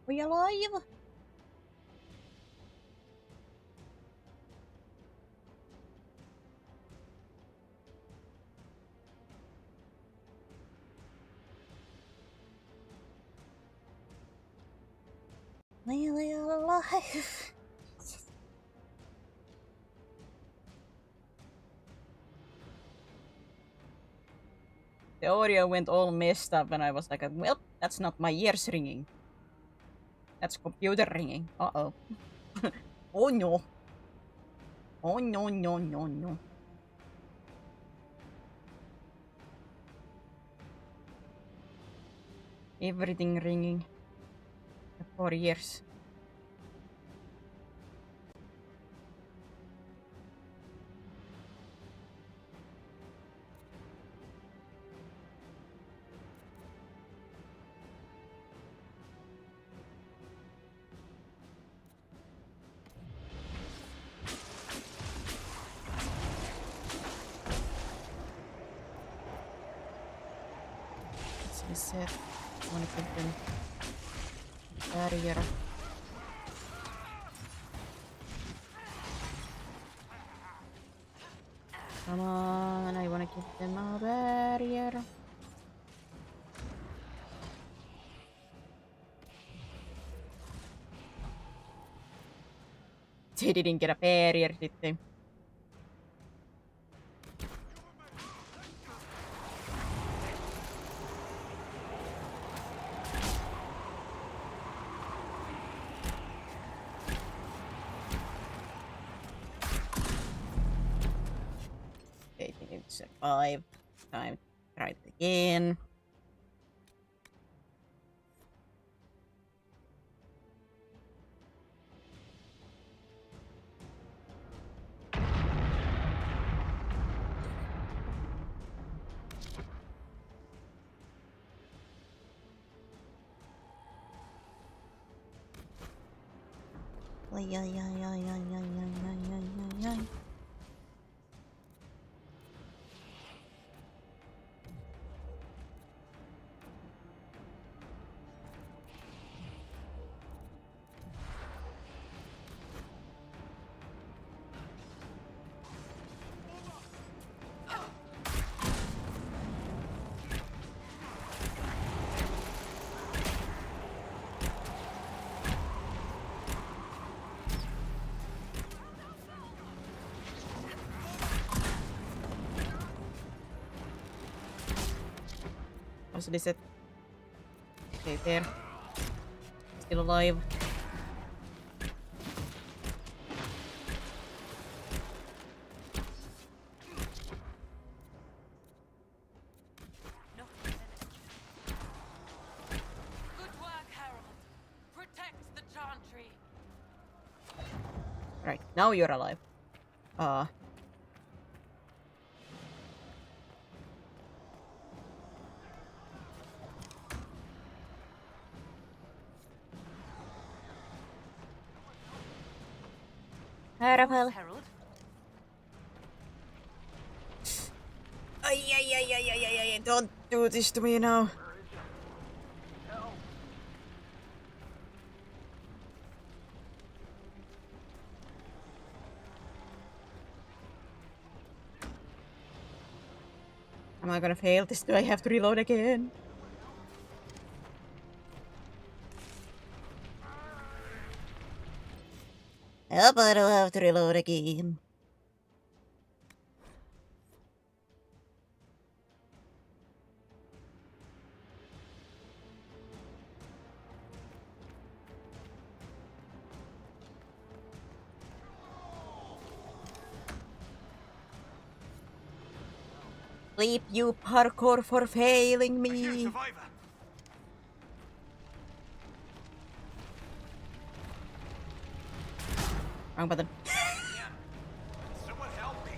We alive? We alive? The audio went all messed up and I was like, well, that's not my ears ringing. That's computer ringing. Uh-oh. Oh no. Oh no, no, no, no. Everything ringing. 4 years. Set. I want to give them barrier. Come on, I want to give them a barrier. They didn't get a barrier, did they? Survive. Time to try it again. Was this it? Okay, there. Still alive. Good work, Harold. Protect the chantry. Right, now you're alive. Harold. Ay, don't do this to me now. Am I gonna fail this? Do I have to reload again? Yep, I don't have to reload again. Sleep, you parkour, for failing me. Wrong button. Someone help me.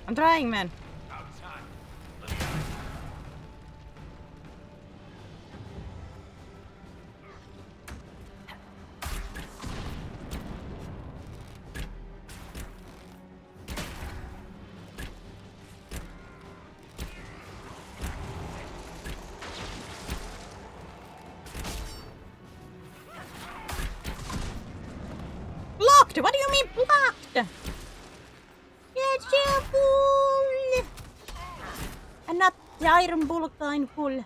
I'm trying, man. About time. blocked? What do you mean blocked? Yeah, full! And not the iron bull kind full. You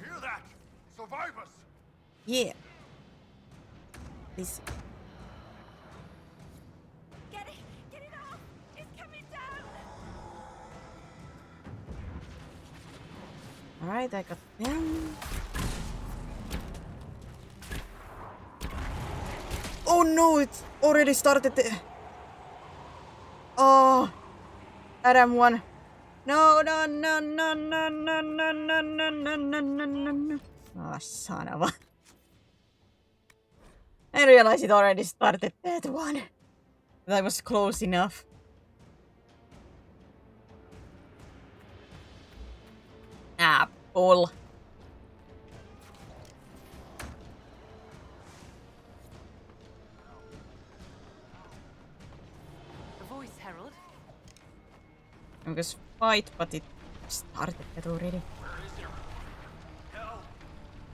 hear that? Survivors! Yeah. This. Get it off! It's coming down! Alright, I got them. Oh no, it's already started. Oh, Adam one. No. Oh, son of a. I realized it already started that one. That was close enough. Ah, bull. A voice, Herald. I was fight, but it started that already. Where is there? Help!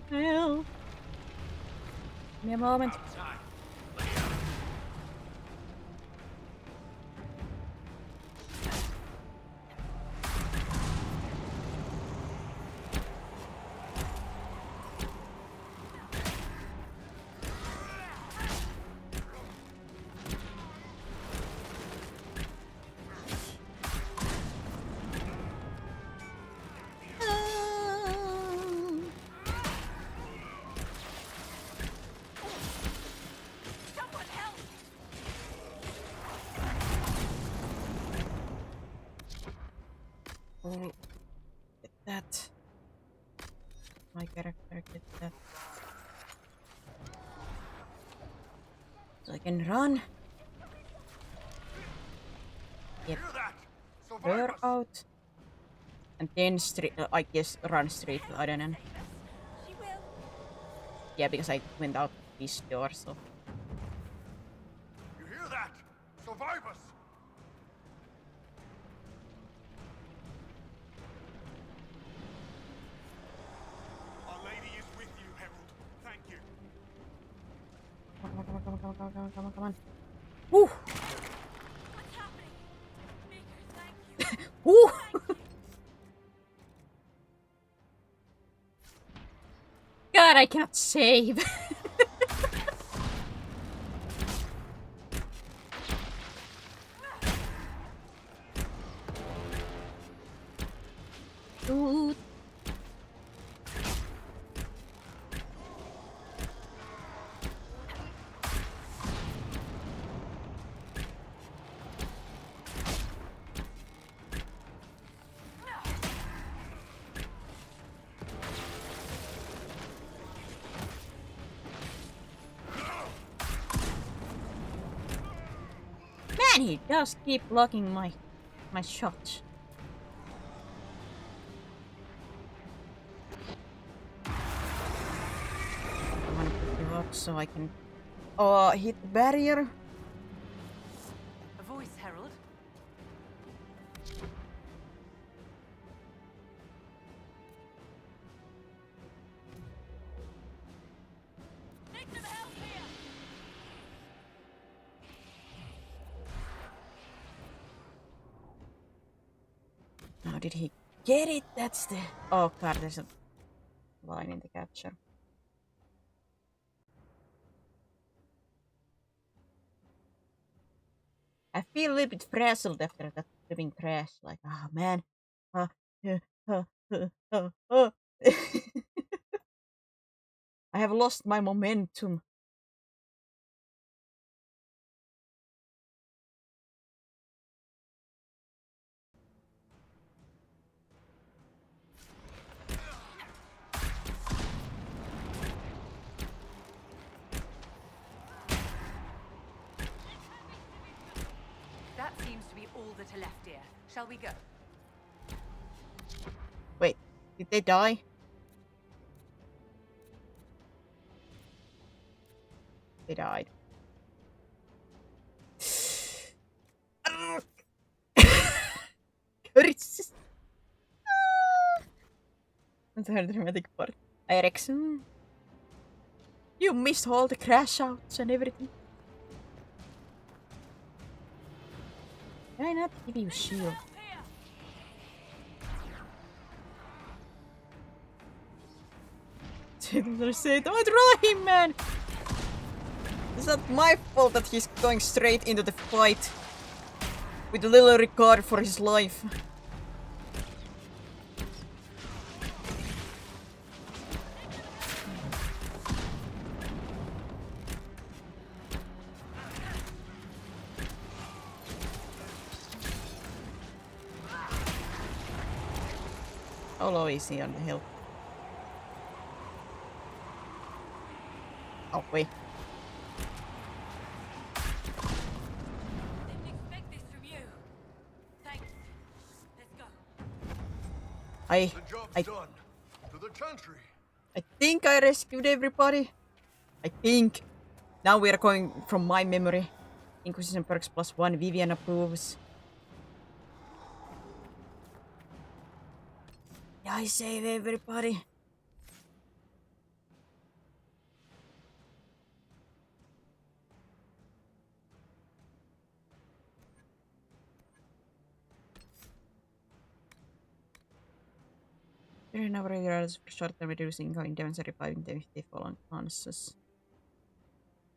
Hell. Give me a moment. Time. Lay out. Someone help! Oh, get that. My character get that. So I can run. Get Hear that? her Survivors! out. And then I guess run straight to Adenan. She will. Yeah, because I went out this door, so. You hear that? Survivors! Our Lady is with you, Herald. Thank you. Come on. Woo! What's happening? Maker, thank you. Woo! God, I cannot save. Dude. Man, he does keep blocking my shots. I wanna put you up so I can hit the barrier. A voice, Herald. Need some help here! How did he get it? That's the. Oh god, there's a line in the capture. I feel a little bit frazzled after that living crash. Like, oh man. I have lost my momentum. That seems to be all that are left, dear. Shall we go? Wait, did they die? They died. Courage. That's a very dramatic part. Ericsson. You missed all the crash outs and everything. Can I not give you shield? Say, don't roll him, man! It's not my fault that he's going straight into the fight with little regard for his life. How low is he on the hill? Oh, wait. Didn't expect this from you. Thanks. Let's go. I done. To the chantry. I think I rescued everybody. I think. Now we are going from my memory. Inquisition perks +1. Vivian approves. I save everybody. During our regardless for short term reducing incoming damage and reviving them if they fall unconscious.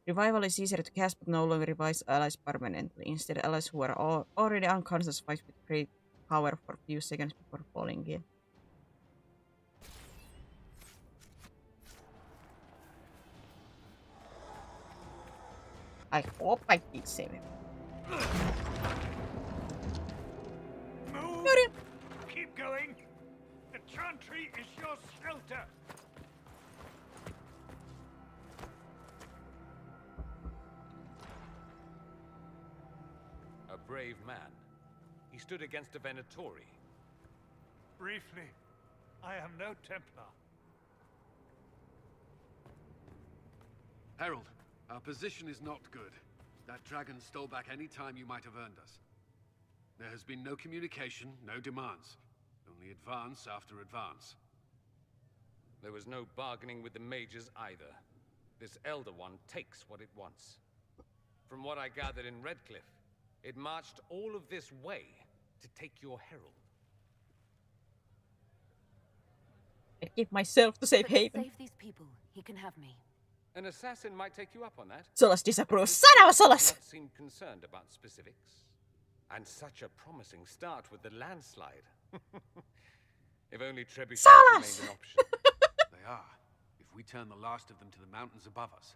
Revival is easier to cast but no longer revives allies permanently. Instead, allies who are already unconscious fight with great power for a few seconds before falling in. I hope I did save him. Move! Keep going! The chantry is your shelter! A brave man. He stood against a Venatori. Briefly, I am no Templar. Herald, our position is not good. That dragon stole back any time you might have earned us. There has been no communication, no demands. Only advance after advance. There was no bargaining with the mages either. This Elder One takes what it wants. From what I gathered in Redcliffe, it marched all of this way to take your herald. I give myself to save But to Haven. save these people, he can have me. An assassin might take you up on that. Solas disapproves. Son of a Solas! Not seem concerned about specifics. And such a promising start with the landslide. If only trebuchets Solas! remained an option. They are, if we turn the last of them to the mountains above us.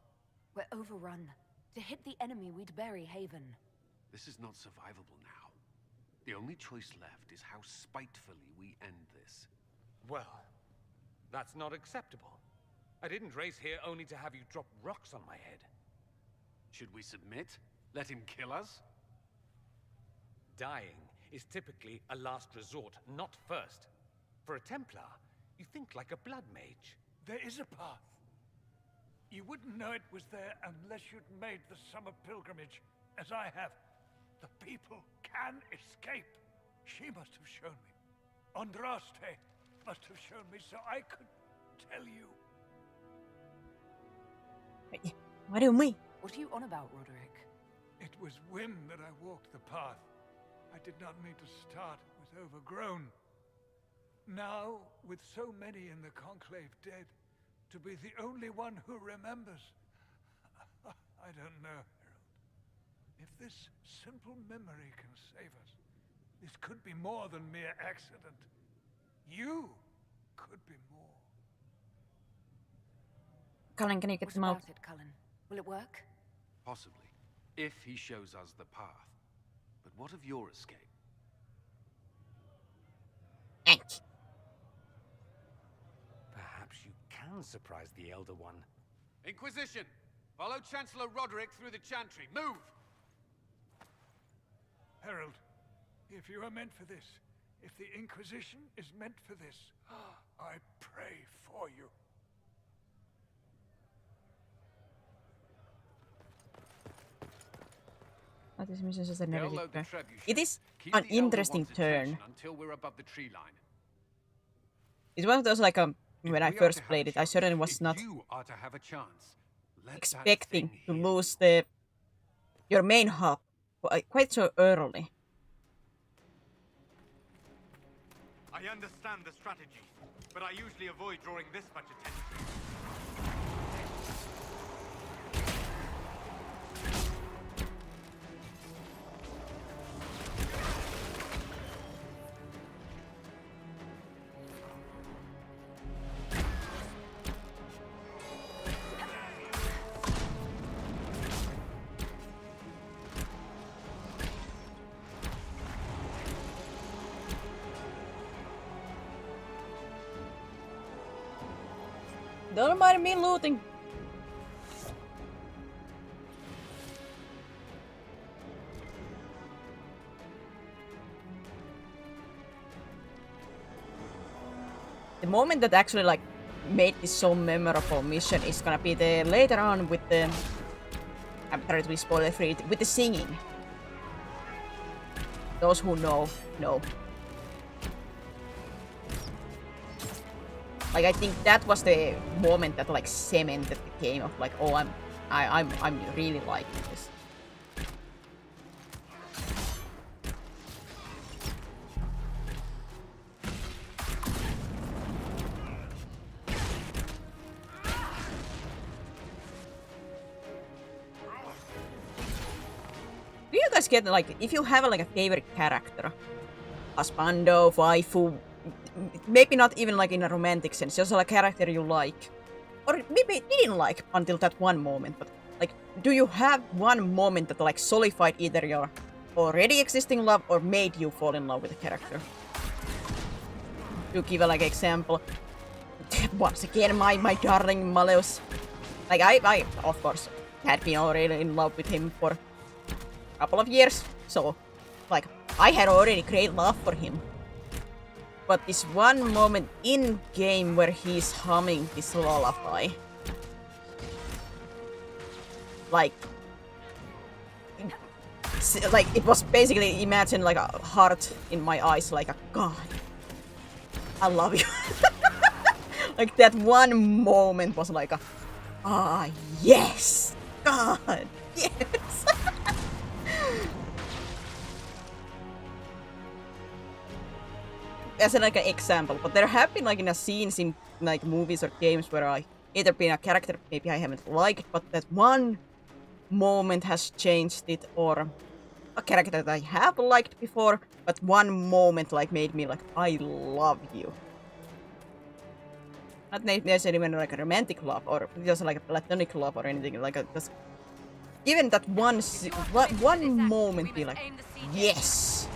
We're overrun. To hit the enemy, we'd bury Haven. This is not survivable now. The only choice left is how spitefully we end this. Well, that's not acceptable. I didn't race here only to have you drop rocks on my head. Should we submit? Let him kill us? Dying is typically a last resort, not first. For a Templar, you think like a blood mage. There is a path. You wouldn't know it was there unless you'd made the summer pilgrimage, as I have. The people can escape. She must have shown me. Andraste must have shown me so I could tell you. What do you mean? What are you on about, Roderick? It was whim that I walked the path. I did not mean to start. It was overgrown. Now, with so many in the Conclave dead, to be the only one who remembers. I don't know, Herald. If this simple memory can save us, this could be more than mere accident. You could be more. Cullen, can you get What them out? about it, Cullen? Will it work? Possibly, if he shows us the path. But what of your escape? Thanks. Perhaps you can surprise the Elder One. Inquisition! Follow Chancellor Roderick through the Chantry. Move! Herald, if you are meant for this, if the Inquisition is meant for this, I pray for you. What is mission as a They'll narrative load the turn? trebuchet. It is Keep an the Elder interesting One's turn. attention until we're above the tree line. It's one of those like when I If we are first to have played a it, I chance, certainly was if not you are to have a chance, let expecting that to thing lose hear. your main hub quite so early. I understand the strategy, but I usually avoid drawing this much attention. Don't mind me looting. The moment that actually like made this so memorable mission is gonna be the later on with the I'm trying to be spoiler free with the singing. Those who know. Like I think that was the moment that like cemented the game of like, oh, I'm really liking this. Do you guys get like if you have like a favorite character, husbando, waifu, maybe not even like in a romantic sense, just like a character you like, or maybe didn't like until that one moment, but like, do you have one moment that like solidified either your already existing love or made you fall in love with the character? To give a like example, once again, my darling Maleus, like I of course had been already in love with him for a couple of years, so like I had already great love for him. But this one moment in game where he's humming this lullaby, like it was basically imagine like a heart in my eyes, like a God, I love you. Like that one moment was like a yes, God, yes. As like an example, but there have been like in a scenes in like movies or games where I either been a character maybe I haven't liked, but that one moment has changed it, or a character that I have liked before, but one moment like made me like I love you. Not necessarily even like a romantic love or just like a platonic love or anything, like just even that one moment be like yes.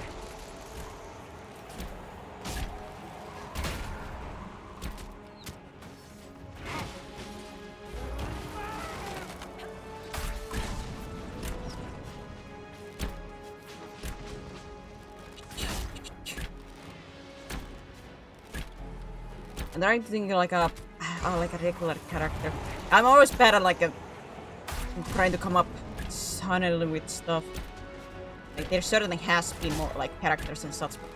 And I'm thinking like a regular character. I'm always bad at like trying to come up suddenly with stuff. Like there certainly has been more like characters and such. But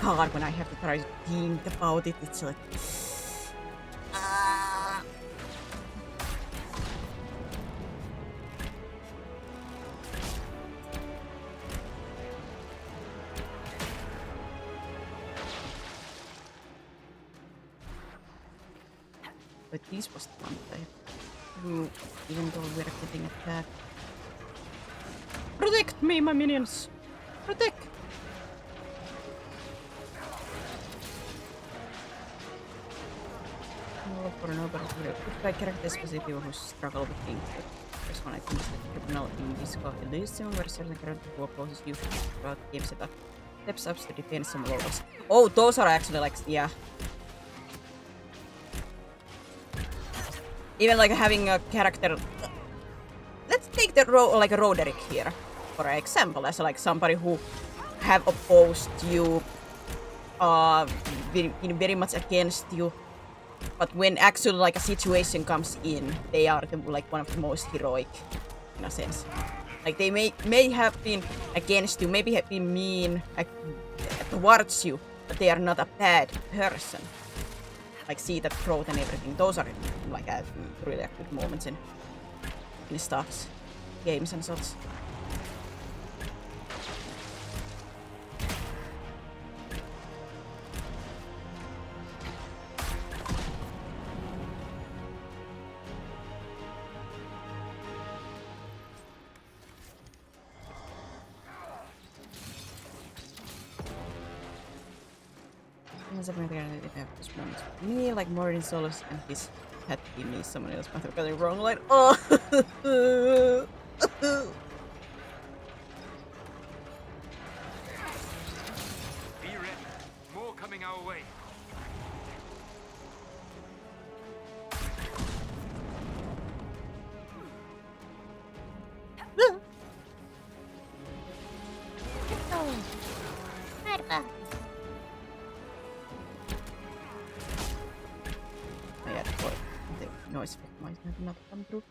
God, when I have to try to think about it, it's like. But this was the one type. Even though we're getting attacked. Protect me, my minions! Protect! No, for no, but good character specifically who struggle with things. First one I think is the criminal in Disco Elysium, where certain character who opposes you throughout game setup steps up to defend some levels. Oh, those are actually like, yeah. Even like having a character. Let's take the like a Roderick here, for example, as like somebody who have opposed you, been very much against you, but when actually like a situation comes in, they are like one of the most heroic, in a sense. Like they may have been against you, maybe have been mean towards you, but they are not a bad person. Like see that growth and everything. Those are like really good moments in stuffs, games and such. Me, like Morgan Solis and his had been me, someone else might have got it wrong. Like, oh! Be ready. More coming our way. Noise effect might have not come through.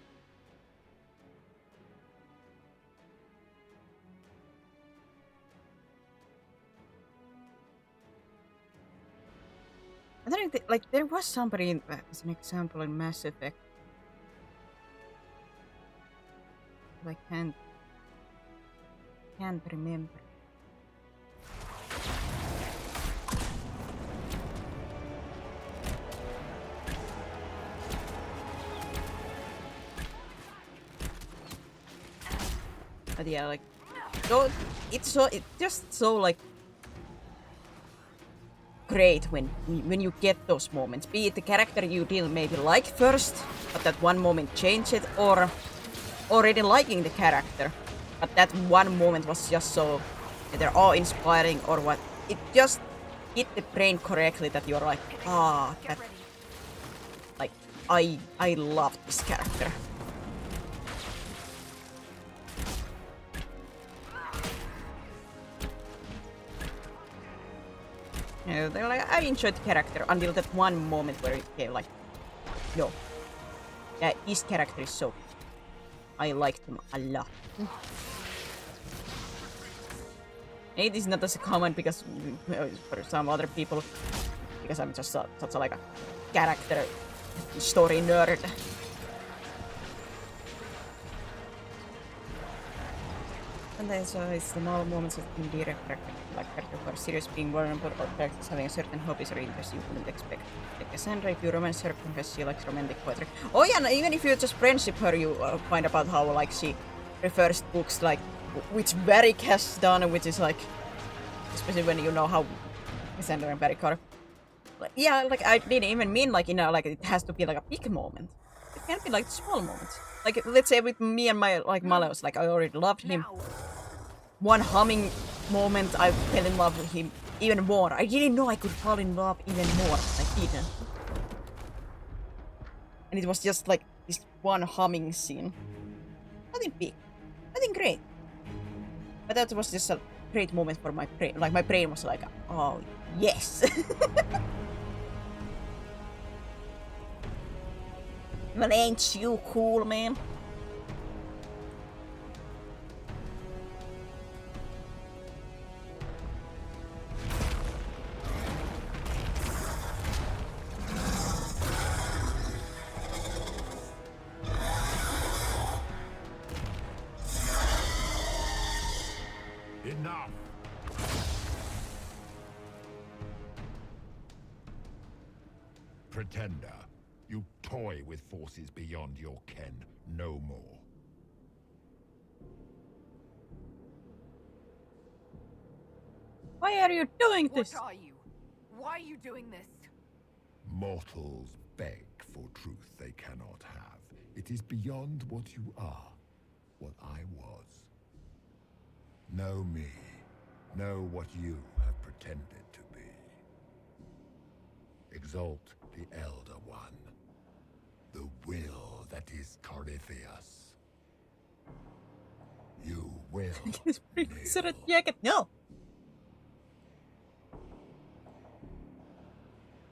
I don't think, like, there was somebody in, as an example in Mass Effect. I can't remember. But yeah, like, so it's just so like great when you get those moments. Be it the character you didn't maybe like first, but that one moment changed it, or already liking the character, but that one moment was just so either awe-inspiring or what. It just hit the brain correctly that you're like, that, like, I love this character. Yeah, they're like, I enjoyed the character until that one moment where it came like, yo, yeah, his character is so, I liked him a lot. It is not as common because for some other people, because I'm just such a, like a character story nerd. And then so it's the small moments of indirect character, like character who are serious, being vulnerable, or characters having certain hobbies or interests you wouldn't expect. Like Cassandra, if you romance her because she likes romantic poetry. Oh yeah, and even if you just friendship her, you find about how like she prefers books like which Varric has done, which is like, especially when you know how Cassandra and Varric are. Like, yeah, like I didn't even mean like, you know, like it has to be like a big moment. It can be like small moments. Like let's say with me and my like Malleus, like I already loved him. One humming moment, I fell in love with him even more. I didn't know I could fall in love even more. I didn't. And it was just like this one humming scene. Nothing big. Nothing great. But that was just a great moment for my brain. Like my brain was like, oh yes. Well, ain't you cool, man? Enough! Pretender, you toy with forces beyond your ken. No more. Why are you doing this? What are you? Why are you doing this? Mortals beg for truth they cannot have. It is beyond what you are, what I was. Know me. Know what you have pretended to be. Exalt the Elder One. The will that is Corypheus. You will kneel. No.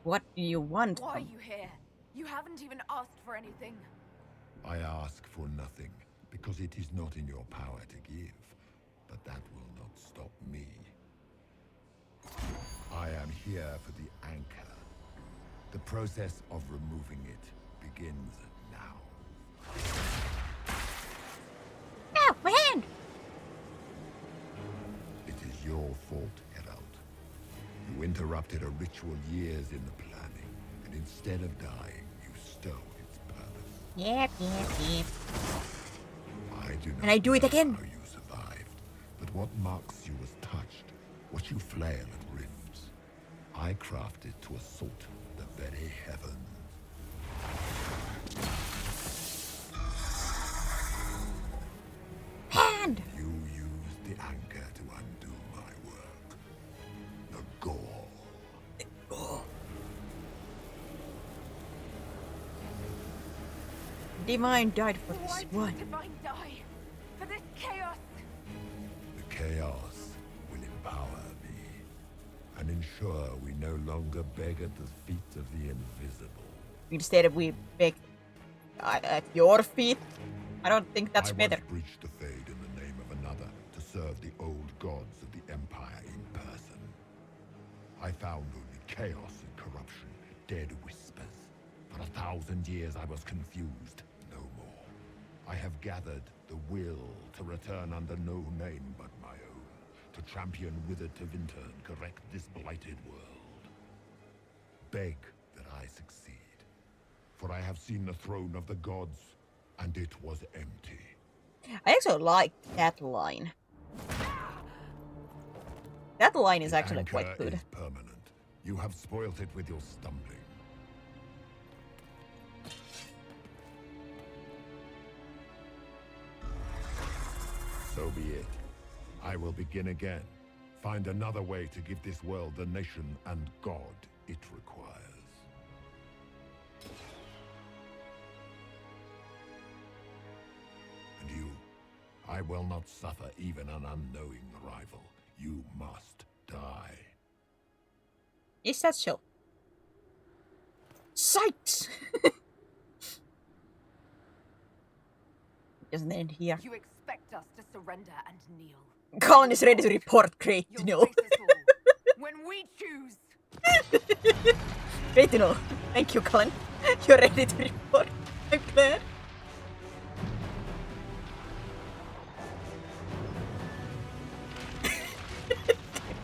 What do you want? Why are you here? You haven't even asked for anything. I ask for nothing, because it is not in your power to give, but that will not stop me. I am here for the anchor. The process of removing it begins now. Ow, my hand! It is your fault, Herald. You interrupted a ritual years in the planning, and instead of dying, you stole its purpose. Yep. I do not And I do it know again. how you survived, but what marks you as touched, what you flail at rifts, I crafted to assault the very heavens. Hand! You used the anchor to undo my work. The gore. Divine died for Why this did one. Divine die? For this chaos? The chaos will empower me and ensure we no longer beg at the feet of the invisible. Instead we beg at your feet. I don't think that's better. I once breached the Fade in the name of another to serve the old gods of the Empire in person. I found only chaos and corruption, dead whispers. For 1,000 years I was confused, no more. I have gathered the will to return under no name but my own, to champion Wither to Vinter and correct this blighted world. Beg that I succeed, for I have seen the throne of the gods, and it was empty. I actually like that line. That line is The actually anchor quite good. is permanent. You have spoilt it with your stumbling. So be it. I will begin again. Find another way to give this world the nation and God it requires. And you, I will not suffer even an unknowing rival. You must die. Is that so? Sights! Doesn't end here. You expect us to surrender and kneel. Colin is ready to report Great to You'll know. face us all when we choose. Great to know. Thank you, Colin. You're ready to report. I'm glad.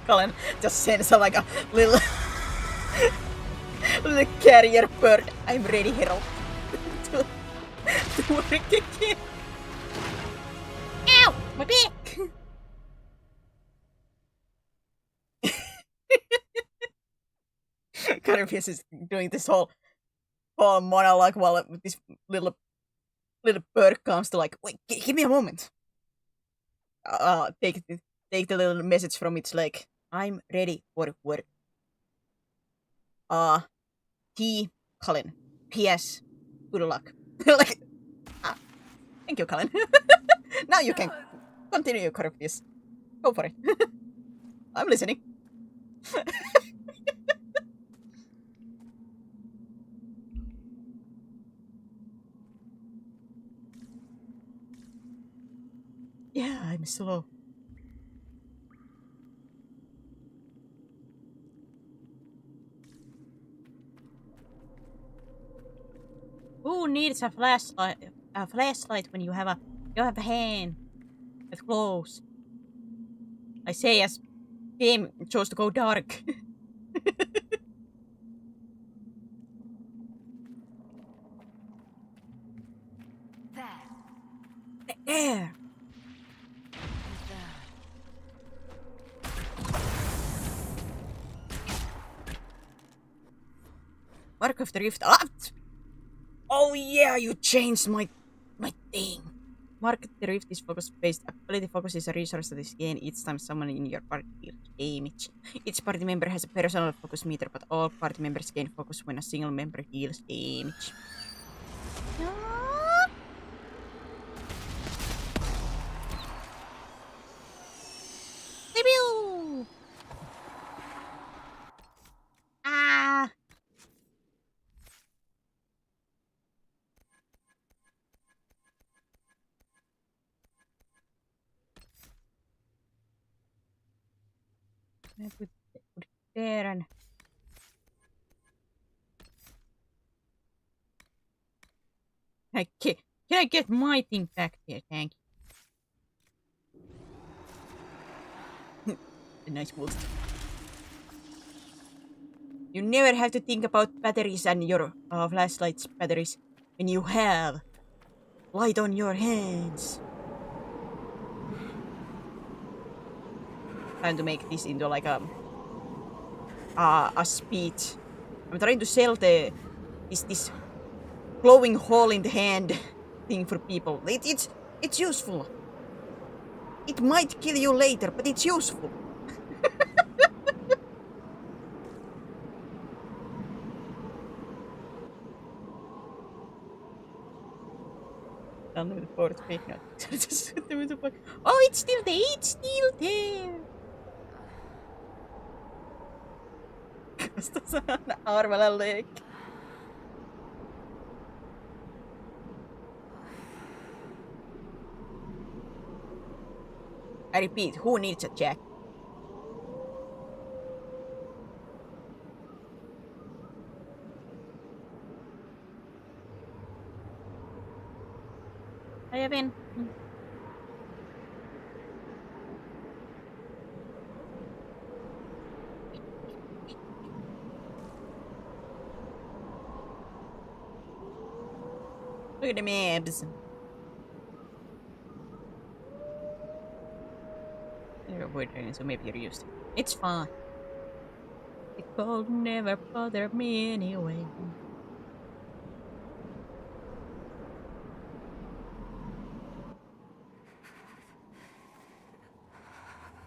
Colin just sends like a little little carrier bird. I'm ready, Herald. to work again. Ow! My back! Carapius is doing this whole monologue while this little bird comes to like, wait, give me a moment. Take the little message from its leg. I'm ready for work. T. Colin. P.S. Good luck. Like, thank you, Colin. Now you can continue, Carapius. Go for it. I'm listening. Yeah, I'm slow. Who needs a flashlight? A flashlight when you have a hand that's close. I say as game chose to go dark. There. There. Mark of the Rift. Oh yeah, you changed my thing. Mark of the Rift is focus-based. Ability focus is a resource that is gained each time someone in your party deals damage. Each party member has a personal focus meter, but all party members gain focus when a single member deals damage. Debut! Ah! Can I put it there and... Can I get my thing back there? Thank you. A nice wood. You never have to think about batteries and your flashlight's batteries when you have light on your hands. Trying to make this into like a speech. I'm trying to sell this glowing hole in the hand thing for people. It's useful. It might kill you later, but it's useful. Done with the fourth page now. Oh, it's still there. It's still there. Kastas on armalla leg. I repeat, who needs a jack? I have been. Look at the maps. You're avoiding, so maybe you're used. It's fine. The cold never bothered me anyway.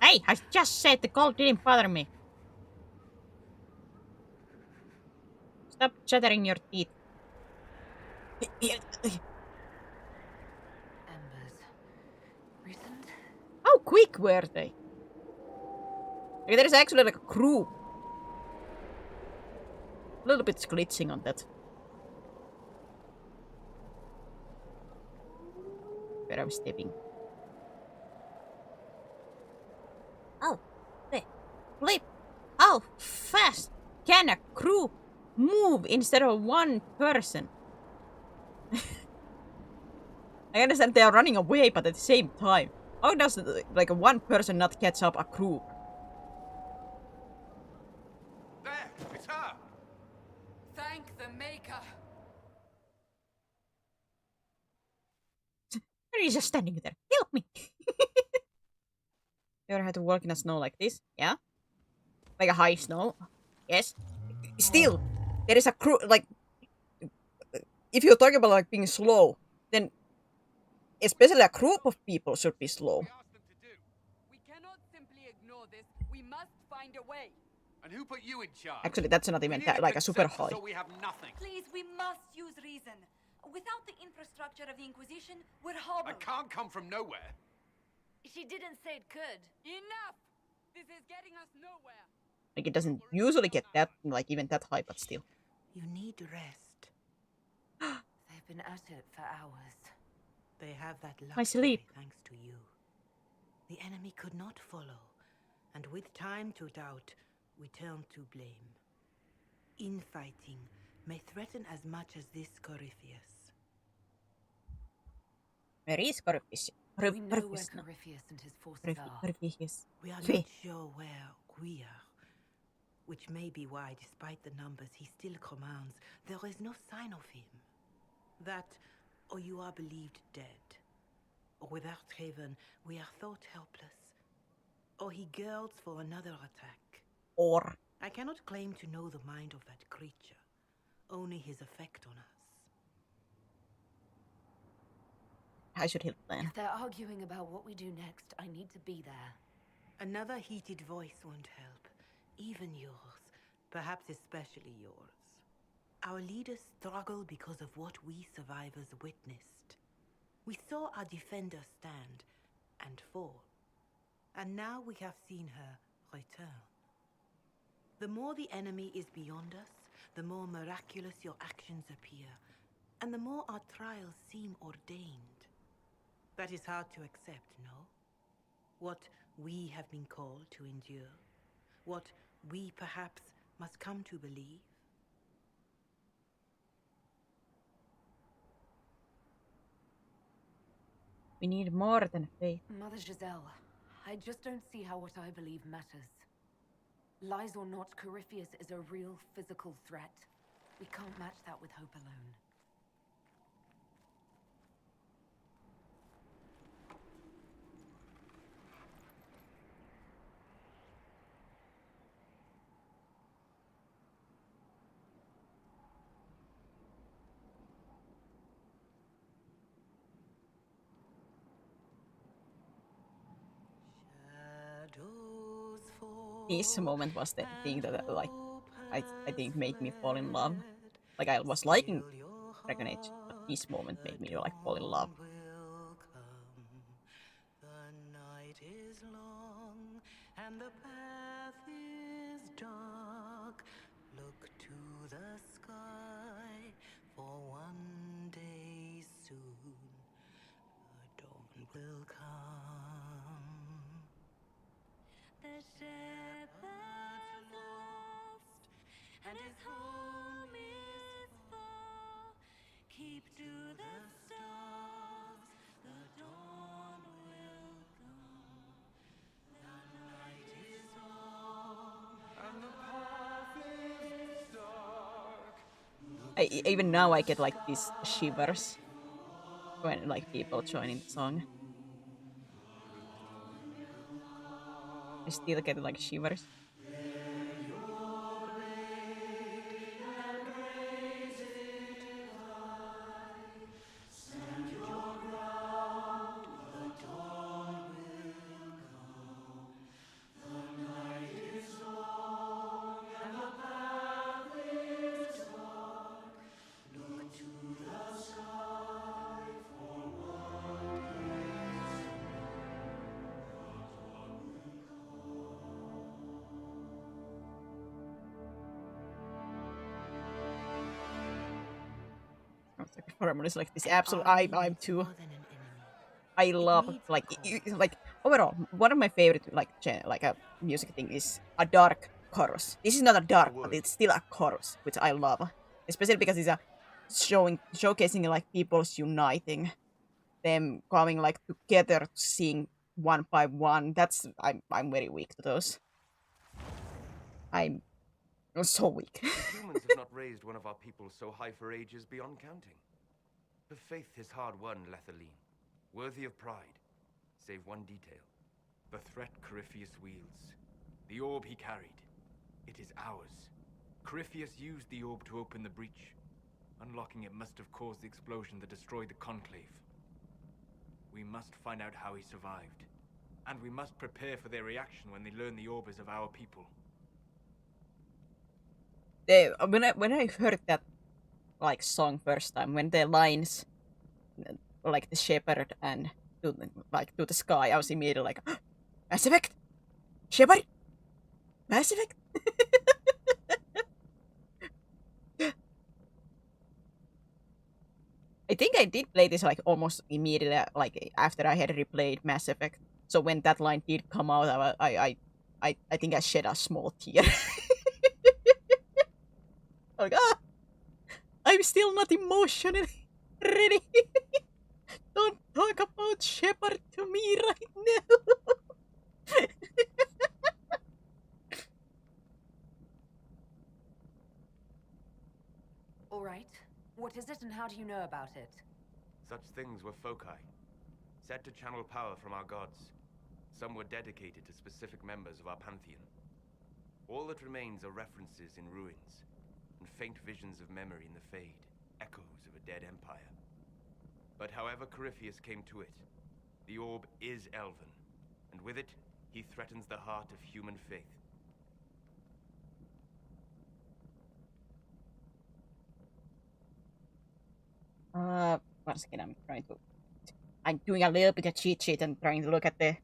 Hey, I just said the cold didn't bother me. Stop chattering your teeth. Embers. Recent? How quick were they? Like, there's actually like a crew. A little bit glitching on that. Where I'm stepping. Oh, flip! How fast can a crew move instead of one person? I understand they are running away, but at the same time, how does like one person not catch up a group? There! It's her! Thank the Maker. He's just standing there. Help me! You ever had to walk in a snow like this? Yeah? Like a high snow? Yes? Still, there is a crew, like... If you're talking about like being slow, then especially a group of people should be slow. We cannot simply ignore this. We must find a way. And who put you in charge? Actually, that's not even We need that, like a super consensus, high. So we have nothing. Please, we must use reason. Without the infrastructure of the Inquisition, we're hobbled. I can't come from nowhere. She didn't say it could. Enough! This is getting us nowhere. Like, it doesn't usually get that, like, even that high, but still. You need rest. They've been at it for hours. They have that My sleep. luxury thanks to you. The enemy could not follow, and with time to doubt, we turn to blame. Infighting may threaten as much as this Corypheus. Where is Corypheus? We know where Corypheus and his forces are. Corypheus. We are not sure where we are, which may be why, despite the numbers he still commands, there is no sign of him. That, or you are believed dead. Or without Haven, we are thought helpless. Or he girls for another attack. Or... I cannot claim to know the mind of that creature, only his effect on us. I should help plan. If they're arguing about what we do next, I need to be there. Another heated voice won't help, even yours, perhaps especially yours. Our leaders struggle because of what we survivors witnessed. We saw our defenders stand and fall, and now we have seen her return. The more the enemy is beyond us, the more miraculous your actions appear, and the more our trials seem ordained. That is hard to accept, no? What we have been called to endure, what we perhaps must come to believe? We need more than faith. Mother Giselle, I just don't see how what I believe matters. Lies or not, Corypheus is a real physical threat. We can't match that with hope alone. This moment was the thing that like I think made me fall in love. Like I was liking Dragon Age, but this moment made me like fall in love. The night is long and the path is dark. Look to the sky, for one day soon the dawn will come. The shepherd's lost and his home is far. Keep to the stars, the dawn will come. The night is long and the path is dark. Even now I get like these shivers when like people joining the song. I still get like shivers. For a moment, it's like this absolute. I'm too. I love like like overall one of my favorite like like a music thing is a dark chorus. This is not a dark, but it's still a chorus, which I love, especially because it's a showcasing like people's uniting, them coming like together to sing one by one. That's I'm very weak to those. I'm so weak. Humans have not raised one of our people so high for ages beyond counting. Her faith is hard won, Lethaline. Worthy of pride, save one detail. The threat Corypheus wields. The orb he carried. It is ours. Corypheus used the orb to open the breach. Unlocking it must have caused the explosion that destroyed the Conclave. We must find out how he survived. And we must prepare for their reaction when they learn the orb is of our people. When I heard that like song first time, when the lines like the shepherd and to the sky, I was immediately like, Mass Effect, shepherd, Mass Effect. I think I did play this like almost immediately, like after I had replayed Mass Effect. So when that line did come out, I think I shed a small tear. Like, I'm still not emotionally ready. Don't talk about Shepard to me right now. All right. What is it and how do you know about it? Such things were foci, set to channel power from our gods. Some were dedicated to specific members of our pantheon. All that remains are references in ruins, and faint visions of memory in the Fade, echoes of a dead empire. But however Corypheus came to it, the orb is elven, and with it, he threatens the heart of human faith. Once again, I'm doing a little bit of cheat sheet and trying to look at the,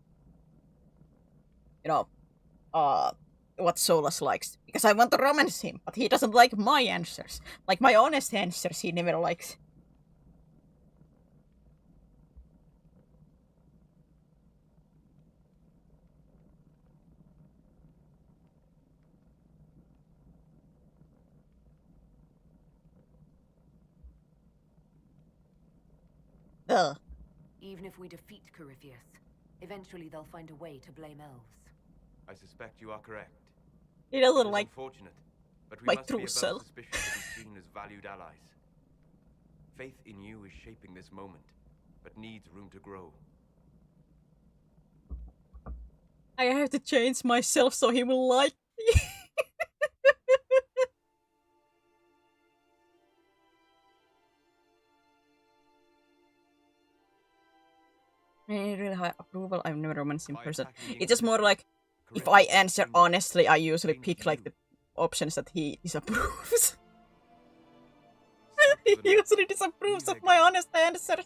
what Solus likes. Because I want to romance him, but he doesn't like my answers. Like my honest answers he never likes. Ugh. Even if we defeat Corypheus, eventually they'll find a way to blame elves. I suspect you are correct. He It doesn't is like unfortunate, but we my must be true above self. suspicion to be seen as valued allies. Faith in you is shaping this moment, but needs room to grow. I have to change myself so he will like me. Really high approval. I've never romanced in By person. attacking the It's just more like if I answer honestly, I usually pick like the options that he disapproves. He usually disapproves of my honest answers.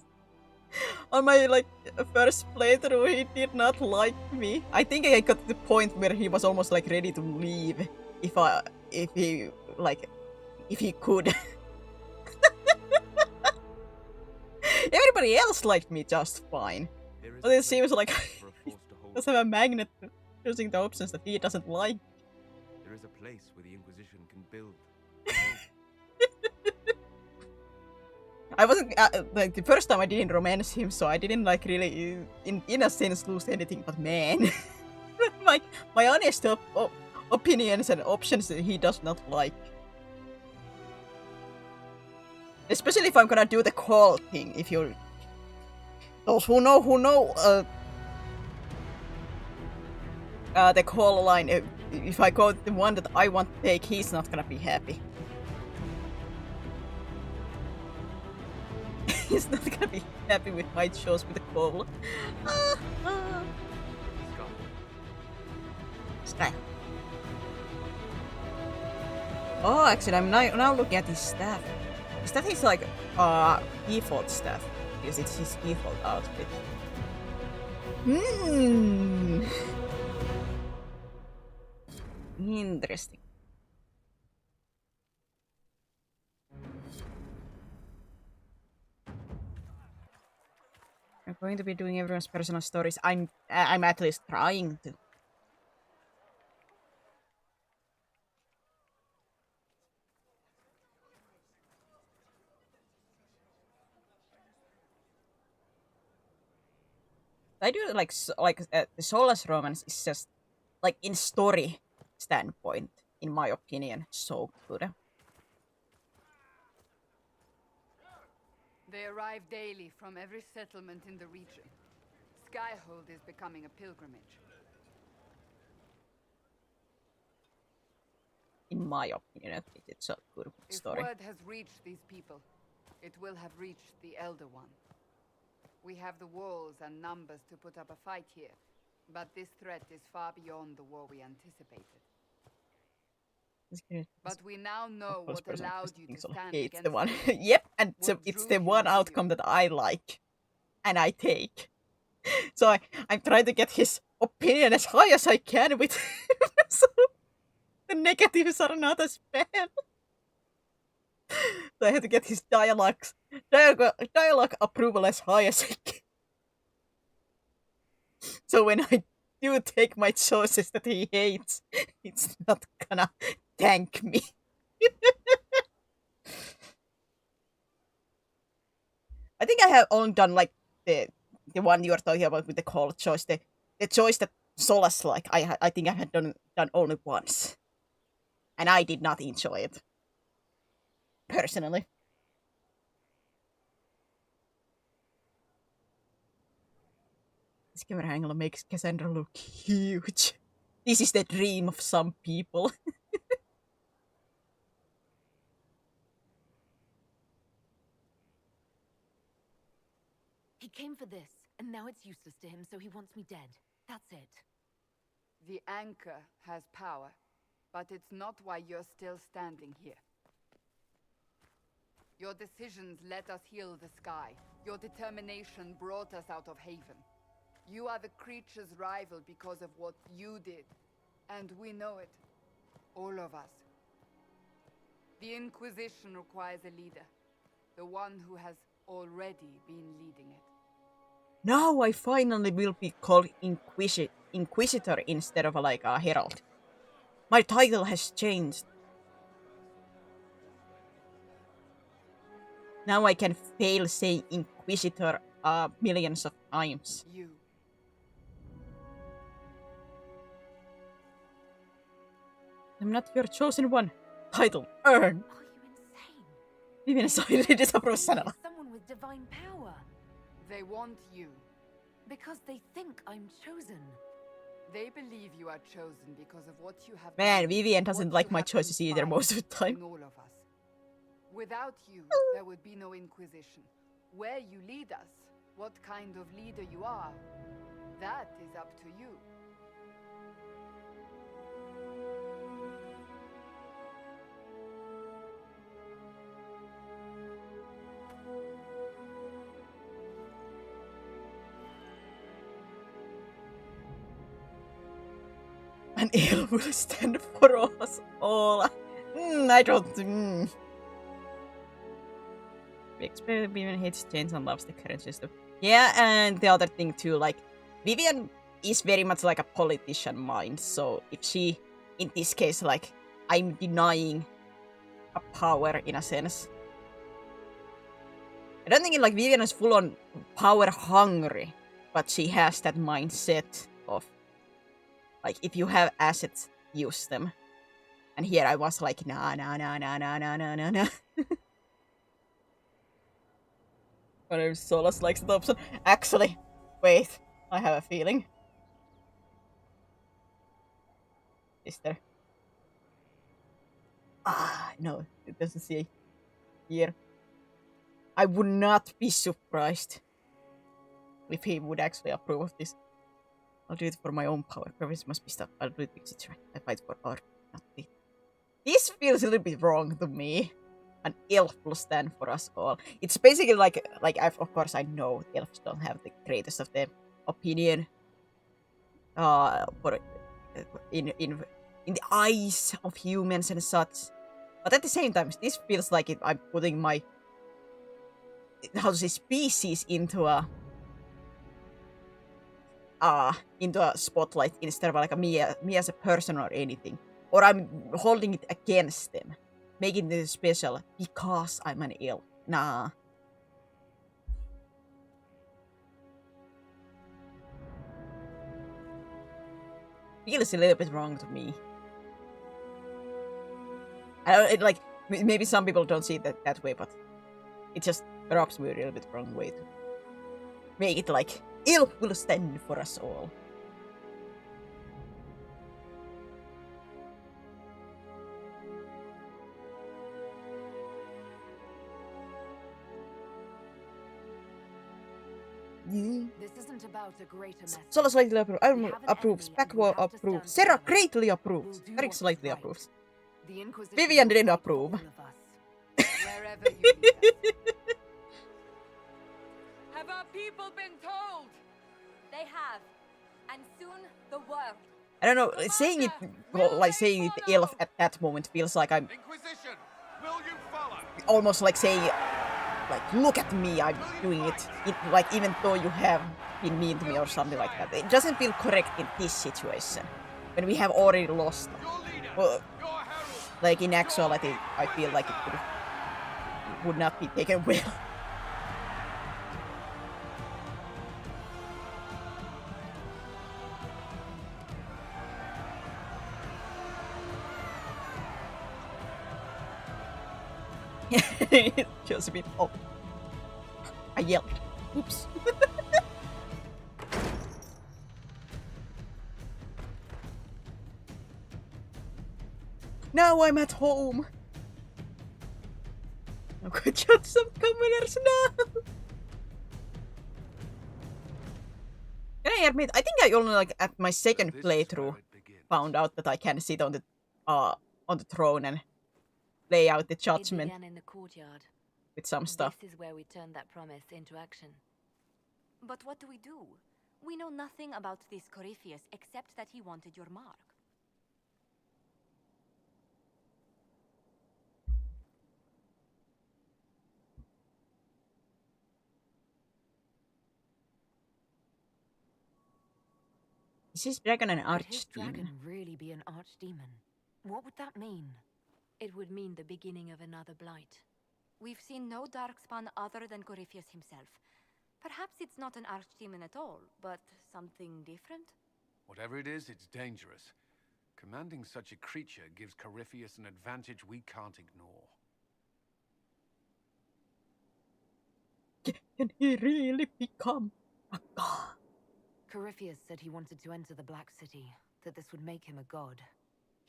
On my like first playthrough, he did not like me. I think I got to the point where he was almost like ready to leave if he could. Everybody else liked me just fine. But it seems like he does have a magnet to choosing the options that he doesn't like. There is a place where the Inquisition can build. I wasn't like the first time I didn't romance him, so I didn't like really in a sense lose anything. But man, my honest opinions and options that he does not like. Especially if I'm gonna do the call thing. If you those who know the call line. If I go the one that I want to take, he's not gonna be happy. He's not gonna be happy with my choice with the call. Sky. Oh, actually, I'm now looking at his staff. Is that his like default staff? Because it's his default outfit. Interesting. I'm going to be doing everyone's personal stories. I'm at least trying to. I do like the Solace romance is just like in story standpoint, in my opinion, so good. They arrive daily from every settlement in the region. Skyhold is becoming a pilgrimage. In my opinion, it's a good story. If word has reached these people, it will have reached the Elder One. We have the walls and numbers to put up a fight here, but this threat is far beyond the war we anticipated. But we now know what allowed you to stand against the one. Yep, and so it's the one outcome that I like, and I take. So I'm trying to get his opinion as high as I can with so the negatives are not as bad. So I have to get his dialogue approval as high as I can. So when I do take my choices that he hates, it's not gonna thank me. I think I have only done like the one you are talking about with the call choice, the choice that Solace like. I think I had done only once, and I did not enjoy it personally. This camera angle makes Cassandra look huge. This is the dream of some people. He came for this, and now it's useless to him, so he wants me dead. That's it. The anchor has power, but it's not why you're still standing here. Your decisions let us heal the sky. Your determination brought us out of Haven. You are the creature's rival because of what you did. And we know it. All of us. The Inquisition requires a leader. The one who has already been leading it. Now I finally will be called Inquisitor instead of like a Herald. My title has changed. Now I can fail say Inquisitor millions of times. You. I'm not your chosen one. Title earned. Are you insane? Vivian silently disapproves Sanela. Someone with divine power. They want you. Because they think I'm chosen. They believe you are chosen because of what you have Man, done, Vivian doesn't what like you my have choices either inspired most of the time. in all of us. Without you, there would be no Inquisition. Where you lead us, what kind of leader you are, that is up to you. An ale will stand for us all. I don't. We expect Vivian hates change and loves the current system. Yeah, and the other thing too, like, Vivian is very much like a politician mind, so if she, in this case, like, I'm denying a power in a sense. I don't think like Vivian is full on power hungry, but she has that mindset of, like, if you have assets, use them. And here I was like, nah. But if Solas likes the option. Actually, wait, I have a feeling. Is there? No, it doesn't say here. I would not be surprised if he would actually approve of this. I'll do it for my own power. Province must be stopped. I'll do it because it's right. I fight for power, not it. This feels a little bit wrong to me. An elf will stand for us all. It's basically like of course I know elves don't have the greatest of the opinion. But in the eyes of humans and such. But at the same time, this feels like I'm putting my species into a spotlight instead of like me as a person or anything. Or I'm holding it against them. Making this special because I'm an elf. Nah. Feels a little bit wrong to me. Like, maybe some people don't see it that way, but it just rubs me a little bit wrong way to make it like, elf will stand for us all. This isn't about a greater message. Sola slightly approves. We Alm have an approves. enemy and we Backwall have to approves. stand Sarah together. greatly approves. We'll do Very what's slightly right. approves. The Inquisition Vivian will didn't fight for approve. all of us. Wherever you lead us. Have our people been told? They have. And soon the world. I don't know, saying it elf at that moment feels like I'm Inquisition, will you follow? almost like saying, like, look at me, I'm doing it. Like, even though you have been mean to me or something like that. It doesn't feel correct in this situation. When we have already lost. Well, like, in actuality, I feel like it would not be taken well. Just a bit. Oh, I yelled. Oops. Now I'm at home. I'm gonna judge some commoners now. Can I admit? I think I only like at my second playthrough found out that I can sit on the throne and lay out the judgment. It began in the courtyard. With some stuff. This is where we turned that promise into action. But what do? We know nothing about this Corypheus except that he wanted your mark. Is this dragon an Could his archdemon? dragon really be an archdemon? What would that mean? It would mean the beginning of another blight. We've seen no darkspawn other than Corypheus himself. Perhaps it's not an archdemon at all, but something different? Whatever it is, it's dangerous. Commanding such a creature gives Corypheus an advantage we can't ignore. Can he really become a god? Corypheus said he wanted to enter the Black City, that this would make him a god.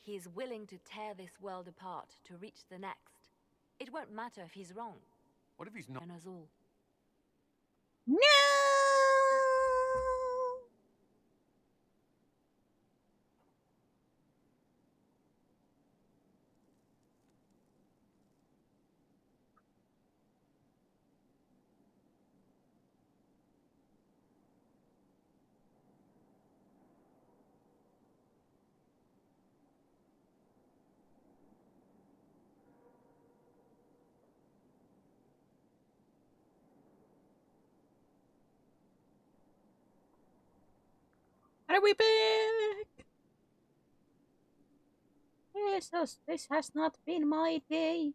He is willing to tear this world apart to reach the next. It won't matter if he's wrong. What if he's not? And us all. No! Are we back? Jesus, this has not been my day.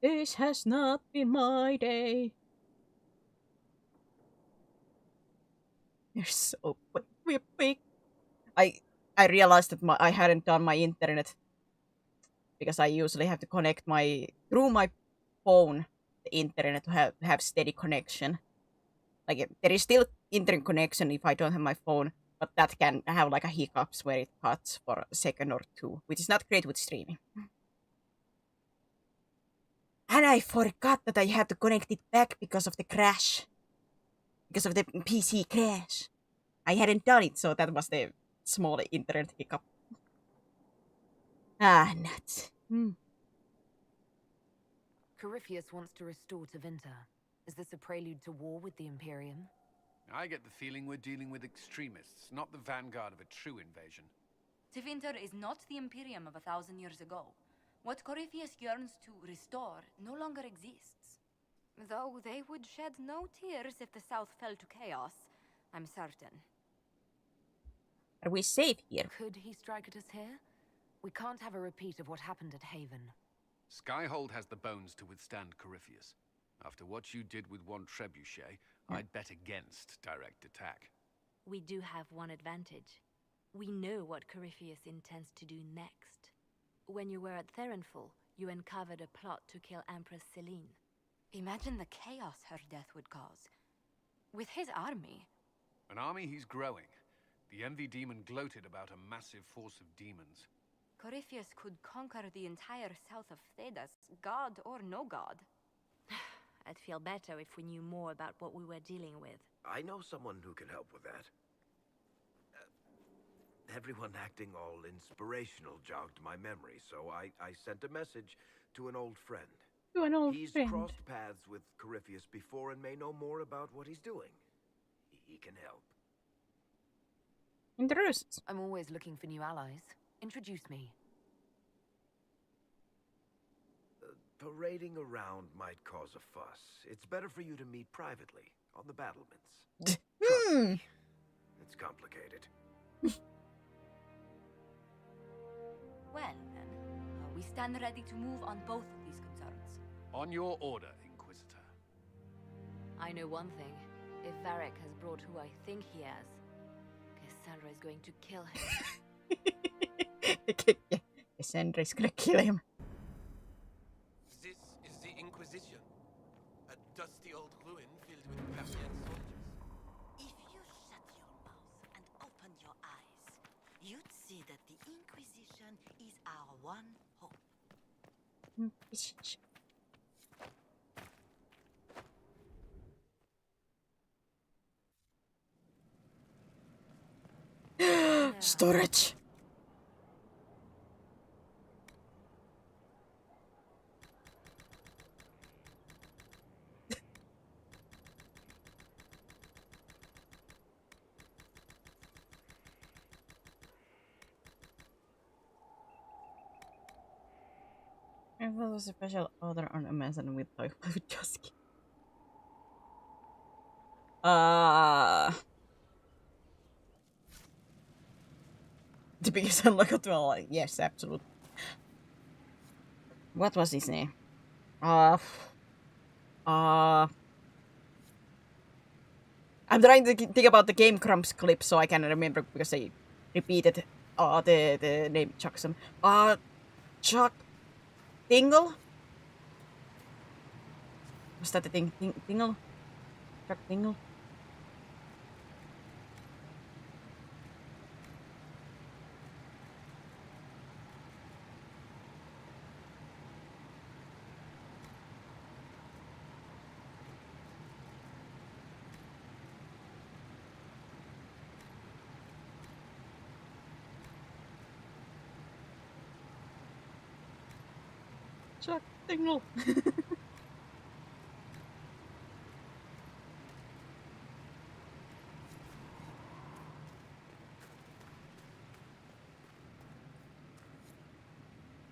This has not been my day. You're so quick. I realized that I hadn't done my internet because I usually have to connect through my phone the internet to have steady connection. Like there is still internet connection if I don't have my phone, but that can have like a hiccups where it cuts for a second or two, which is not great with streaming. And I forgot that I had to connect it back because of the crash. Because of the PC crash. I hadn't done it, so that was the small internet hiccup. Ah, nuts. Corypheus wants to restore Tevinter. Is this a prelude to war with the Imperium? I get the feeling we're dealing with extremists, not the vanguard of a true invasion. Tevinter is not the Imperium of 1,000 years ago. What Corypheus yearns to restore no longer exists. Though they would shed no tears if the South fell to chaos, I'm certain. Are we safe here? Could he strike at us here? We can't have a repeat of what happened at Haven. Skyhold has the bones to withstand Corypheus. After what you did with one trebuchet, I'd bet against direct attack. We do have one advantage. We know what Corypheus intends to do next. When you were at Therenfall, you uncovered a plot to kill Empress Celine. Imagine the chaos her death would cause. With his army. An army he's growing. The Envy Demon gloated about a massive force of demons. Corypheus could conquer the entire south of Thedas, god or no god. I'd feel better if we knew more about what we were dealing with. I know someone who can help with that. Everyone acting all inspirational jogged my memory, so I sent a message to an old friend. He's crossed paths with Corypheus before and may know more about what he's doing. He can help. Interesting. I'm always looking for new allies. Introduce me. Parading around might cause a fuss. It's better for you to meet privately, on the battlements. Trust me, it's complicated. Well, then, we stand ready to move on both of these concerns. On your order, Inquisitor. I know one thing. If Varric has brought who I think he has, Cassandra is going to kill him. Cassandra is gonna kill him. This is the Inquisition. A dusty old ruin filled with Parthian soldiers. If you shut your mouth and open your eyes, you'd see that the Inquisition is our one hope. Storage. I thought it was a special order on Amazon with Toy with Joski. The biggest unlock of 12, yes, absolutely. What was his name? I'm trying to think about the Game Grumps clip so I can remember because they repeated the name Chuckson. Chuck Tingle? Was that the thing? Tingle? Chuck Tingle? Chuck Tingle.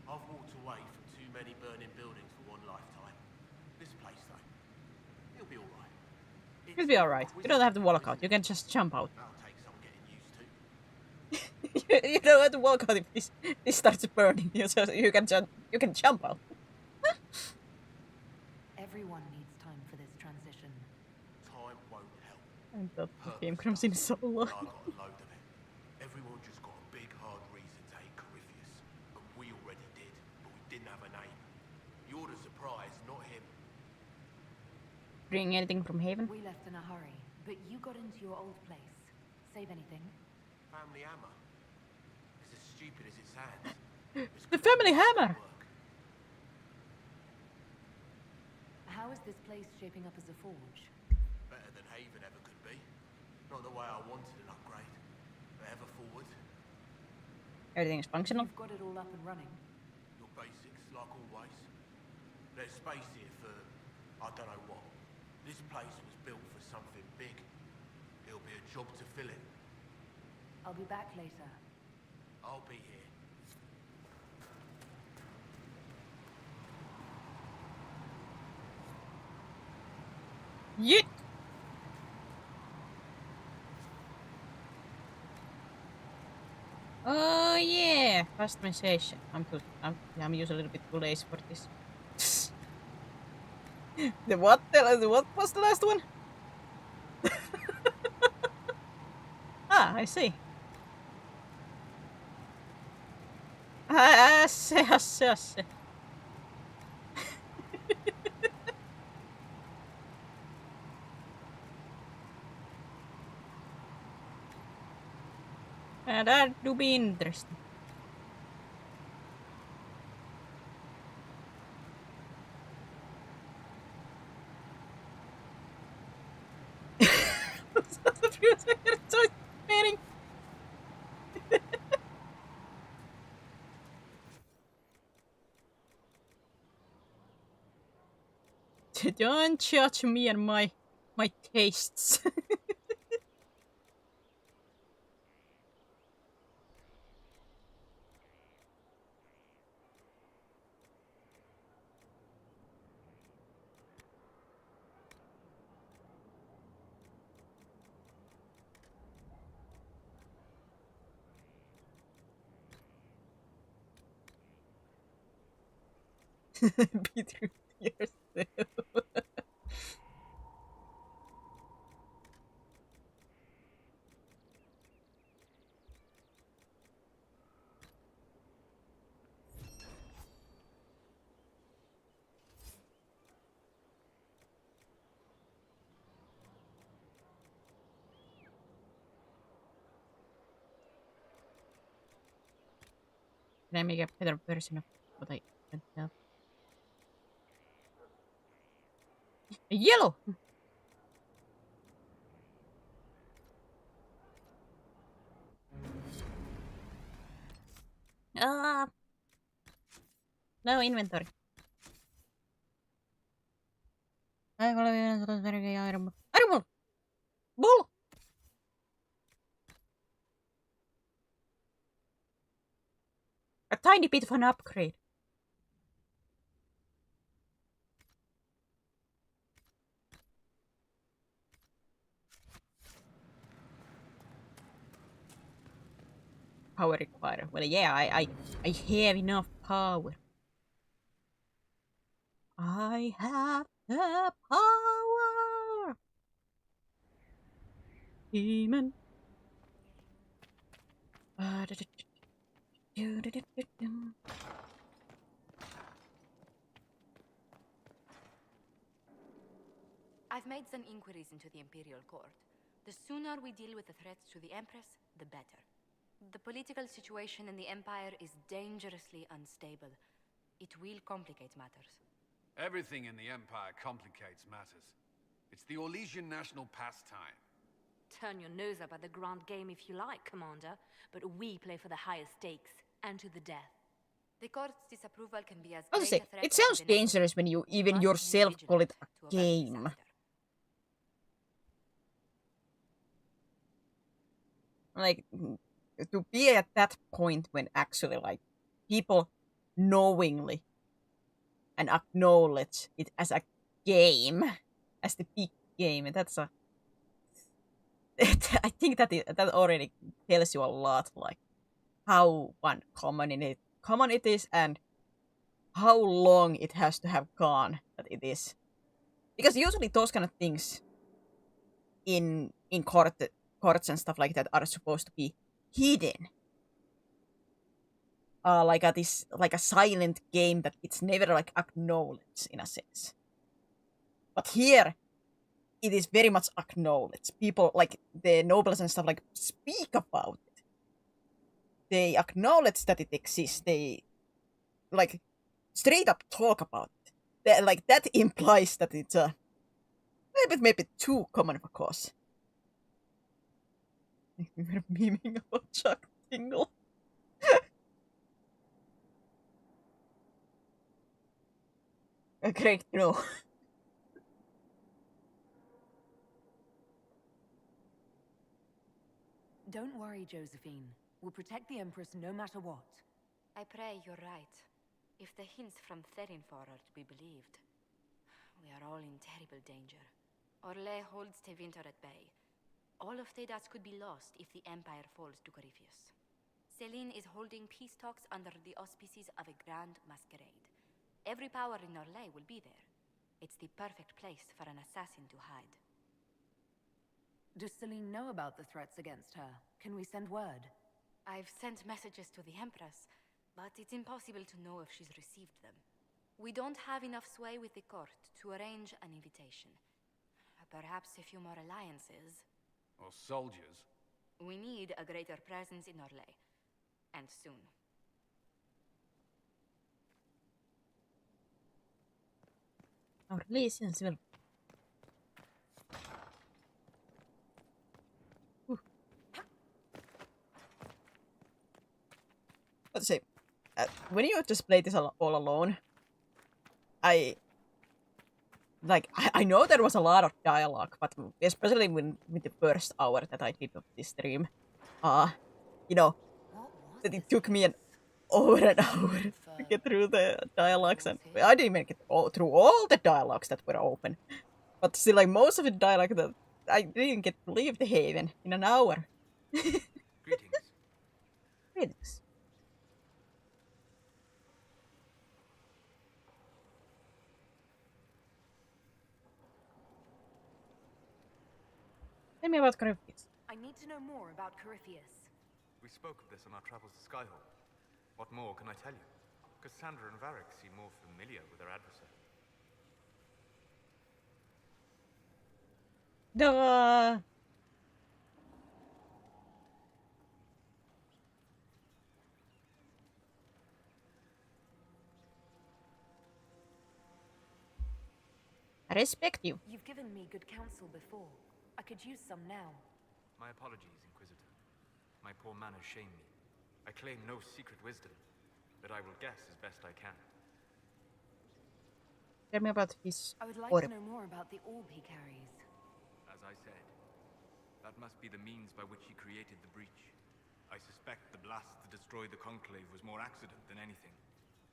I've walked away from too many burning buildings for one lifetime. This place, though, it'll be all right. It'll be alright. You don't have to walk out. You can just jump out. That'll take some getting used to. You don't have to walk out if this starts burning. You can jump out. Everyone needs time for this transition. Time won't help. And the game comes in so long. I got a load of it. Everyone just got a big hard reason to hate Corypheus. And we already did, but we didn't have a name. You're the surprise, not him. Bring anything from Haven? We left in a hurry, but you got into your old place. Save anything? Family hammer. It's as stupid as it sounds. The family hammer! How is this place shaping up as a forge? Better than Haven ever could be. Not the way I wanted an upgrade. But ever forward. Everything's functional. You've got it all up and running. Your basics, like always. There's space here for, I don't know what. This place was built for something big. It'll be a job to fill it. I'll be back later. I'll be here. Yeet! Oh yeah, customization. I'm usually a little bit too lazy for this. The what? What was the last one? I see. I see. And that do be interesting. Don't judge me and my tastes. Be true to yourself. Can I make a better version of what I can tell? Yellow! No inventory. Iron Bull! A tiny bit of an upgrade. Power required. Well, yeah, I have enough power. I have the power. Demon. I've made some inquiries into the Imperial Court. The sooner we deal with the threats to the Empress, the better. The political situation in the Empire is dangerously unstable. It will complicate matters. Everything in the Empire complicates matters. It's the Orlesian national pastime. Turn your nose up at the grand game if you like, Commander, but we play for the highest stakes, and to the death. The court's disapproval can be as great a threat it as sounds the next. dangerous when you even yourself call it a game. Like, to be at that point when actually, like, people knowingly and acknowledge it as a game, as the big game, and that's a... I think that already tells you a lot, like, how common it is, and how long it has to have gone that it is. Because usually those kind of things in courts and stuff like that are supposed to be hidden. Like a silent game that it's never like acknowledged in a sense. But here, it is very much acknowledged. People, like the nobles and stuff, like speak about it. They acknowledge that it exists. They like straight up talk about it. Like that implies that it's a maybe too common of a cause. We're memeing about Chuck Tingle. Great, no. Don't worry, Josephine. We'll protect the Empress no matter what. I pray you're right. If the hints from Therinfor are to be believed, we are all in terrible danger. Orlais holds Tevinter at bay. All of Thedas could be lost if the Empire falls to Corypheus. Celine is holding peace talks under the auspices of a grand masquerade. Every power in Orlais will be there. It's the perfect place for an assassin to hide. Does Celine know about the threats against her? Can we send word? I've sent messages to the Empress, but it's impossible to know if she's received them. We don't have enough sway with the court to arrange an invitation. Perhaps a few more alliances. Or soldiers. We need a greater presence in Orlais. And soon. Orlesians will... Let's say, when you just play this all alone, I know there was a lot of dialogue, but especially with the first hour that I did of this stream, you know, that it took me over an hour to get through the dialogues, and I didn't even get through all the dialogues that were open. But still, like, most of the dialogue that I didn't get to leave the Haven in an hour. Greetings. Greetings. Tell me about Corypheus. I need to know more about Corypheus. We spoke of this on our travels to Skyhall. What more can I tell you? Cassandra and Varric seem more familiar with their adversary. Duh. I respect you. You've given me good counsel before. I could use some now. My apologies, Inquisitor. My poor manners shame me. I claim no secret wisdom, but I will guess as best I can. Tell me about his I would like orb. to know more about the orb he carries. As I said, that must be the means by which he created the breach. I suspect the blast that destroyed the Conclave was more accident than anything.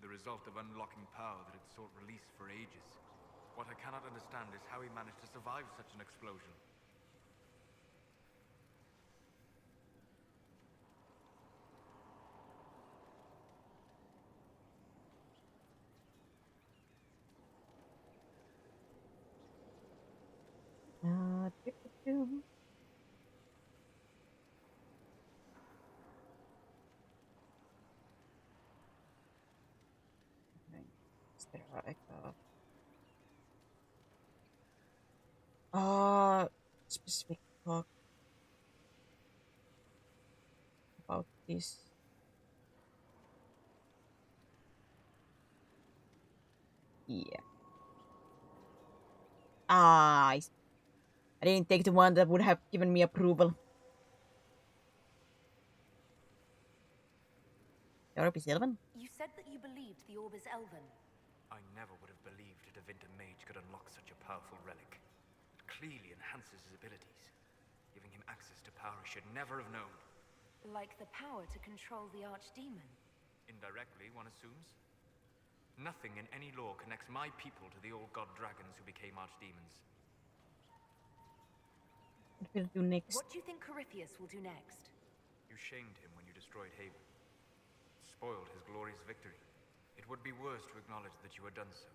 The result of unlocking power that had sought release for ages. What I cannot understand is how he managed to survive such an explosion. Specific talk about this. Yeah. I didn't take the one that would have given me approval. The orb is elven? You said that you believed the orb is elven. I never would have believed a Devinter mage could unlock such a powerful relic. It clearly enhances his abilities, giving him access to power he should never have known. Like the power to control the archdemon? Indirectly, one assumes. Nothing in any lore connects my people to the old god dragons who became archdemons. What will do next? What do you think Corypheus will do next? You shamed him when you destroyed Haven. Spoiled his glorious victory. It would be worse to acknowledge that you had done so.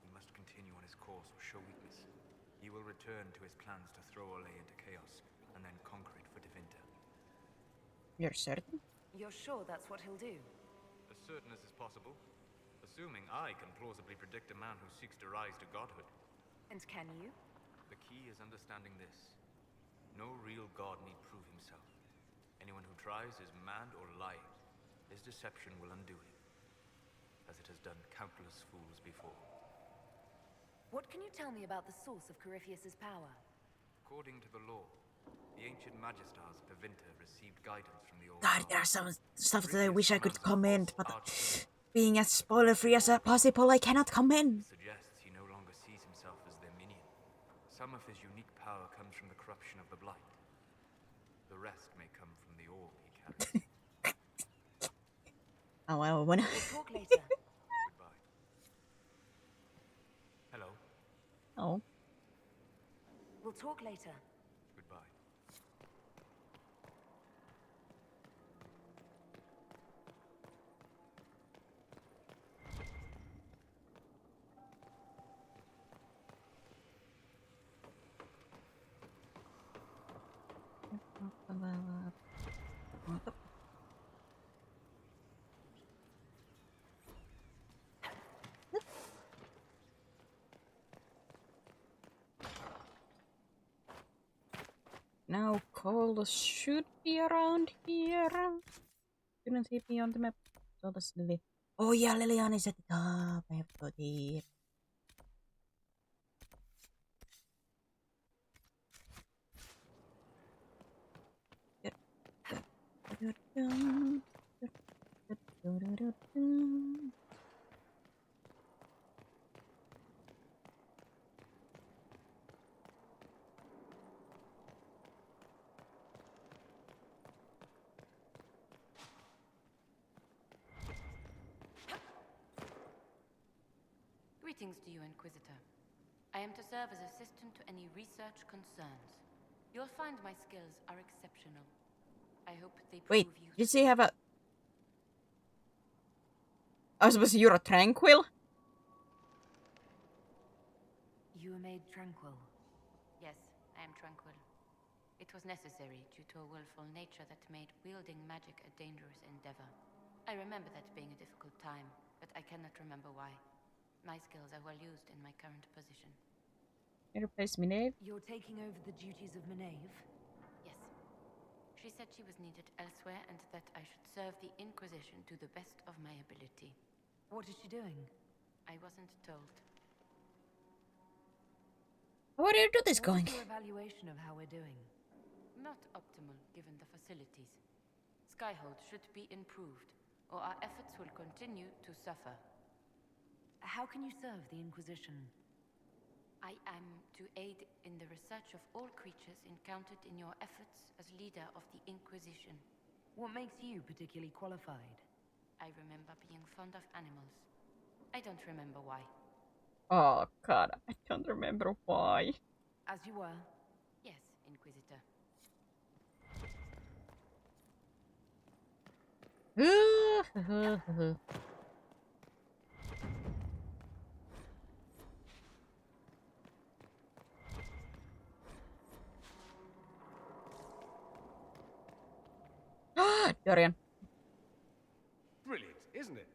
He must continue on his course or show weakness. He will return to his plans to throw Ole into chaos, and then conquer it for Devinter. You're certain? You're sure that's what he'll do? As certain as is possible. Assuming I can plausibly predict a man who seeks to rise to godhood. And can you? The key is understanding this. No real god need prove himself. Anyone who tries is mad or lying. His deception will undo him, as it has done countless fools before. What can you tell me about the source of Corypheus's power? According to the law, the ancient Magistars of Devinter received guidance from the old God, gods. there are some stuff that I wish I could comment, but being as spoiler-free as possible, I cannot comment. Suggests he no longer sees himself as their minion. Some of his unique power comes from the corruption of the blight. The rest may come from the orb he carries. Oh, well, when... We'll talk later. Goodbye. Hello. Oh. We'll talk later. Goodbye. Now Cole should be around here. Couldn't see me on the map. So that's Lily. Oh yeah, Liliana is at the top. I have to go there. Greetings to you, Inquisitor. I am to serve as assistant to any research concerns. You'll find my skills are exceptional. I hope they prove Wait, did you say have a... I was supposed to say you're a tranquil? You were made tranquil. Yes, I am tranquil. It was necessary due to a willful nature that made wielding magic a dangerous endeavor. I remember that being a difficult time, but I cannot remember why. My skills are well used in my current position. You replace Minave? You're taking over the duties of Minave? Yes. She said she was needed elsewhere and that I should serve the Inquisition to the best of my ability. What is she doing? I wasn't told. Where do you do this going? What is your evaluation of how we're doing? Not optimal, given the facilities. Skyhold should be improved, or our efforts will continue to suffer. How can you serve the Inquisition? I am to aid in the research of all creatures encountered in your efforts as leader of the Inquisition. What makes you particularly qualified? I remember being fond of animals. I don't remember why. Oh god, I don't remember why. As you were? Yes, Inquisitor. Dorian. Brilliant, isn't it?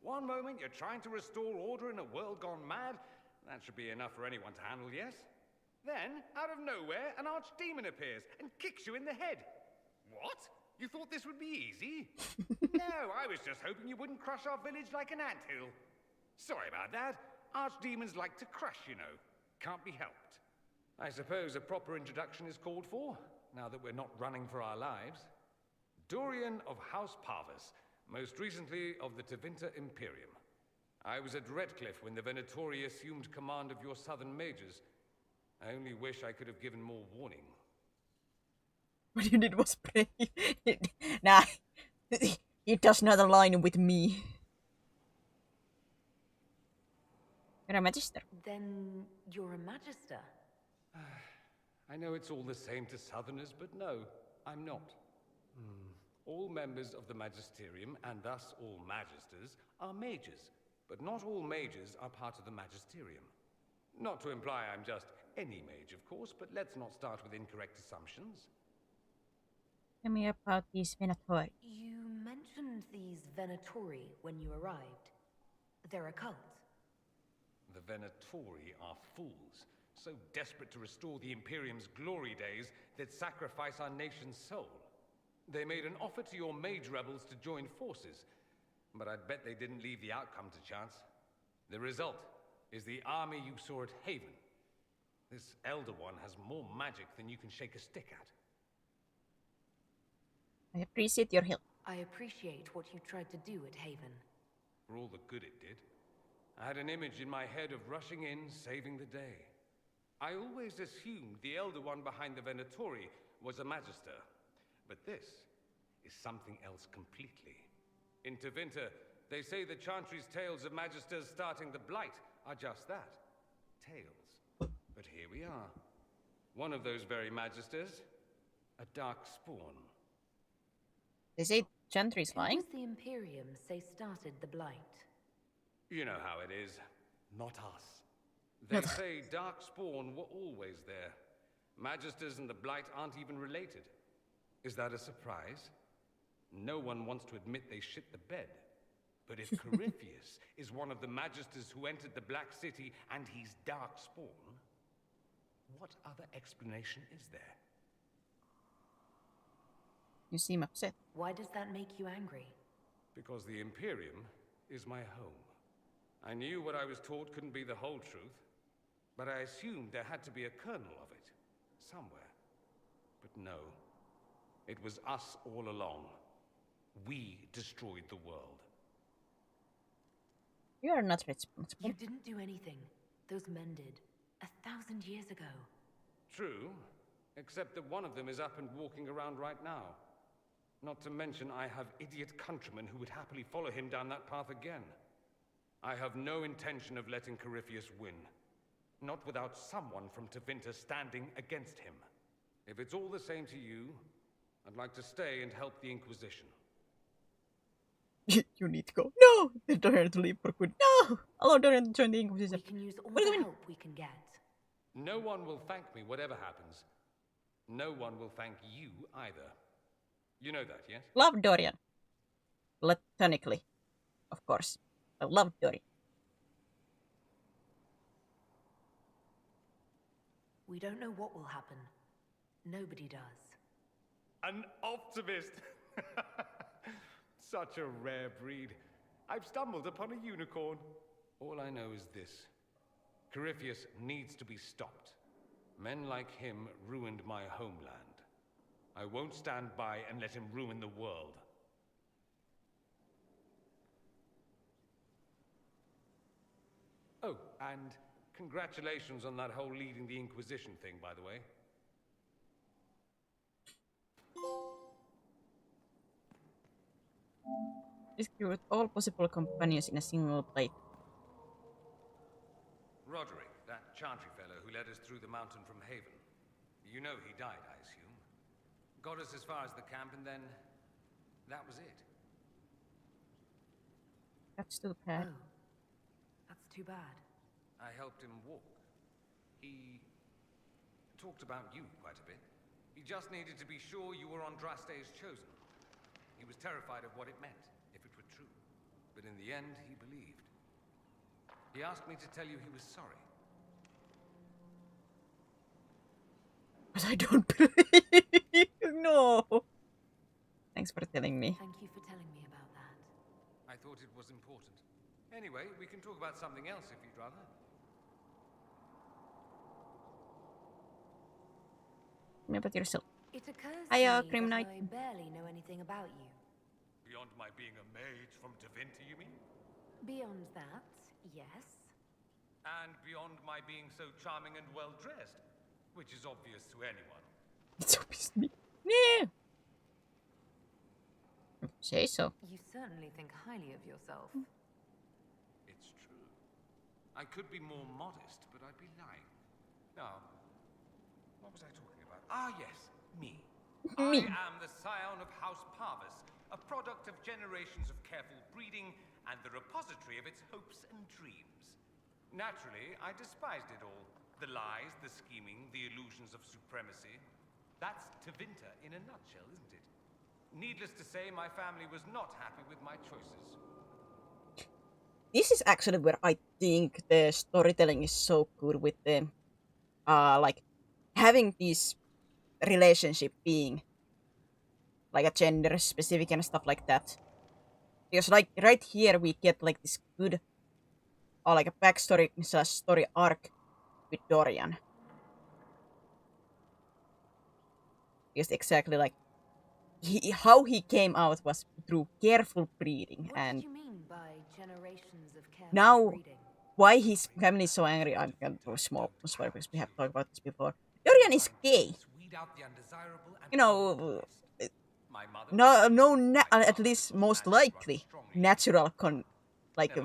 One moment you're trying to restore order in a world gone mad. That should be enough for anyone to handle, yes? Then, out of nowhere, an archdemon appears and kicks you in the head. What? You thought this would be easy? No, I was just hoping you wouldn't crush our village like an anthill. Sorry about that. Archdemons like to crush, you know. Can't be helped. I suppose a proper introduction is called for, now that we're not running for our lives. Dorian of House Parvus, most recently of the Tevinter Imperium. I was at Redcliffe when the Venatori assumed command of your southern mages. I only wish I could have given more warning. What you did was pray. Nah, it does not align with me. You're a magister. Then you're a magister. I know it's all the same to southerners, but no, I'm not. All members of the Magisterium, and thus all magisters, are mages. But not all mages are part of the Magisterium. Not to imply I'm just any mage, of course, but let's not start with incorrect assumptions. Tell me about these Venatori. You mentioned these Venatori when you arrived. They're a cult. The Venatori are fools, so desperate to restore the Imperium's glory days that sacrifice our nation's soul. They made an offer to your mage rebels to join forces, but I'd bet they didn't leave the outcome to chance. The result is the army you saw at Haven. This Elder One has more magic than you can shake a stick at. I appreciate your help. I appreciate what you tried to do at Haven. For all the good it did. I had an image in my head of rushing in, saving the day. I always assumed the Elder One behind the Venatori was a Magister. But this is something else completely. In Tevinter, they say the Chantry's tales of Magisters starting the Blight are just that. Tales. But here we are. One of those very Magisters. A dark spawn. They say Chantry's lying? Who does the Imperium say started the Blight? You know how it is. Not us. They say Darkspawn were always there. Magisters and the Blight aren't even related. Is that a surprise? No one wants to admit they shit the bed. But if Corypheus is one of the Magisters who entered the Black City and he's Darkspawn, what other explanation is there? You seem upset. Why does that make you angry? Because the Imperium is my home. I knew what I was taught couldn't be the whole truth, but I assumed there had to be a kernel of it, somewhere. But no, it was us all along. We destroyed the world. You are not responsible. You didn't do anything. Those men did. 1,000 years ago. True, except that one of them is up and walking around right now. Not to mention I have idiot countrymen who would happily follow him down that path again. I have no intention of letting Corypheus win. Not without someone from Tevinter standing against him. If it's all the same to you, I'd like to stay and help the Inquisition. You need to go. No! They don't have to leave for good. No! Allow Dorian to join the Inquisition. We can use all the help we can get. No one will thank me, whatever happens. No one will thank you either. You know that, yes? Love Dorian. Platonically. Of course. I love Dorian. We don't know what will happen. Nobody does. An optimist! Such a rare breed. I've stumbled upon a unicorn. All I know is this. Corypheus needs to be stopped. Men like him ruined my homeland. I won't stand by and let him ruin the world. Oh, and congratulations on that whole leading the Inquisition thing, by the way. Execute all possible companions in a single plate. Roderick, that Chantry fellow who led us through the mountain from Haven. You know he died, I assume. Got us as far as the camp, and then that was it. That's too bad. Oh, that's too bad. I helped him walk. He talked about you quite a bit. He just needed to be sure you were Andraste's chosen. He was terrified of what it meant, if it were true. but in the end, he believed. He asked me to tell you he was sorry. But I don't believe. No. Thanks for telling me. Thank you for telling me about that. I thought it was important. Anyway, we can talk about something else if you'd rather. Me about yourself. It occurs Hiya, to me Grim that Knight. I barely know anything about you. Beyond my being a mage from Tevinter, you mean? Beyond that, yes. And beyond my being so charming and well-dressed, which is obvious to anyone. It's obvious to me. Yeah. Say so. You certainly think highly of yourself. It's true. I could be more modest, but I'd be lying. Now, what was I talking about? Ah, yes, me. Me. I am the scion of House Parvis, a product of generations of careful breeding and the repository of its hopes and dreams. Naturally, I despised it all. The lies, the scheming, the illusions of supremacy. That's Tevinter in a nutshell, isn't it? Needless to say, my family was not happy with my choices. This is actually where I think the storytelling is so good with the like having this relationship being like a gender specific and stuff like that. Because like right here we get like this good or like a backstory / story arc with Dorian. Because exactly like how he came out was through careful breeding, and What do you mean by generations of careful now breeding? why his family is so angry. I'm gonna do a small spoiler because we have talked about this before. Dorian is gay. You know, at least most likely natural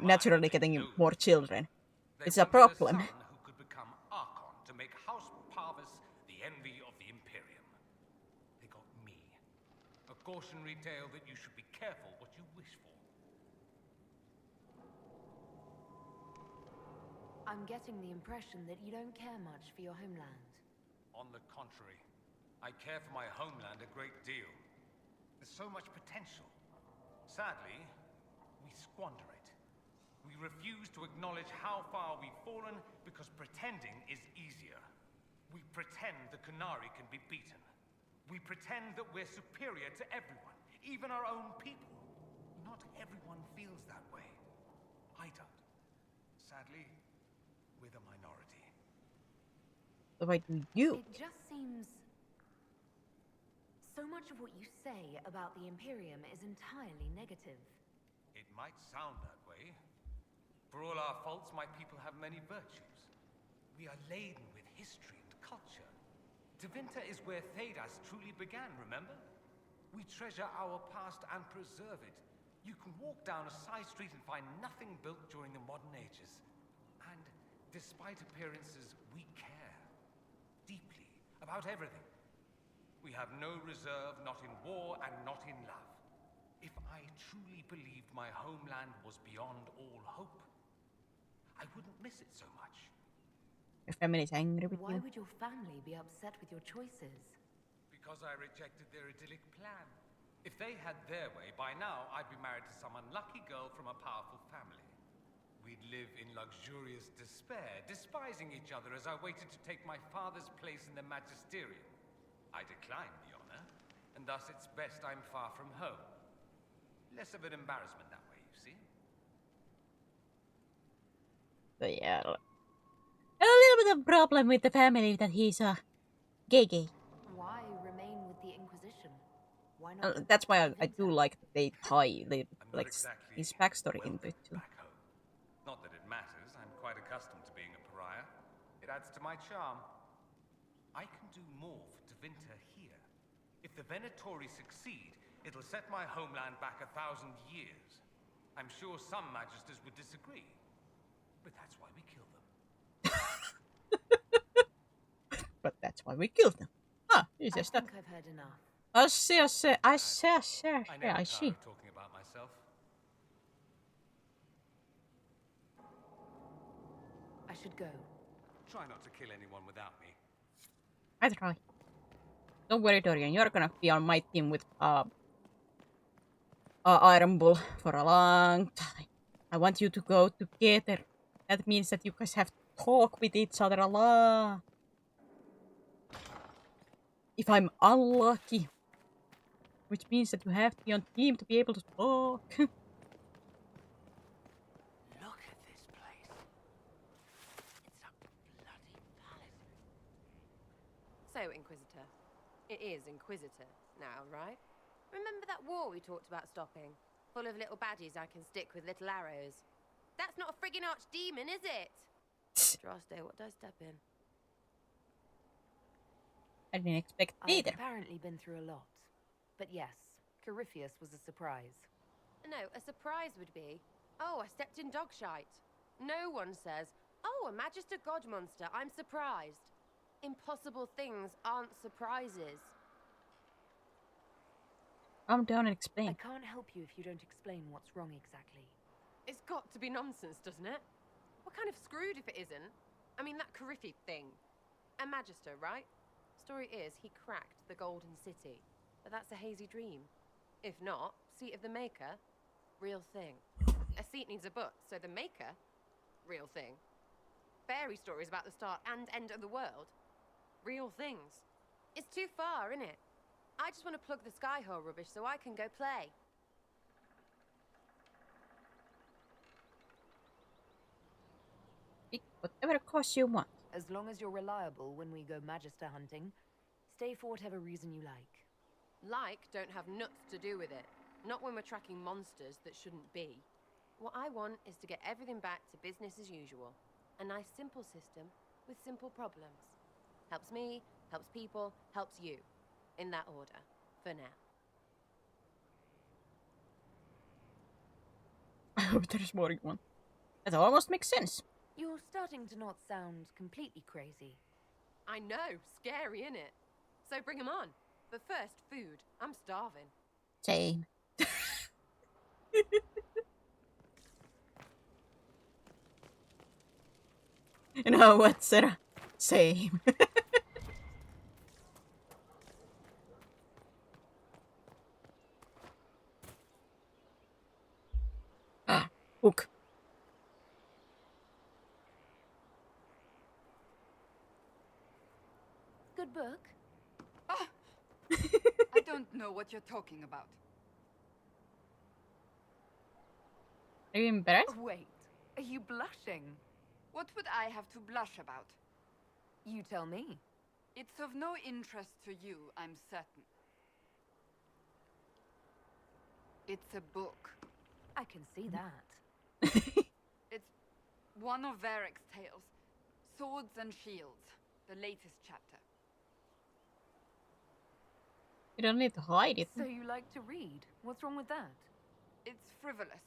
naturally getting more children. It's a problem. Who could become Archon to make House Parvis the envy of the Imperium. They got me. A cautionary tale that you should be careful what you wish for. I'm getting the impression that you don't care much for your homeland. On the contrary, I care for my homeland a great deal. There's so much potential. Sadly, we squander it. We refuse to acknowledge how far we've fallen because pretending is easier. We pretend the Qunari can be beaten. We pretend that we're superior to everyone, even our own people. Not everyone feels that way. I don't. Sadly, we're the minority. Why do you? It just seems... So much of what you say about the Imperium is entirely negative. It might sound that way. For all our faults, my people have many virtues. We are laden with history and culture. Tevinter is where Thedas truly began, remember? We treasure our past and preserve it. You can walk down a side street and find nothing built during the modern ages. And despite appearances, we care. Deeply. About everything. We have no reserve, not in war and not in love. If I truly believed my homeland was beyond all hope, I wouldn't miss it so much. Your family is angry with Why you. would your family be upset with your choices? Because I rejected their idyllic plan. If they had their way, by now I'd be married to some unlucky girl from a powerful family. We'd live in luxurious despair, despising each other as I waited to take my father's place in the magisterium. I declined the honor, and thus it's best I'm far from home. Less of an embarrassment that way, you see? So yeah, a little bit of problem with the family that he's a gay. Why remain with the Inquisition? Why not? That's why I do like that they tie like his backstory into it too. Not that it matters. I'm quite accustomed to being a pariah. It adds to my charm. I can do more for Tevinter here. If the Venatori succeed, it'll set my homeland back 1,000 years. I'm sure some magisters would disagree, but that's why we kill them. But that's why we killed them. Ah, it's just that. I think I've heard enough. I see. I never see. tire of talking about myself. I should go. Try not to kill anyone without me. I try. Don't worry, Dorian. You're gonna be on my team with Iron Bull for a long time. I want you to go together. That means that you guys have to talk with each other a lot. If I'm unlucky. Which means that you have to be on team to be able to talk. Look at this place. It's a bloody palace. So, Inquisitor. It is Inquisitor now, right? Remember that war we talked about stopping? Full of little baddies I can stick with little arrows. That's not a friggin' archdemon, is it? Droste, what does step in? I didn't expect either. I've apparently been through a lot. But yes, Corypheus was a surprise. No, a surprise would be, oh, I stepped in dog shite. No one says, oh, a Magister God monster, I'm surprised. Impossible things aren't surprises. Calm down and explain. I can't help you if you don't explain what's wrong exactly. It's got to be nonsense, doesn't it? What kind of screwed if it isn't? I mean, that Corypheus thing. A Magister, right? Story is, he cracked the Golden City. But that's a hazy dream. If not, Seat of the Maker, real thing. A seat needs a book, so the Maker, real thing. Fairy stories about the start and end of the world, real things. It's too far, isn't it? I just want to plug the Skyhole rubbish so I can go play. Whatever course you want. As long as you're reliable when we go Magister hunting, stay for whatever reason you like. Like don't have nuts to do with it. Not when we're tracking monsters that shouldn't be. What I want is to get everything back to business as usual. A nice simple system with simple problems. Helps me, helps people, helps you. In that order, for now. I hope there's more you want. That almost makes sense. You're starting to not sound completely crazy. I know, scary, innit? So bring 'em on. But first, food. I'm starving. Same. You know what, Sarah? Same. Ah, hook. Good book? Ah! I don't know what you're talking about. Are you embarrassed? Wait, are you blushing? What would I have to blush about? You tell me. It's of no interest to you, I'm certain. It's a book. I can see that. It's one of Varric's tales. Swords and Shields, the latest chapter. You don't need to hide it. So you like to read? What's wrong with that? It's frivolous.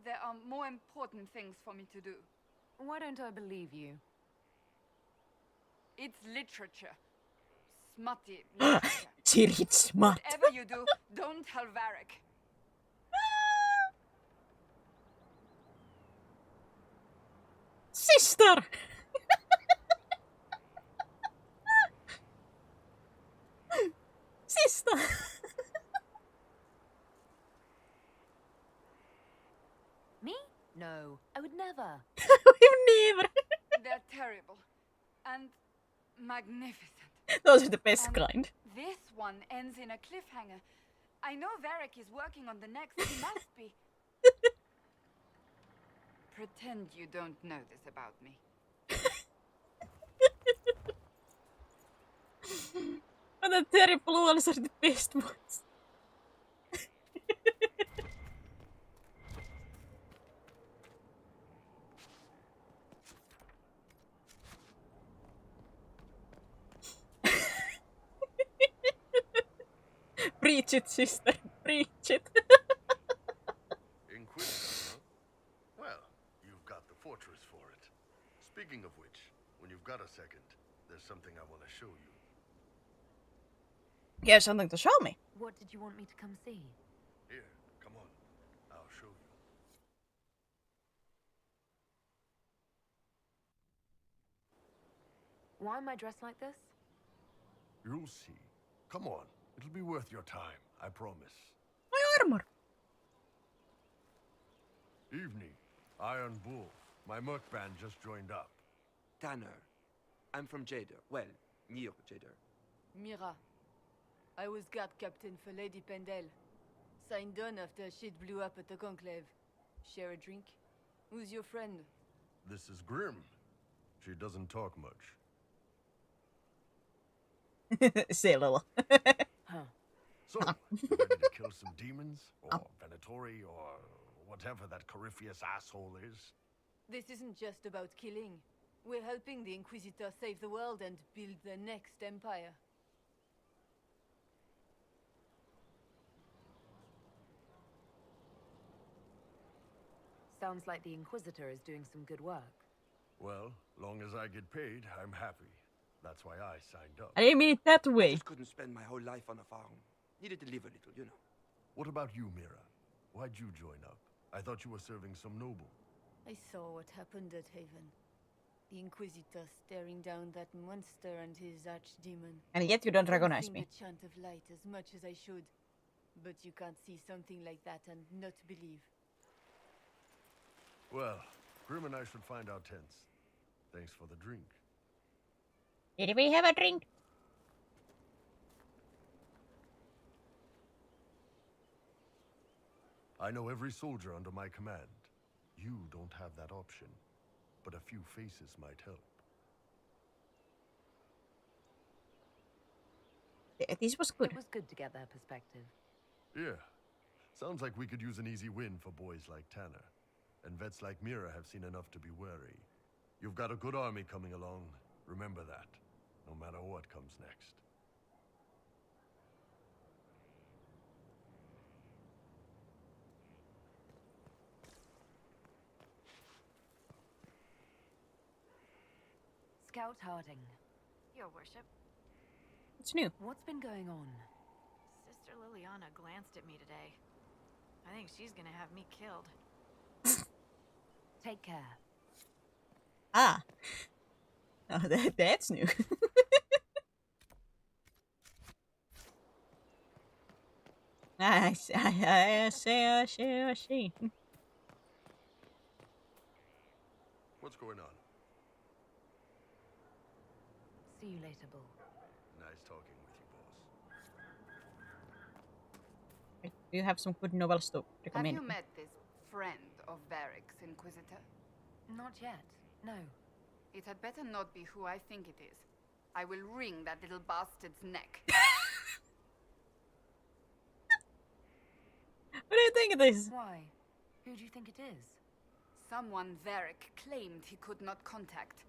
There are more important things for me to do. Why don't I believe you? It's literature. Smutty literature. She reads smut. Whatever you do, don't tell Varric. Sister! Sister! Me? No, I would never. Never. They're terrible. And magnificent. Those are the best And kind. This one ends in a cliffhanger. I know Varric is working on the next. He must be. Pretend you don't know this about me. But the terrible ones are the best ones. Preach it, sister. Preach it. Inquisitor, huh? Well, you've got the fortress for it. Speaking of which, when you've got a second, there's something I want to show you. You have something to show me. What did you want me to come see? Here, come on. I'll show you. Why am I dressed like this? You'll see. Come on. It'll be worth your time, I promise. My armor. Evening. Iron Bull. My merc band just joined up. Tanner. I'm from Jader. Well, near Jader. Mira. I was guard captain for Lady Pendel. Signed on after shit blew up at the Conclave. Share a drink? Who's your friend? This is Grim. She doesn't talk much. Say a little. Huh. So, you ready to kill some demons? Or Venatori? Or whatever that Corypheus asshole is? This isn't just about killing. We're helping the Inquisitor save the world and build the next empire. Sounds like the Inquisitor is doing some good work. Well, long as I get paid, I'm happy. That's why I signed up. I didn't mean it that way. I just couldn't spend my whole life on a farm. Needed to live a little, you know. What about you, Mira? Why'd you join up? I thought you were serving some noble. I saw what happened at Haven. The Inquisitor staring down that monster and his archdemon. And yet you don't recognize Sing me. the chant of light as much as I should. But you can't see something like that and not believe. Well, Grim and I should find our tents. Thanks for the drink. Did we have a drink? I know every soldier under my command. You don't have that option, but a few faces might help. This was good. It was good to get their perspective. Yeah. Sounds like we could use an easy win for boys like Tanner. And vets like Mira have seen enough to be wary. You've got a good army coming along. Remember that, no matter what comes next. Scout Harding. Your worship. It's new. What's been going on? Sister Liliana glanced at me today. I think she's gonna have me killed. Take care. Ah. Oh, that's new. I see. What's going on? See you later, Bull. Nice talking with you, boss. Do you have some good novels to Have recommend? you met this friend of Varric's, Inquisitor? Not yet. No. It had better not be who I think it is. I will wring that little bastard's neck. What do you think it is? Why? Who do you think it is? Someone Varric claimed he could not contact.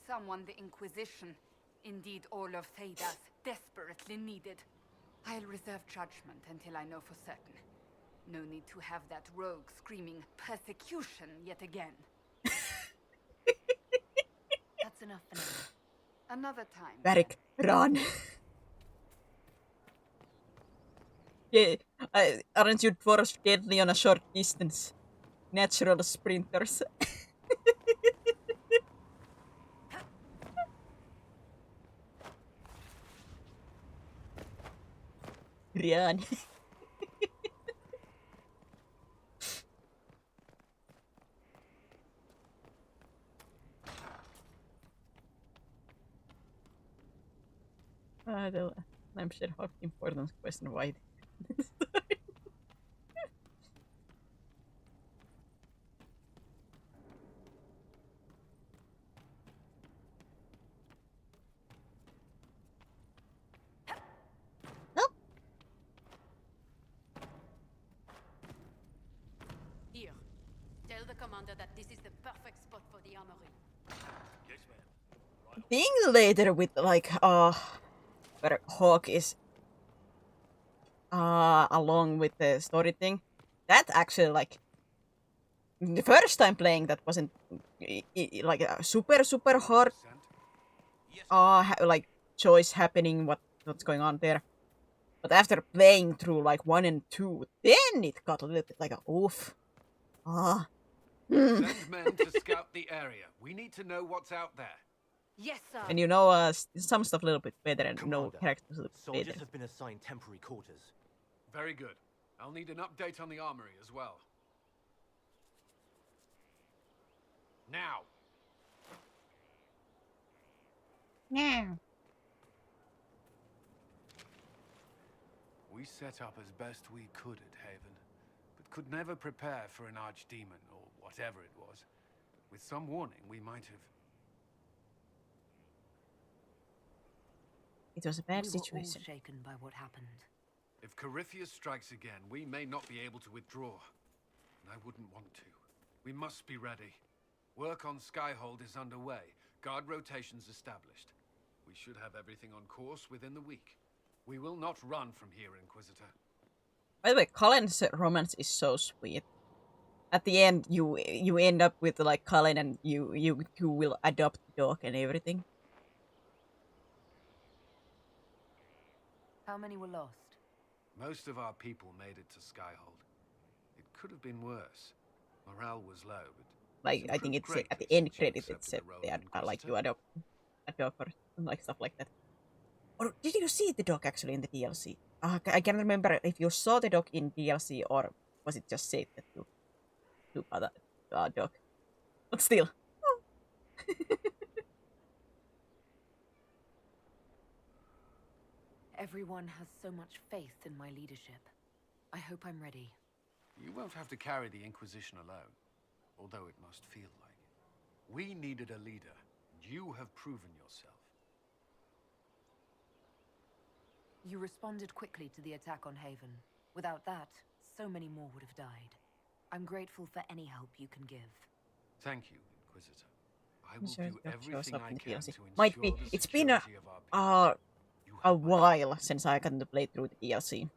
Someone the Inquisition, indeed all of Thedas, desperately needed. I'll reserve judgment until I know for certain. No need to have that rogue screaming persecution yet again. That's enough for now. Another time. Varric, run. Yeah, aren't you dwarves deadly on a short distance? Natural sprinters. Run. I'm sure how important question why. Here. Tell the commander that this is the perfect spot for the armory. Yes, ma'am. Thing later with like where Hawk is along with the story thing, that actually like the first time playing that wasn't like a super hard like choice happening what's going on there, but after playing through like 1 and 2, then it got a little bit like a oof. Send men to scout the area. We need to know what's out there. Yes, sir. And you know some stuff a little bit better and no Commander, characters a little bit soldiers better. have been assigned temporary quarters. Very good. I'll need an update on the armory as well. Now! Yeah. We set up as best we could at Haven, but could never prepare for an archdemon, or whatever it was. With some warning, we might have... It was a bad We situation. were all shaken by what happened. If Corypheus strikes again, we may not be able to withdraw. And I wouldn't want to. We must be ready. Work on Skyhold is underway. Guard rotations established. We should have everything on course within the week. We will not run from here, Inquisitor. By the way, Colin's romance is so sweet. At the end, you end up with like Colin, and you will adopt the dog and everything. How many were lost? Most of our people made it to Skyhold. It could have been worse. Morale was low, but... Like, I think it's at the end credit, it said they are like you adopt a dog or like stuff like that. Or did you see the dog actually in the DLC? I can't remember if you saw the dog in DLC or was it just said that you took a dog. But still. Everyone has so much faith in my leadership. I hope I'm ready. You won't have to carry the Inquisition alone, although it must feel like it. We needed a leader. You have proven yourself. You responded quickly to the attack on Haven. Without that, so many more would have died. I'm grateful for any help you can give. Thank you, Inquisitor. I will do everything I can to ensure Might be. the It's been security of our people. a while since I got to play through the DLC.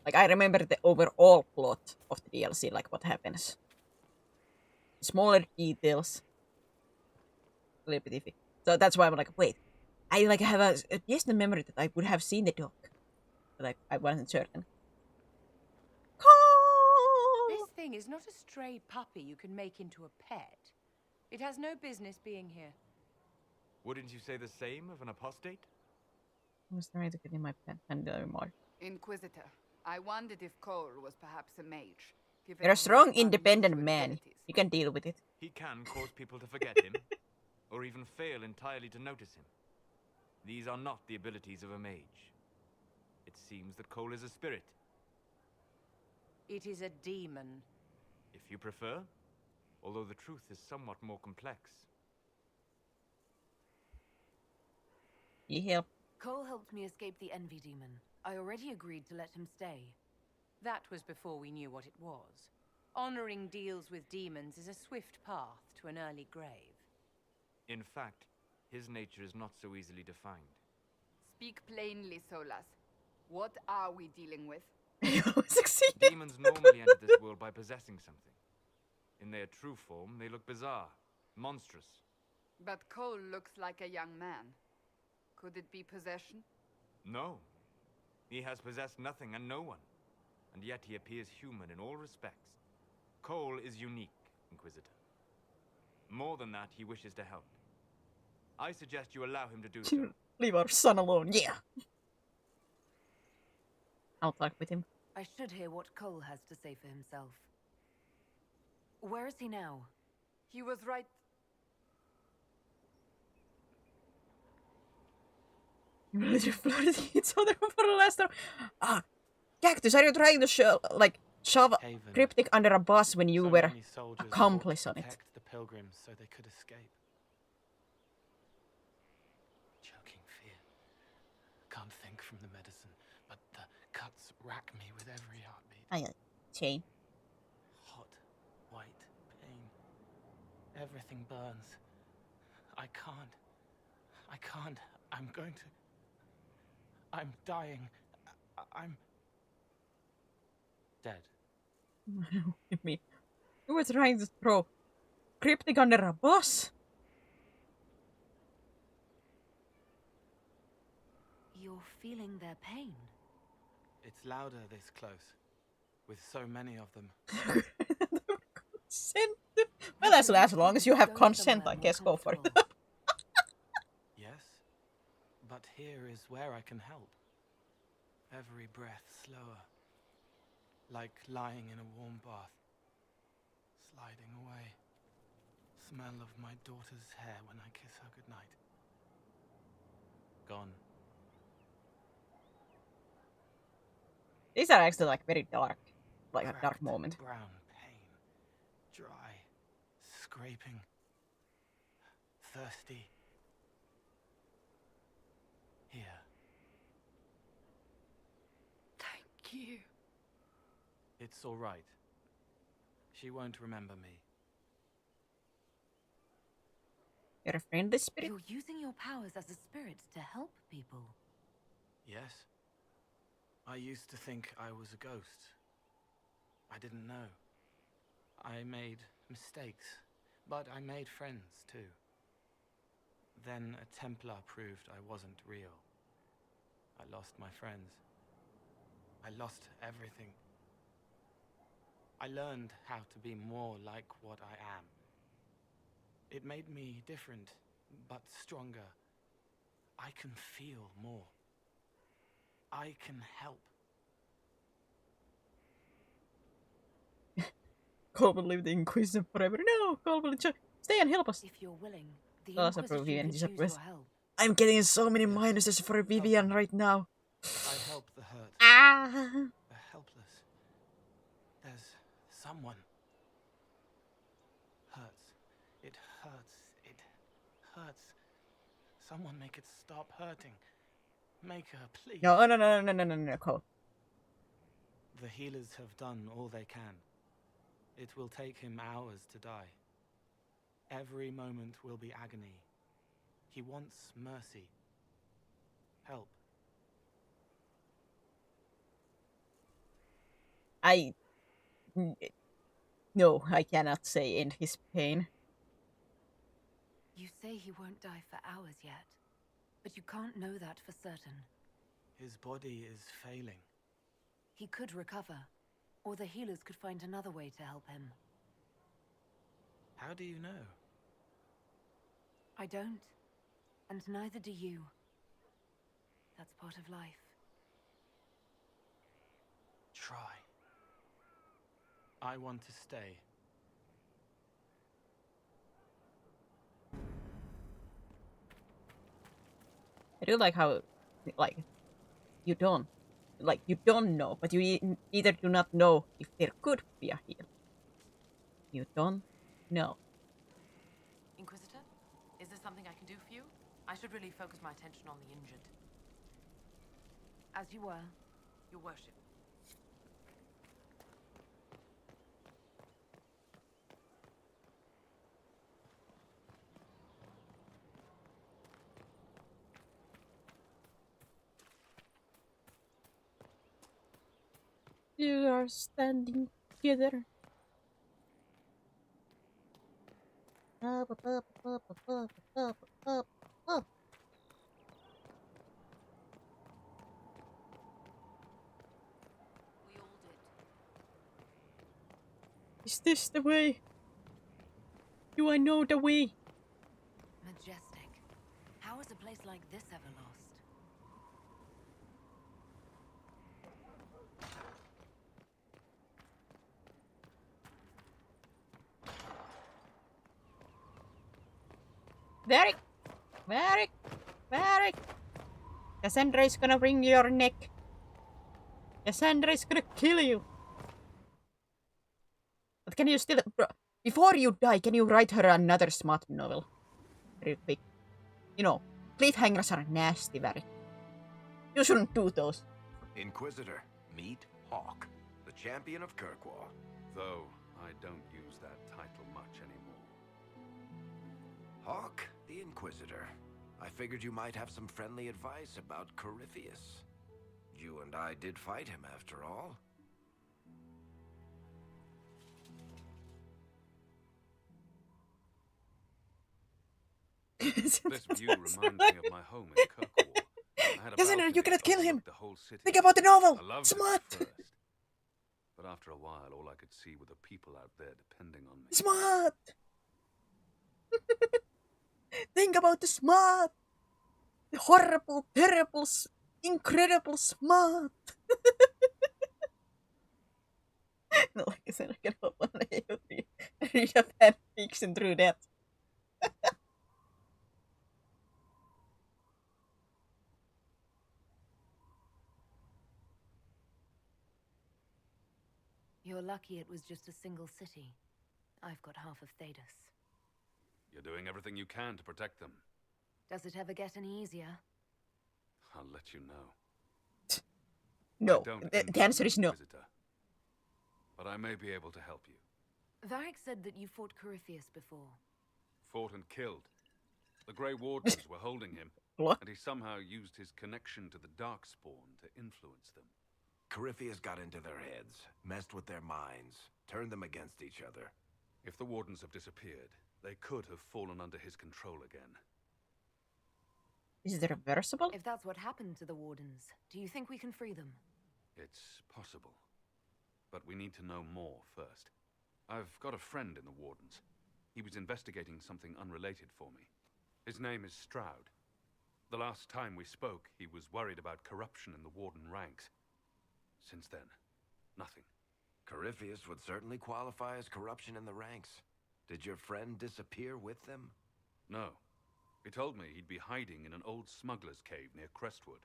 Like, I remember the overall plot of the DLC, like what happens. Smaller details. A little bit iffy. So that's why I'm like, wait. I like have a distant memory that I would have seen the dog. But I wasn't certain. This thing is not a stray puppy you can make into a pet. It has no business being here. Wouldn't you say the same of an apostate? I was trying to get in my pen and more. Inquisitor, I wondered if Cole was perhaps a mage. You're a strong, independent man. You can deal with it. He can cause people to forget him, or even fail entirely to notice him. These are not the abilities of a mage. It seems that Cole is a spirit. It is a demon. If you prefer, although the truth is somewhat more complex. He helped. Cole helped me escape the Envy Demon. I already agreed to let him stay. That was before we knew what it was. Honoring deals with demons is a swift path to an early grave. In fact, his nature is not so easily defined. Speak plainly, Solas. What are we dealing with? Demons normally enter this world by possessing something. In their true form, they look bizarre, monstrous. But Cole looks like a young man. Could it be possession? No. He has possessed nothing and no one. And yet he appears human in all respects. Cole is unique, Inquisitor. More than that, he wishes to help. I suggest you allow him to do so. Leave our son alone, yeah. I'll talk with him. I should hear what Cole has to say for himself. Where is he now? He was right. You flirted each other for the last time. Cactus, are you trying to shove Cryptic under a bus when you were accomplice on it? The pilgrims so they could escape. Choking fear. Can't think from the medicine, but the cuts rack me with every heartbeat. Chain. Hot, white pain. Everything burns. I can't. I'm going to... I'm dying. I'm... dead. With me. You were trying to throw Cryptic under a bus. You're feeling their pain. It's louder this close, with so many of them. Consent. Well, as long as you have consent, I guess go for it. Yes, but here is where I can help. Every breath slower, like lying in a warm bath. sliding away. Smell of my daughter's hair when I kiss her goodnight. Gone. These are actually like very dark. Like Cracked, a dark moment. Brown pain. Dry. Scraping. Thirsty. Here. Thank you. It's all right. She won't remember me. You're a friendly spirit? You're using your powers as a spirit to help people. Yes. I used to think I was a ghost. I didn't know. I made mistakes, but I made friends too. Then a Templar proved I wasn't real. I lost my friends. I lost everything. I learned how to be more like what I am. It made me different, but stronger. I can feel more. I can help. Cole will leave the Inquisition forever. No, Cole will stay and help us. If you're willing, the Also Inquisition Vivian could use disapproves. your help. I'm getting so many minuses for Vivian right now. I help the hurt. Ah! The helpless. There's someone. Hurts. It hurts. It hurts. Someone make it stop hurting. Make her, please. No, Cole. The healers have done all they can. It will take him hours to die. Every moment will be agony. He wants mercy. Help. No, I cannot say end his pain. You say he won't die for hours yet, but you can't know that for certain. His body is failing. He could recover, or the healers could find another way to help him. How do you know? I don't, and neither do you. That's part of life. Try. I want to stay. I do like how, like, you don't know, but you either do not know if there could be a heal. You don't know. Inquisitor, is there something I can do for you? I should really focus my attention on the injured. As you were. Your worship. You are standing together. Up, up, up, up, up, up, up, up. We all did. Is this the way? Do I know the way? Majestic. How is a place like this ever lost? Varric! Varric! Varric! Cassandra is gonna wring your neck. Cassandra is gonna kill you. But can you still... Before you die, can you write her another smart novel? Real quick. You know, cliffhangers are nasty, Varric. You shouldn't do those. Inquisitor, meet Hawk, the champion of Kirkwall. Though I don't use that title much anymore. Hawk, the Inquisitor. I figured you might have some friendly advice about Corypheus. You and I did fight him after all. This view reminds me of my home in Kirkwall. Cassandra, you cannot kill him! The whole city. Think about the novel! I loved Smart! it at first. But after a while, all I could see were the people out there depending on me. Smart! Think about the smart! The horrible, terrible, incredible smart! No, like I said, I can help on the AOT. I read a fan fiction through that. You're lucky it was just a single city. I've got half of Thedas. You're doing everything you can to protect them. Does it ever get any easier? I'll let you know. No. I don't The answer is no. Inquisitor, but I may be able to help you. Varric said that you fought Corypheus before. Fought and killed. The Grey Wardens were holding him, and he somehow used his connection to the Darkspawn to influence them. Corypheus got into their heads, messed with their minds, turned them against each other. If the Wardens have disappeared, they could have fallen under his control again. Is it reversible? If that's what happened to the Wardens, do you think we can free them? It's possible. But we need to know more first. I've got a friend in the Wardens. He was investigating something unrelated for me. His name is Stroud. The last time we spoke, he was worried about corruption in the Warden ranks. Since then, nothing. Corypheus would certainly qualify as corruption in the ranks. Did your friend disappear with them? No. He told me he'd be hiding in an old smuggler's cave near Crestwood.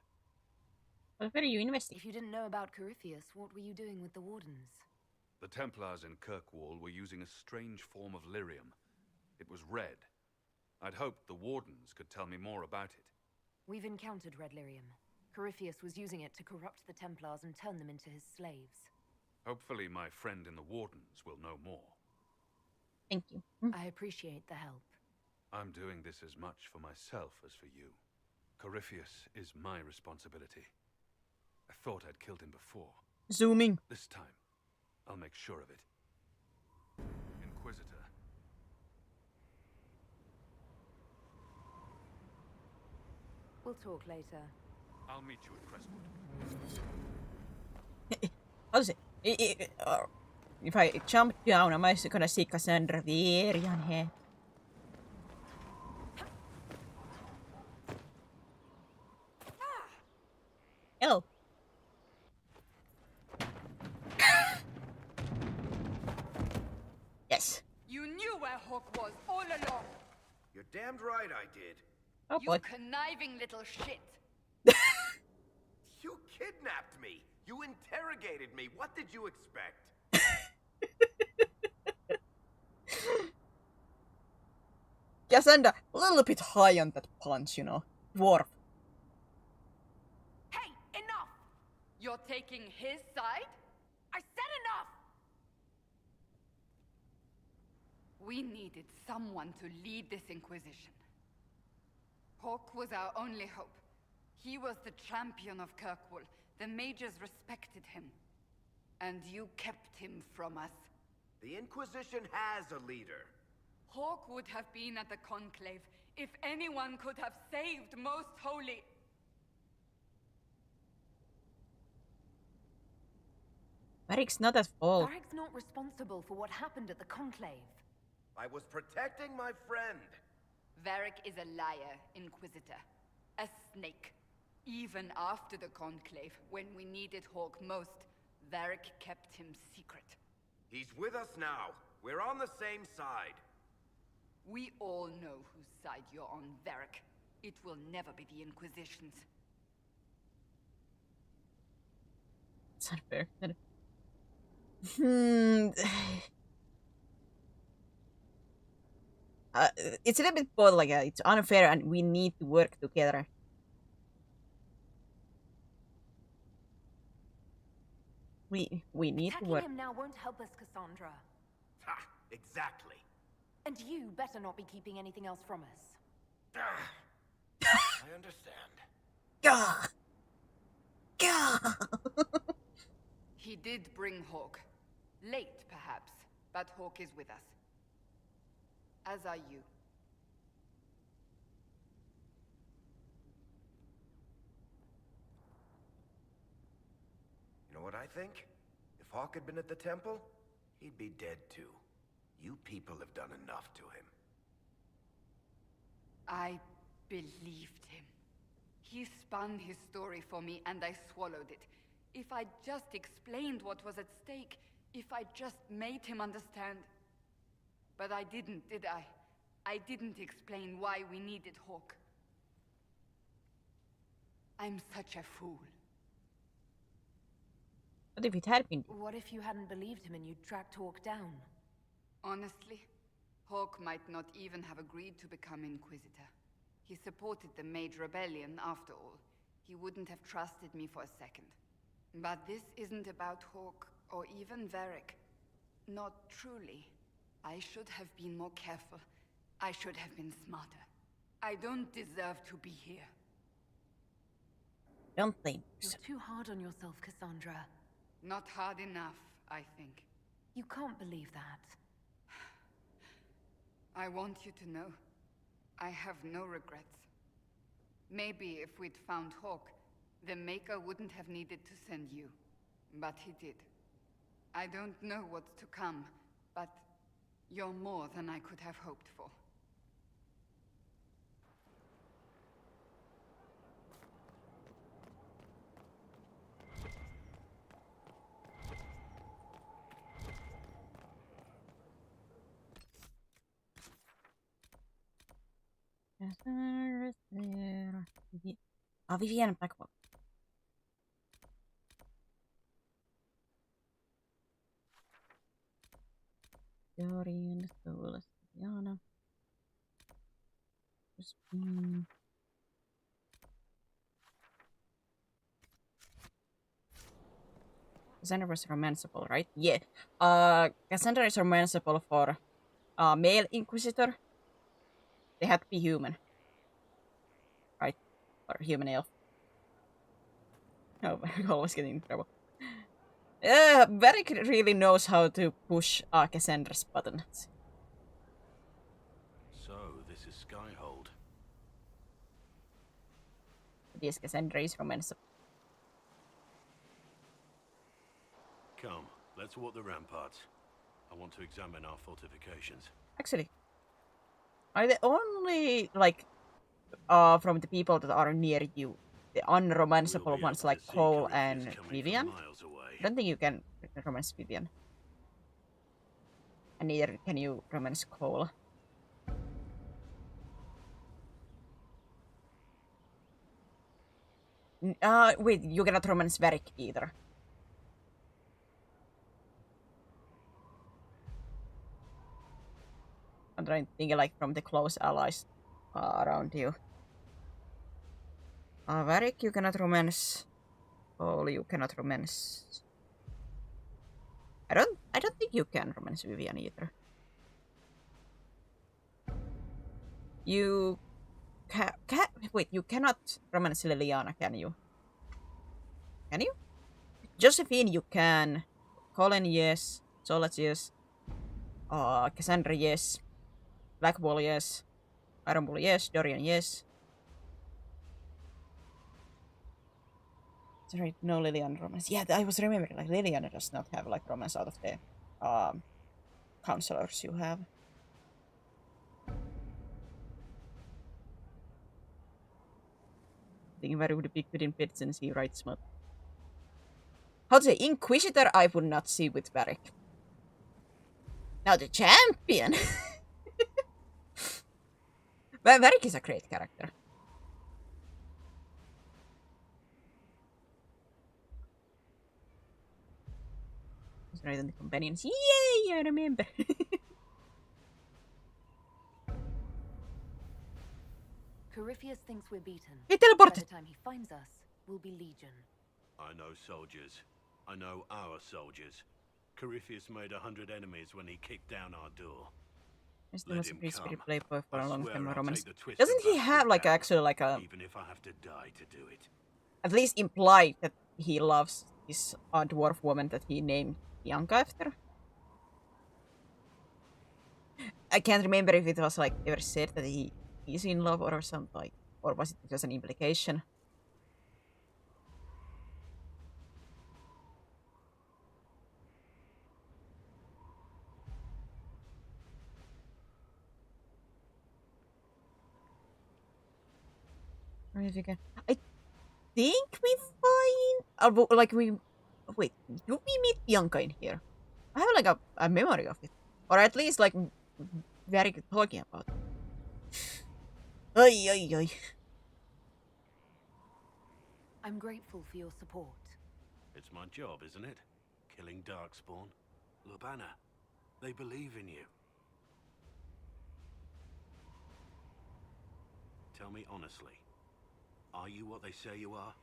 What were you investigating? If you didn't know about Corypheus, what were you doing with the Wardens? The Templars in Kirkwall were using a strange form of lyrium. It was red. I'd hoped the Wardens could tell me more about it. We've encountered red lyrium. Corypheus was using it to corrupt the Templars and turn them into his slaves. Hopefully my friend in the Wardens will know more. Thank you. I appreciate the help. I'm doing this as much for myself as for you. Corypheus is my responsibility. I thought I'd killed him before. Zooming. This time, I'll make sure of it. Inquisitor. We'll talk later. I'll meet you at Crestwood. How's it? If I jump down, am I gonna see Cassandra Varian here? Hello. Yes. You knew where Hawk was all along. You're damned right I did. Oh, You boy. conniving little shit. You kidnapped me. You interrogated me. What did you expect? Cassandra, a little bit high on that punch, you know. Dwarf. Hey, enough! You're taking his side? I said enough! We needed someone to lead this Inquisition. Hawk was our only hope. He was the champion of Kirkwall. The mages respected him. And you kept him from us. The Inquisition has a leader. Hawk would have been at the Conclave if anyone could have saved Most Holy. Varric's not at fault. Varric's not responsible for what happened at the Conclave. I was protecting my friend. Varric is a liar, Inquisitor. A snake. Even after the Conclave, when we needed Hawk most, Varric kept him secret. He's with us now. We're on the same side. We all know whose side you're on, Varric. It will never be the Inquisition's. It's unfair. It's a little bit both like it's unfair and we need to work together. We need to work. Attacking him now won't help us, Cassandra. Ha! Exactly. And you better not be keeping anything else from us. I understand. Gah! Gah! He did bring Hawk. Late, perhaps, but Hawk is with us. As are you. You know what I think? If Hawk had been at the temple, he'd be dead too. You people have done enough to him. I believed him. He spun his story for me and I swallowed it. If I just explained what was at stake, if I just made him understand... But I didn't, did I? I didn't explain why we needed Hawk. I'm such a fool. What if it had been? What if you hadn't believed him and you'd tracked Hawk down? Honestly, Hawk might not even have agreed to become Inquisitor. He supported the Mage Rebellion, after all. He wouldn't have trusted me for a second. But this isn't about Hawk, or even Varric. Not truly. I should have been more careful. I should have been smarter. I don't deserve to be here. Don't think so. You're too hard on yourself, Cassandra. Not hard enough, I think. You can't believe that. I want you to know, I have no regrets. Maybe if we'd found Hawk, the Maker wouldn't have needed to send you. But he did. I don't know what's to come, but you're more than I could have hoped for. Vivian Blackwell. Dorian, Solas, Diana. Cassandra was romanceable, right? Yeah. Cassandra is romanceable for male Inquisitor. They had to be human. Right? Or human elf. Oh, we're always getting in trouble. Varric really knows how to push Cassandra's buttons. So, this is Skyhold. Yes, Cassandra is romanceable. Come, let's walk the ramparts. I want to examine our fortifications. Actually, are they only, like, from the people that are near you? The unromanceable ones like Cole and Vivian? I don't think you can romance Vivian. And neither can you romance Cole. Wait, you cannot romance Varric either. I'm trying to think like from the close allies around you. Varric, you cannot romance. Cole, you cannot romance. I don't think you can romance Vivian either. You wait, you cannot romance Liliana, can you? Can you? Josephine, you can. Colin, yes. Solas, yes. Cassandra, yes. Blackwall, yes. Ironbull, yes. Dorian, yes. Sorry, no Liliana romance. Yeah, I was remembering, like, Liliana does not have, like, romance out of the counselors you have. I think Varric would be good in bits and see right smut. How to say, Inquisitor I would not see with Varric. Now the champion! But Varric is a great character. Right on the companions. Yay! I remember. Corypheus thinks we're beaten. He teleported. By the time he finds us, we'll be Legion. I know soldiers. I know our soldiers. Corypheus made 100 enemies when he kicked down our door. Mr. was a pretty spirit playboy for a long time romance. Doesn't he have like actually like a even if I have to die to do it. At least imply that he loves this dwarf woman that he named Bianca after? I can't remember if it was like ever said that he is in love or something, like, or was it just an implication? I think we find, like we, wait, do we meet Bianca in here? I have like a memory of it, or at least like very good talking about. Ay, ay, ay. I'm grateful for your support. It's my job, isn't it? Killing Darkspawn. Lubana, they believe in you. Tell me honestly, are you what they say you are?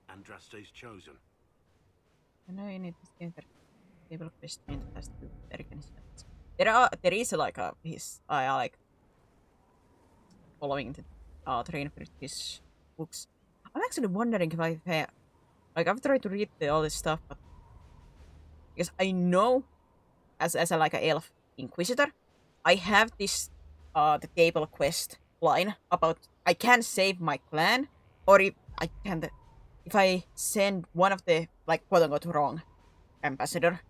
Andraste's chosen? I know you need to table question that has to do with organizations. There is like I like following the train for his books. I'm actually wondering if I've tried to read all this stuff, but because I know as a like a elf inquisitor, I have this the table quest line about I can save my clan, or if I send one of the like quote unquote wrong ambassador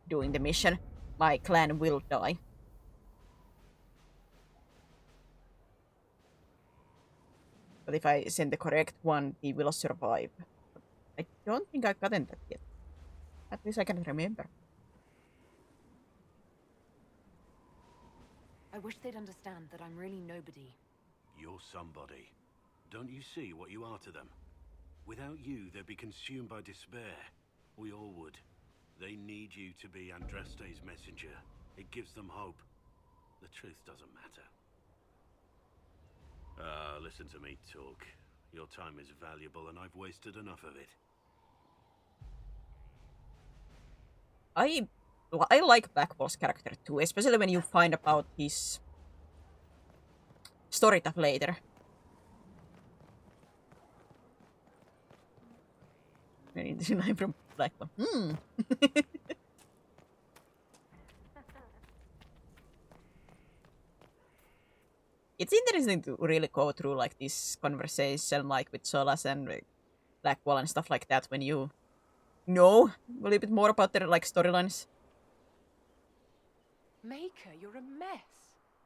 doing the mission, my clan will die. But if I send the correct one, he will survive. I don't think I've gotten that yet. At least I can remember. I wish they'd understand that I'm really nobody. You're somebody. Don't you see what you are to them? Without you, they'd be consumed by despair. We all would. They need you to be Andraste's messenger. It gives them hope. The truth doesn't matter. Listen to me talk. Your time is valuable and I've wasted enough of it. I like Blackwall's character too, especially when you find about his story stuff later. I'm from Blackwall. It's interesting to really go through like this conversation like with Solas and Blackwall and stuff like that when you know a little bit more about their like storylines. Maker, you're a mess.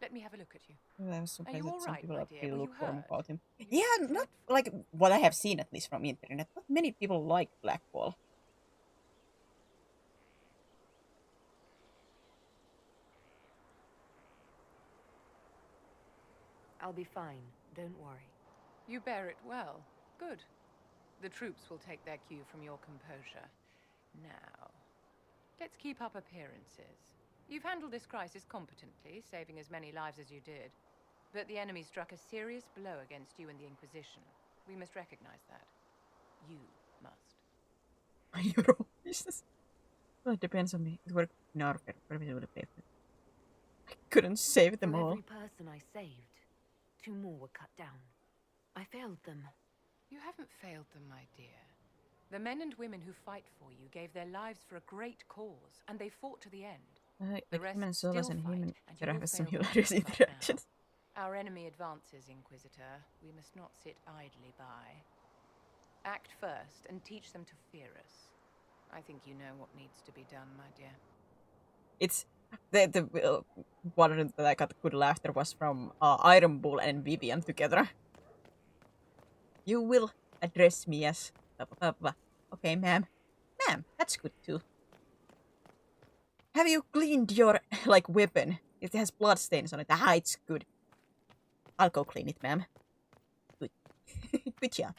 Let me have a look at you. Are you all right, my dear? Were you hurt? About him. Yeah, not like what I have seen at least from internet. Not many people like Blackwall. I'll be fine. Don't worry. You bear it well. Good. The troops will take their cue from your composure. Now, let's keep up appearances. You've handled this crisis competently, saving as many lives as you did. But the enemy struck a serious blow against you and the Inquisition. We must recognize that. You must. Euro business. Well, it depends on me. It worked in our favor. I couldn't save them all. Every person I saved, 2 more were cut down. I failed them. You haven't failed them, my dear. The men and women who fight for you gave their lives for a great cause, and they fought to the end. The rest still fight, and you will have some fail hilarious right interactions. now. Our enemy advances, Inquisitor. We must not sit idly by. Act first and teach them to fear us. I think you know what needs to be done, my dear. It's the one that I got good laughter was from Iron Bull and Vivian together. You will address me as blah, blah, blah. Okay, ma'am. Ma'am, that's good too. Have you cleaned your like weapon? It has bloodstains on it. Ah, it's good. I'll go clean it, ma'am. Good. Good job.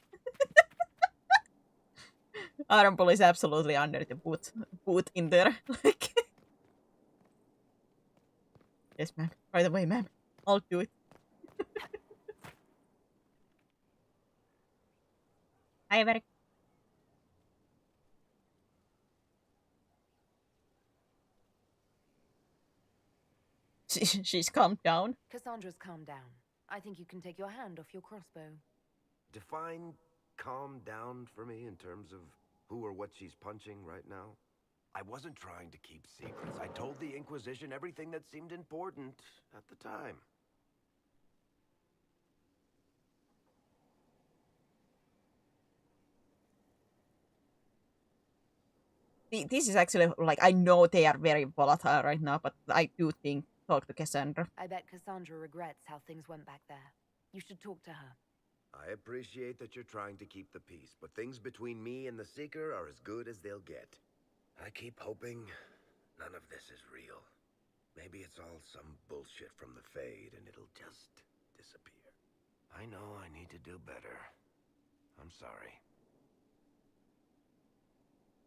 Iron Bull is absolutely under the boot in there. Like, yes, ma'am. Right away, ma'am. I'll do it. Hi, Varric. She's calmed down. Cassandra's calmed down. I think you can take your hand off your crossbow. Define calm down for me in terms of who or what she's punching right now. I wasn't trying to keep secrets. I told the Inquisition everything that seemed important at the time. This is actually, like, I know they are very volatile right now, but I do think talk to Cassandra. I bet Cassandra regrets how things went back there. You should talk to her. I appreciate that you're trying to keep the peace, but things between me and the Seeker are as good as they'll get. I keep hoping none of this is real. Maybe it's all some bullshit from the Fade and it'll just disappear. I know I need to do better. I'm sorry.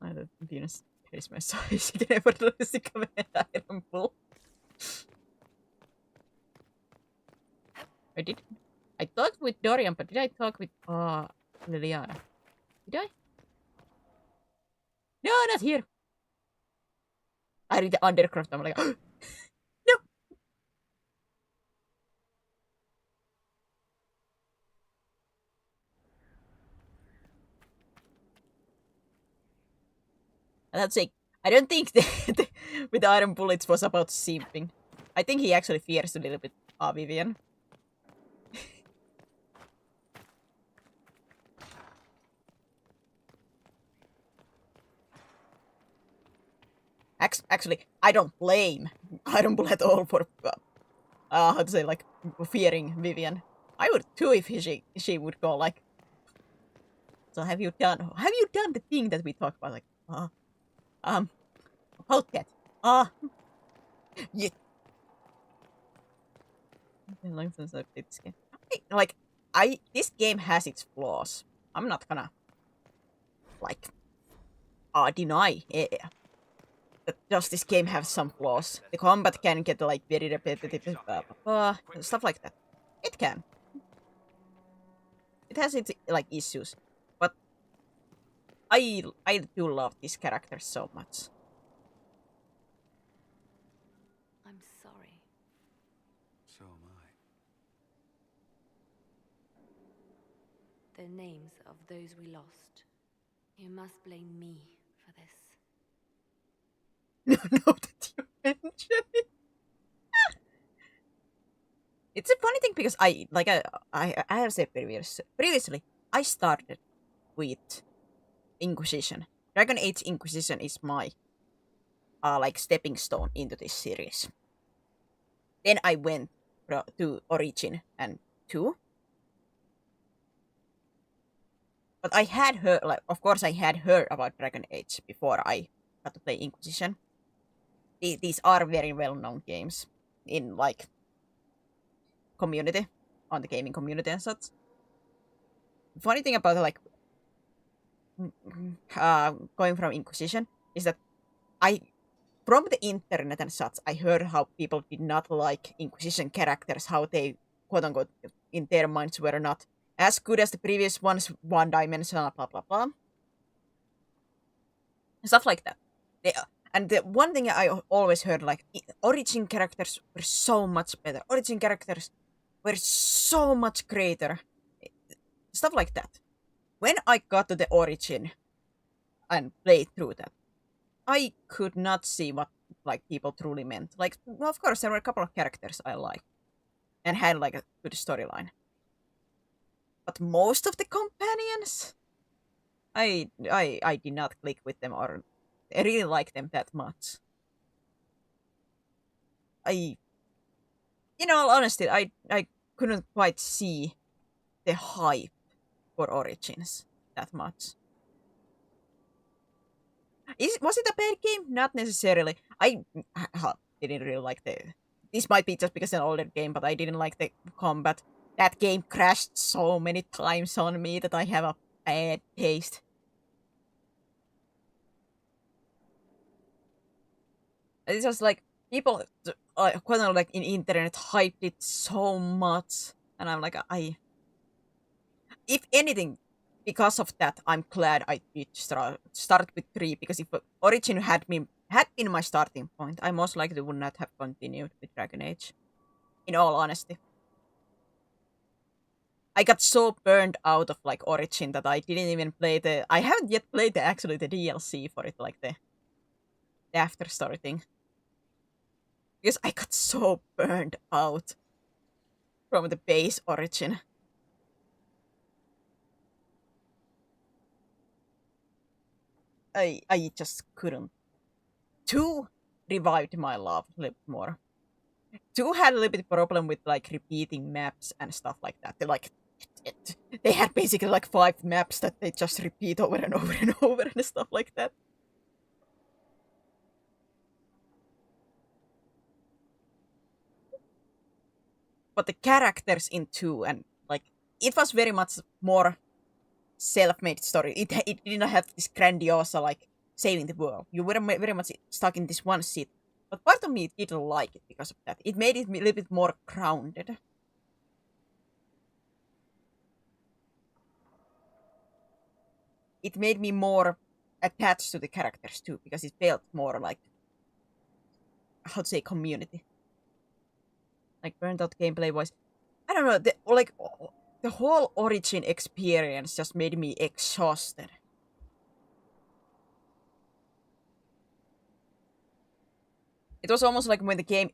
I didn't case my size again for the Iron Bull. I talked with Dorian, but did I talk with Liliana? Did I? No, not here. I read the Undercroft, I'm like, no! And that's it. I don't think that with Iron Bullets was about simping. I think he actually fears a little bit Vivian. Actually, I don't blame Iron Bull at all for, how to say, like, fearing Vivian. I would too if she would go like, so have you done the thing that we talked about, like, about that, yeah. This game has its flaws. I'm not gonna, like, deny it. Does this game have some flaws? The combat can get like very repetitive, stuff like that. It can. It has its like issues, but I do love this character so much. I'm sorry. So am I. The names of those we lost. You must blame me for this. No, that you mentioned it. It's a funny thing because I have said previously, I started with Inquisition. Dragon Age Inquisition is my like stepping stone into this series. Then I went to Origin and 2. But I had heard, like, of course I had heard about Dragon Age before I got to play Inquisition. These are very well-known games in, like, community, on the gaming community and such. The funny thing about, like, going from Inquisition is that from the internet and such, I heard how people did not like Inquisition characters, how they, quote-unquote, in their minds were not as good as the previous ones, one-dimensional, blah, blah, blah. Stuff like that. And the one thing I always heard, like, Origin characters were so much better. Origin characters were so much greater. Stuff like that. When I got to the Origin and played through that, I could not see what, like, people truly meant. Like, well, of course, there were a couple of characters I liked and had, like, a good storyline. But most of the companions, I did not click with them or I really like them that much. In all honesty, I couldn't quite see the hype for Origins that much. Was it a bad game? Not necessarily. I didn't really like this might be just because it's an older game, but I didn't like the combat. That game crashed so many times on me that I have a bad taste. It's just like people, quite like in internet, hyped it so much, and I'm like, if anything, because of that, I'm glad I did start with 3, because if Origin had been my starting point, I most likely would not have continued with Dragon Age. In all honesty, I got so burned out of like Origin that I didn't even play I haven't yet played the DLC for it, like the after story thing. Because I got so burned out from the base Origin. I just couldn't. 2 revived my love a little bit more. 2 had a little bit of problem with like repeating maps and stuff like that. They had basically like 5 maps that they just repeat over and over and over and stuff like that. but the characters in 2, and like it was very much more self-made story. It didn't have this grandiose like saving the world. You were very much stuck in this one seat. But part of me didn't like it because of that. It made it a little bit more grounded. It made me more attached to the characters too, because it felt more like, how to say, community. Like Burnt Out gameplay was, I don't know, the whole Origin experience just made me exhausted. It was almost like when the game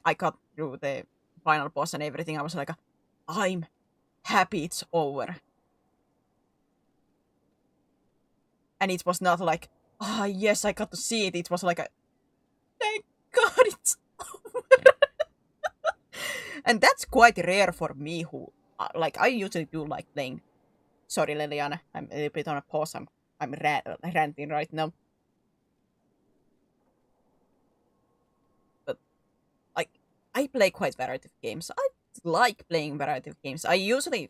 I got through the final boss and everything, I was like, I'm happy it's over. And it was not like, yes, I got to see it. It was like, thank God it's over. And that's quite rare for me, who, I usually do like playing. Sorry, Liliana, I'm a little bit on a pause. I'm ranting right now. But, I play quite variety of games. I like playing variety of games. I usually,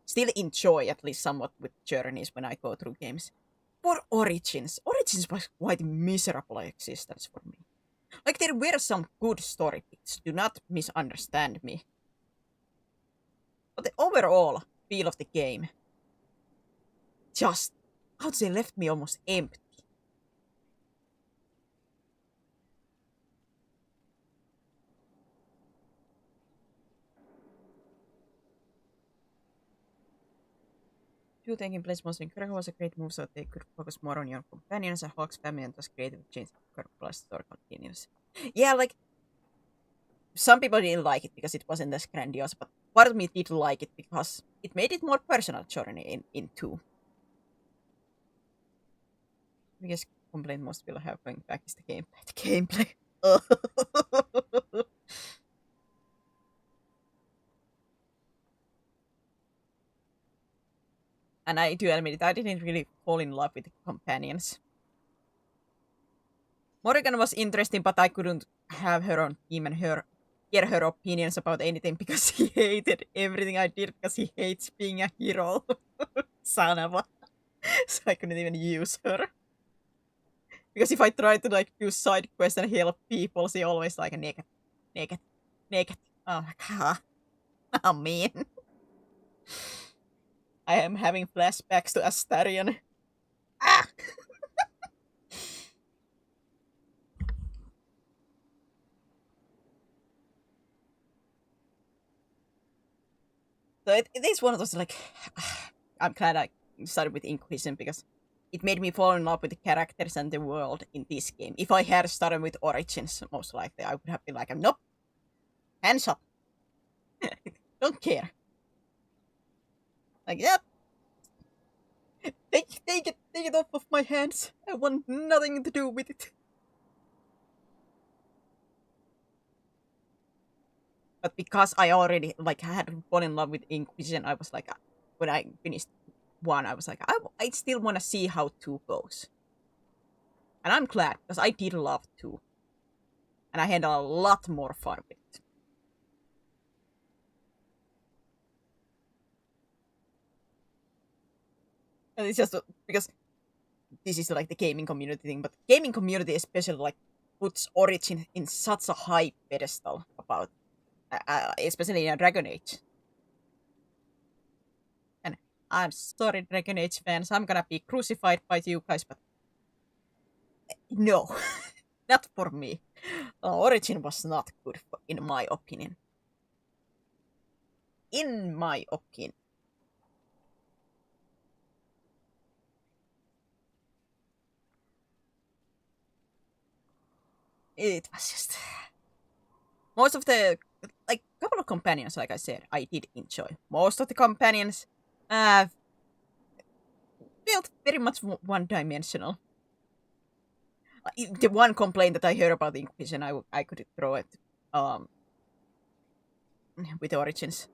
still enjoy at least somewhat with journeys when I go through games. For Origins was quite miserable existence for me. Like, there were some good story bits, do not misunderstand me. But the overall feel of the game just, I would say, left me almost empty. You taking place mostly in Kuroko was a great move, so they could focus more on your companions and Hawk's family and thus creative change the Kuroko story continues. Yeah, like, some people didn't like it because it wasn't as grandiose, but part of me did like it because it made it more personal journey in 2. Biggest complaint most people have going back is the gameplay. The gameplay. And I do admit it, I didn't really fall in love with the companions. Morrigan was interesting, but I couldn't have her on team and hear her opinions about anything because he hated everything I did because he hates being a hero. Son of a... So I couldn't even use her. Because if I try to do side quests and help people, she always naked. Oh my god. Oh man. I am having flashbacks to Astarion. Ah! So it is one of those, I'm glad I started with Inquisition because it made me fall in love with the characters and the world in this game. If I had started with Origins, most likely, I would have been like, nope. Hands up. Don't care. Like, yep. Take it off of my hands. I want nothing to do with it. But because I already had fallen in love with Inquisition, I was like, when I finished 1, I was like, I still want to see how 2 goes. And I'm glad because I did love 2, and I had a lot more fun with it. And it's just because this is the gaming community thing, but gaming community especially puts Origin in such a high pedestal about, especially in Dragon Age. And I'm sorry, Dragon Age fans, I'm gonna be crucified by you guys, but no, not for me. Origin was not good, in my opinion. In my opinion. It was just... Most of the... couple of companions, like I said, I did enjoy. Most of the companions felt very much one-dimensional. The one complaint that I heard about the Inquisition, I could throw it with Origins.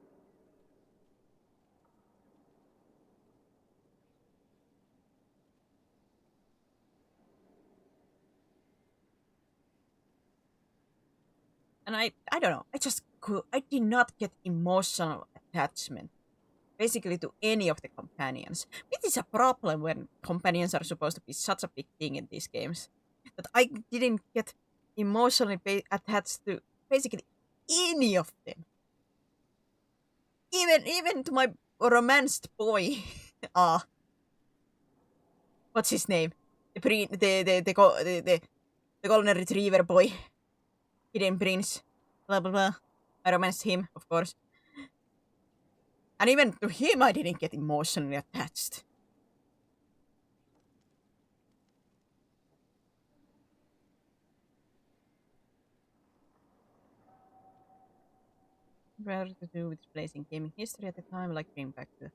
And I don't know, I just did not get emotional attachment basically to any of the companions. It is a problem when companions are supposed to be such a big thing in these games that I didn't get emotionally attached to basically any of them. Even to my romanced boy. What's his name? The golden retriever boy. Hidden prince. Blah blah blah. I romanced him, of course. And even to him I didn't get emotionally attached. Rather to do with place in gaming history at the time, like bring back the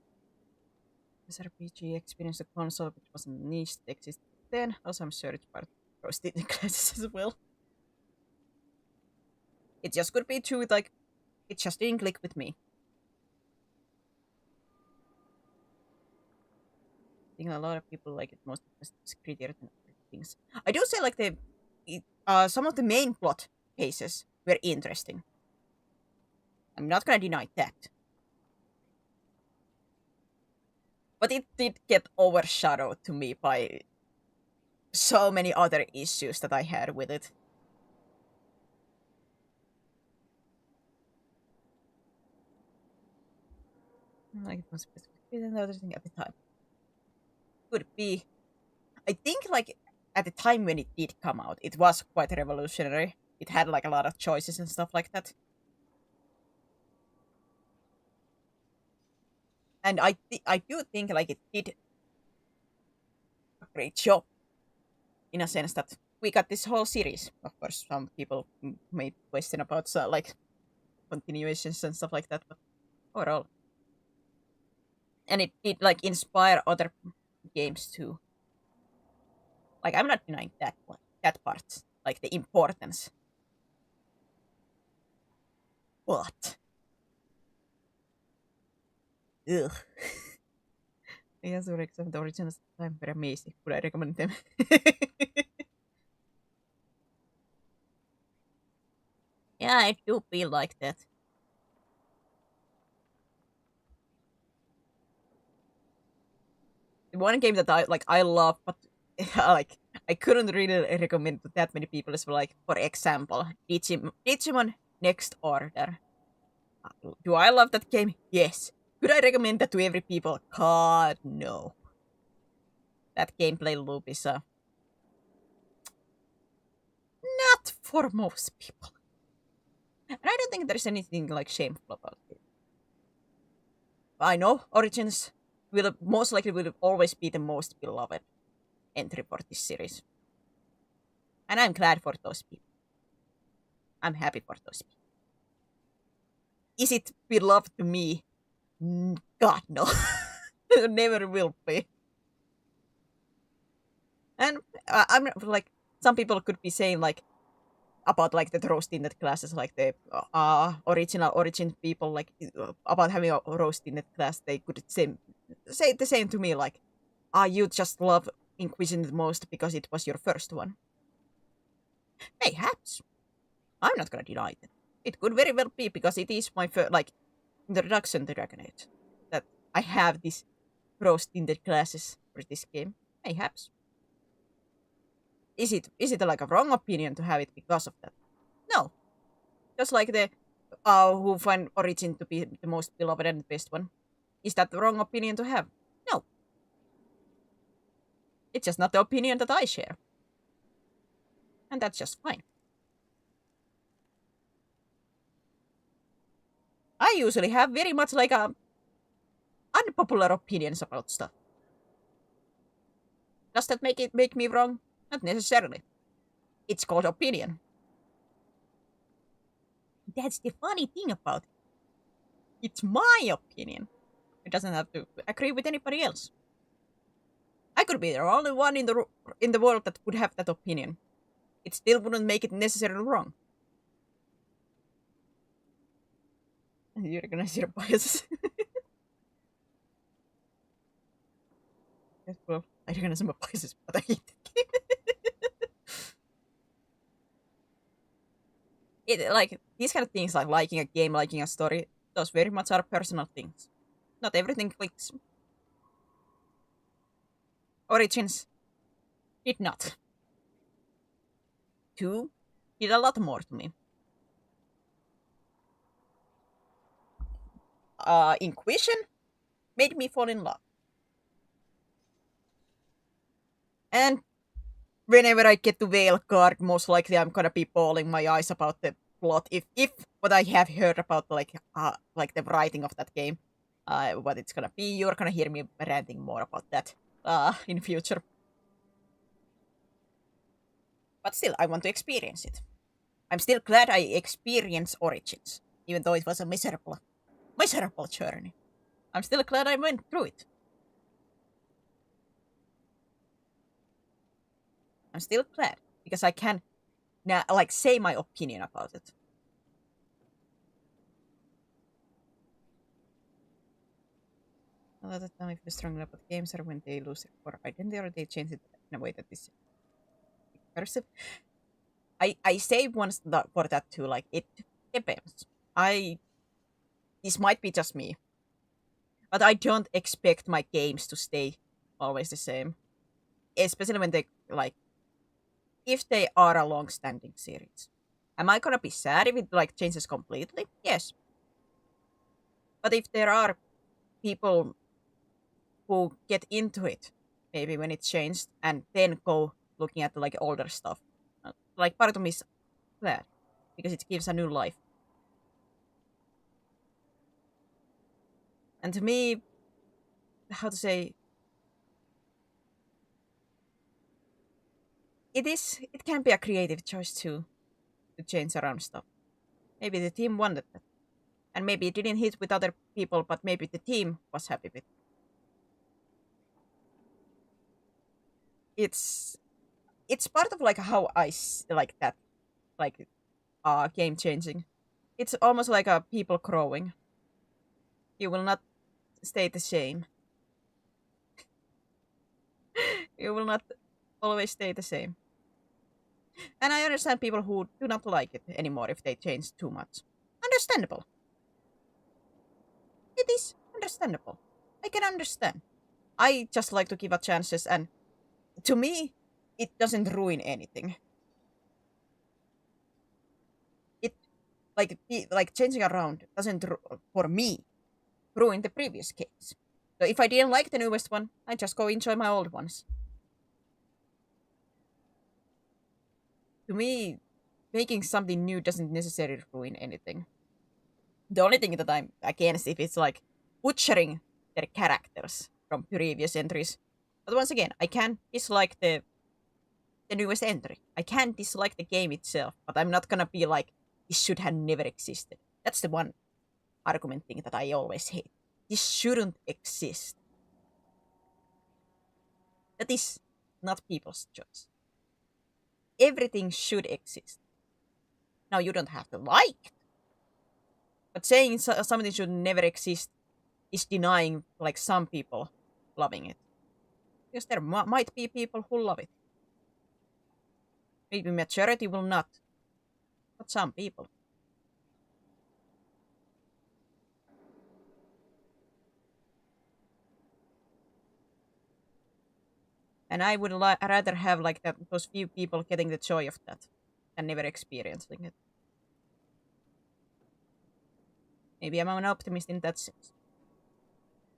SRPG experience, the console, which was a niche that existed then. Also, I'm sure it's part of roasted classes as well. It just could be true, like, it just didn't click with me. I think a lot of people like it most because it's grittier than other things. I do say, like, some of the main plot cases were interesting. I'm not gonna deny that. But it did get overshadowed to me by so many other issues that I had with it. Like, it was specifically another thing at the time. Could be. I think, like, at the time when it did come out, it was quite revolutionary. It had, like, a lot of choices and stuff like that. And I do think, like, it did a great job. In a sense that we got this whole series. Of course, some people may question about, like, continuations and stuff like that, but overall. And it did, like, inspire other games too. Like, I'm not denying that one, that part. Like, the importance. What? Ugh. Yes, for example, the originals time were amazing. Would I recommend them? Yeah, it do feel like that. One game that I love, but like I couldn't really recommend to that many people is, like, for example, Digimon Next Order. Do I love that game? Yes. Could I recommend that to every people? God, no. That gameplay loop is not for most people. And I don't think there's anything, like, shameful about it. I know Origins will most likely always be the most beloved entry for this series. And I'm glad for those people. I'm happy for those people. Is it beloved to me? God, no. Never will be. And I'm like, some people could be saying, like, about, like, the rose-tinted classes, like the original Origin people, like, about having a rose-tinted class, they could say the same to me, like, you just love Inquisition the most because it was your first one. Perhaps. I'm not gonna deny that. It could very well be because it is my first, like, introduction to Dragon Age. That I have these rose-tinted classes for this game. Perhaps. Is it like a wrong opinion to have it because of that? No. Just like the who find Origin to be the most beloved and the best one. Is that the wrong opinion to have? No. It's just not the opinion that I share. And that's just fine. I usually have very much, like, unpopular opinions about stuff. Does that make me wrong? Not necessarily. It's called opinion. That's the funny thing about it. It's my opinion. It doesn't have to agree with anybody else. I could be the only one in the world that would have that opinion. It still wouldn't make it necessarily wrong. You recognize your biases. Yes, well, I recognize my biases, but I hate the game. like these kind of things, like liking a game, liking a story, those very much are personal things. Not everything clicks. Origins did not. 2 did a lot more to me. Inquisition made me fall in love. And whenever I get to Veilguard, most likely I'm gonna be bawling my eyes about the plot. If what I have heard about like the writing of that game, what it's gonna be, you're gonna hear me ranting more about that in future. But still, I want to experience it. I'm still glad I experienced Origins, even though it was a miserable journey. I'm still glad I went through it. I'm still glad, because I can now, like, say my opinion about it. A lot of the time I feel strongly about games are when they lose their core identity or they change it in a way that is immersive. I say once for that too, like, it depends. This might be just me, but I don't expect my games to stay always the same. Especially when they, like, if they are a long-standing series. Am I gonna be sad if it, like, changes completely? Yes. But if there are people who get into it, maybe when it changed, and then go looking at, like, older stuff, like, part of me is glad, because it gives a new life. And to me, how to say, it can be a creative choice too, to change around stuff. Maybe the team wanted that. And maybe it didn't hit with other people, but maybe the team was happy with it. It's part of, like, how I like that, like, game changing. It's almost like a people growing. You will not stay the same. You will not always stay the same. And I understand people who do not like it anymore if they change too much. Understandable. It is understandable. I can understand. I just like to give a chances, and to me, it doesn't ruin anything. It, like changing around doesn't, for me, ruin the previous games. So if I didn't like the newest one, I just go enjoy my old ones. To me, making something new doesn't necessarily ruin anything. The only thing that I'm against if it's like butchering their characters from previous entries. But once again, I can dislike the newest entry. I can dislike the game itself, but I'm not gonna be like, this should have never existed. That's the one argument thing that I always hate. This shouldn't exist. That is not people's choice. Everything should exist. Now, you don't have to like it. But saying something should never exist is denying, like, some people loving it. Because there might be people who love it. Maybe majority will not. But some people. And I would rather have, like, those few people getting the joy of that than never experiencing it. Maybe I'm an optimist in that sense.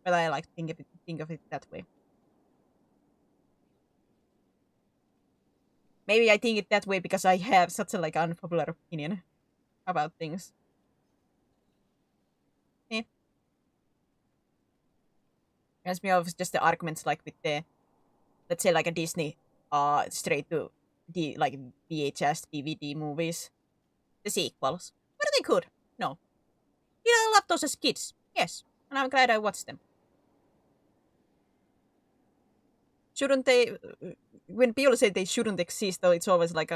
But I like to think of it that way. Maybe I think it that way because I have such a, like, unpopular opinion about things. Eh. Reminds me of just the arguments, like, with the, let's say, like, a Disney straight to the, like, VHS DVD movies, the sequels. Were they good? No. Did I love those as kids? Yes, and I'm glad I watched them. Shouldn't they? When people say they shouldn't exist, though, it's always like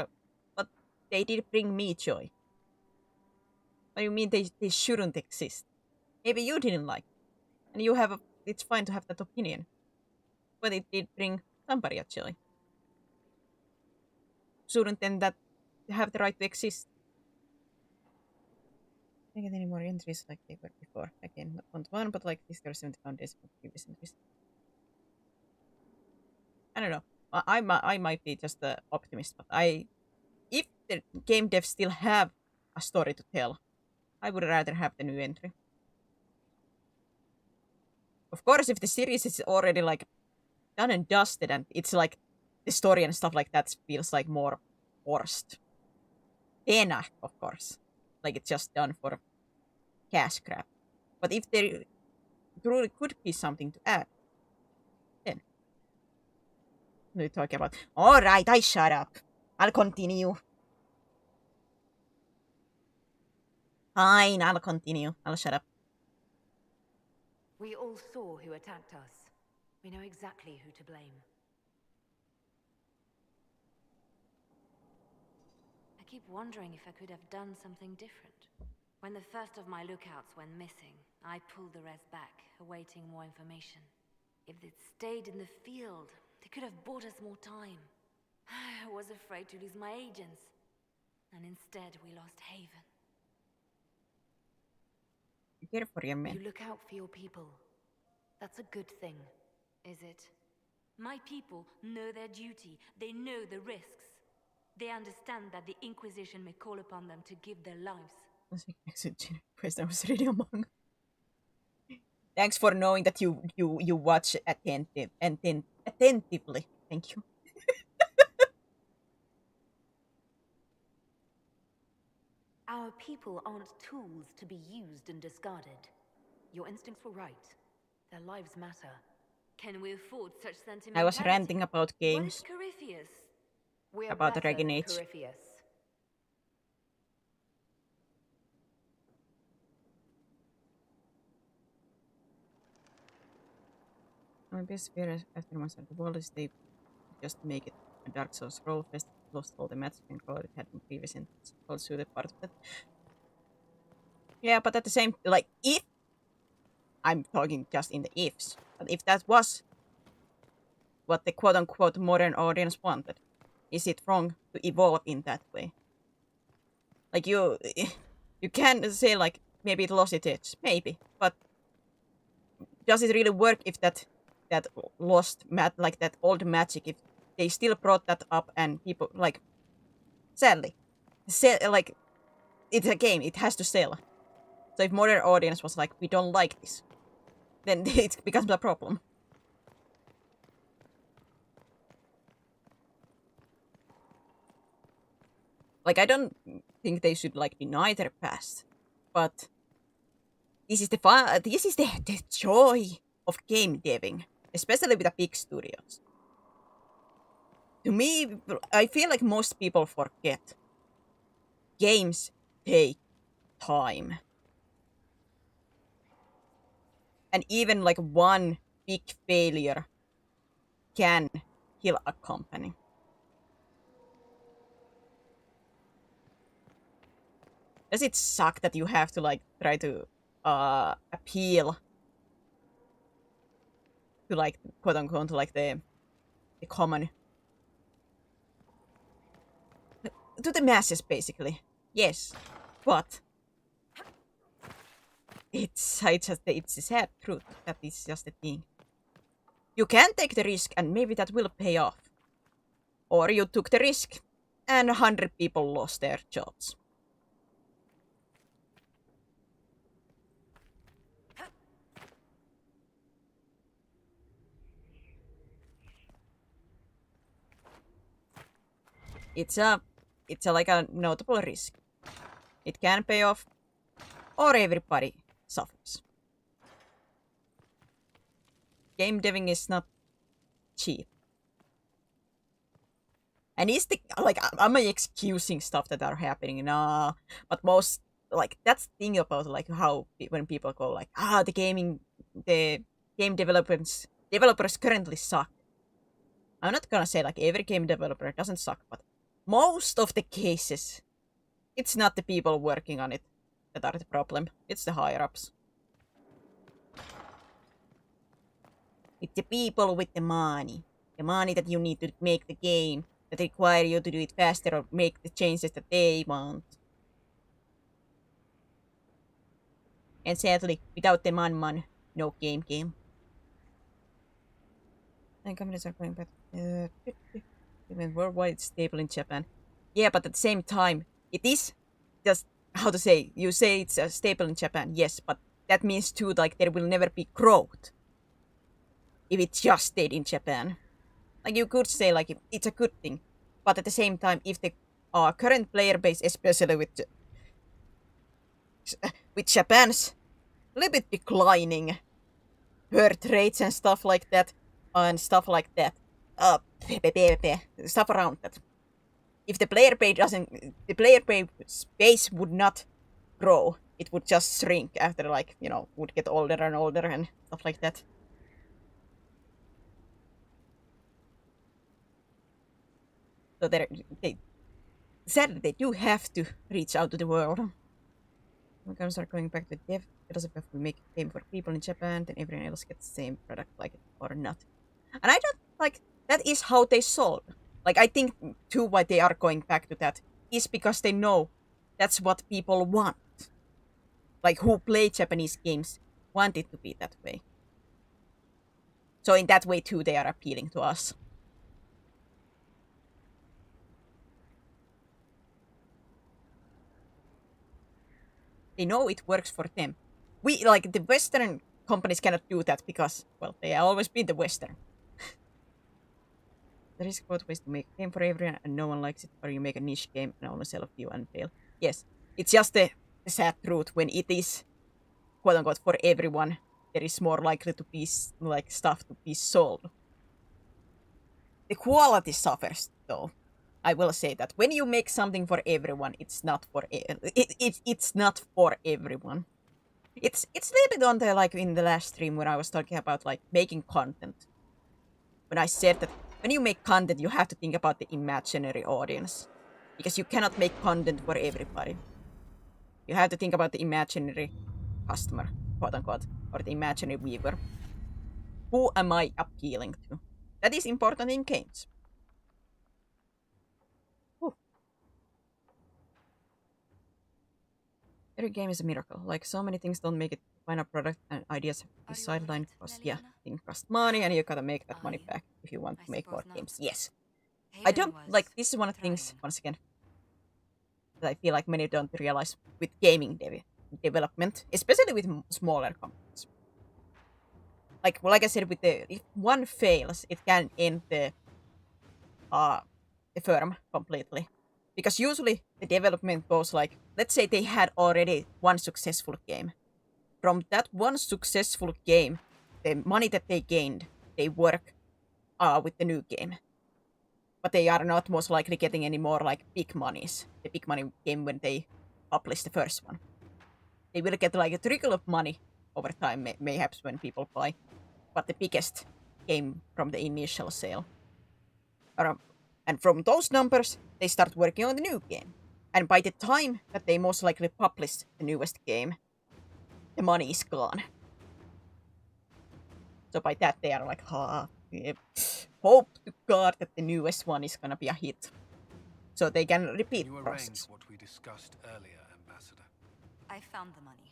but they did bring me joy. What do you mean they shouldn't exist? Maybe you didn't like, and you have it's fine to have that opinion, but it did bring somebody a joy. Shouldn't then that have the right to exist? Can't get any more entries like they were before. Again, not 1-to-1, but like this, there are 70 foundations from previous entries. I don't know. I might be just the optimist, but if the game devs still have a story to tell, I would rather have the new entry. Of course, if the series is already like done and dusted, and it's like the story and stuff like that feels like more forced, then of course, like it's just done for cash grab. But if there truly could be something to add, then we're talking about. All right, I shut up. I'll continue. Fine, I'll continue. I'll shut up. We all saw who attacked us. We know exactly who to blame. I keep wondering if I could have done something different. When the first of my lookouts went missing, I pulled the rest back, awaiting more information. If they'd stayed in the field, they could have bought us more time. I was afraid to lose my agents. And instead, we lost Haven. Here for your men. You look out for your people. That's a good thing. Is it? My people know their duty. They know the risks. They understand that the Inquisition may call upon them to give their lives. I was reading among. Thanks for knowing that you watch attentively. Thank you. Our people aren't tools to be used and discarded. Your instincts were right. Their lives matter. Can we afford such sentiment? I was ranting about games. What is Corypheus? We're about better Dragon than Age. Corypheus. My best fear after my the world is they just make it a Dark Souls roll fest, lost all the magic and call it had in previous instances. Also the part of that. Yeah, but at the same, like, if I'm talking just in the ifs, but if that was what the quote-unquote modern audience wanted, is it wrong to evolve in that way? Like, you can say, like, maybe it lost its edge, maybe, but does it really work if that lost like that old magic, if they still brought that up and people, like, sadly, like, it's a game, it has to sell. So if modern audience was like, we don't like this, then it becomes a problem. Like, I don't think they should, like, deny their past, but this is the joy of game deving, especially with the big studios. To me, I feel like most people forget games take time. And even like one big failure can kill a company. Does it suck that you have to like try to appeal to like quote unquote like the common, to the masses basically? Yes, but it's a sad truth that is just a thing. You can take the risk and maybe that will pay off. Or you took the risk and 100 people lost their jobs. It's a like a notable risk. It can pay off, or everybody suffers. Game deving is not cheap. And is the like I'm excusing stuff that are happening now, but most like that's the thing about like how when people go like the game developers currently suck. I'm not gonna say like every game developer doesn't suck, but most of the cases, it's not the people working on it that are the problem. It's the higher-ups. It's the people with the money. The money that you need to make the game, that require you to do it faster or make the changes that they want. And sadly, without the man, no game. And companies are going back. Even worldwide, it's stable in Japan. Yeah, but at the same time, it is just how to say. You say it's stable in Japan, yes, but that means too like there will never be growth if it just stayed in Japan. Like you could say like it's a good thing, but at the same time, if the current player base, especially with Japan's a little bit declining birth rates and stuff like that, stuff around that. If the player base would not grow, it would just shrink after would get older and stuff like that. So sadly they do have to reach out to the world. When we start going back to dev, it doesn't if we make a game for people in Japan, then everyone else gets the same product like it or not. And I don't like that is how they solve. Like I think too why they are going back to that is because they know that's what people want. Like who play Japanese games want it to be that way. So in that way too they are appealing to us. They know it works for them. We like the Western companies cannot do that because, well, they have always been the Western. There is both ways to make a game for everyone and no one likes it, or you make a niche game and only sell a few and fail. Yes, it's just the sad truth when it is quote unquote for everyone. There is more likely to be like stuff to be sold. The quality suffers though. I will say that when you make something for everyone, it's not for it's not for everyone. It's a little bit on the like in the last stream when I was talking about like making content. When I said that when you make content, you have to think about the imaginary audience because you cannot make content for everybody. You have to think about the imaginary customer, quote unquote, or the imaginary viewer. Who am I appealing to? That is important in games. Every game is a miracle. Like, so many things don't make it to final product and ideas have to be sidelined because, yeah, things cost money and you gotta make that money back if you want to make more games. Yes. I don't, like, this is one of the things, once again, that I feel like many don't realize with gaming development, especially with smaller companies. Like, well, like I said, if one fails, it can end the firm completely. Because usually the development goes like, let's say they had already one successful game. From that one successful game, the money that they gained, they work with the new game. But they are not most likely getting any more like big monies. The big money game when they publish the first one. They will get like a trickle of money over time, mayhaps when people buy. But the biggest came from the initial sale. And from those numbers, they start working on the new game. And by the time that they most likely publish the newest game, the money is gone. So by that, they are like, hope to God that the newest one is gonna be a hit. So they can repeat the process. What we discussed earlier, Ambassador. I found the money.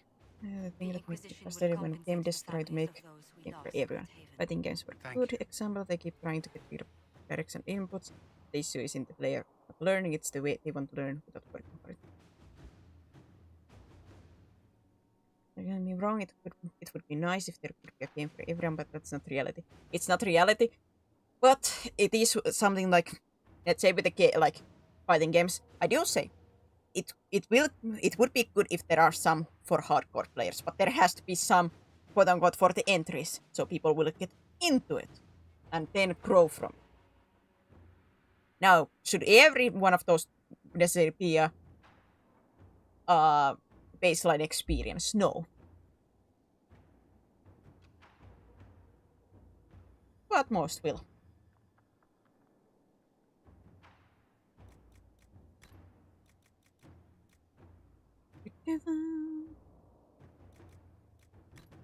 The thing that makes me frustrated when game devs try to make game for everyone. I think games were a good example. They keep trying to get rid of direction inputs. The issue is in the player not learning. It's the way they want to learn without working for it. Don't get me wrong, it would be nice if there could be a game for everyone, but that's not reality. It's not reality, but it is something like, let's say with the like fighting games, I do say it would be good if there are some for hardcore players, but there has to be some quote unquote for the entries, so people will get into it and then grow from it. Now, should every one of those necessarily be a baseline experience? No. But most will.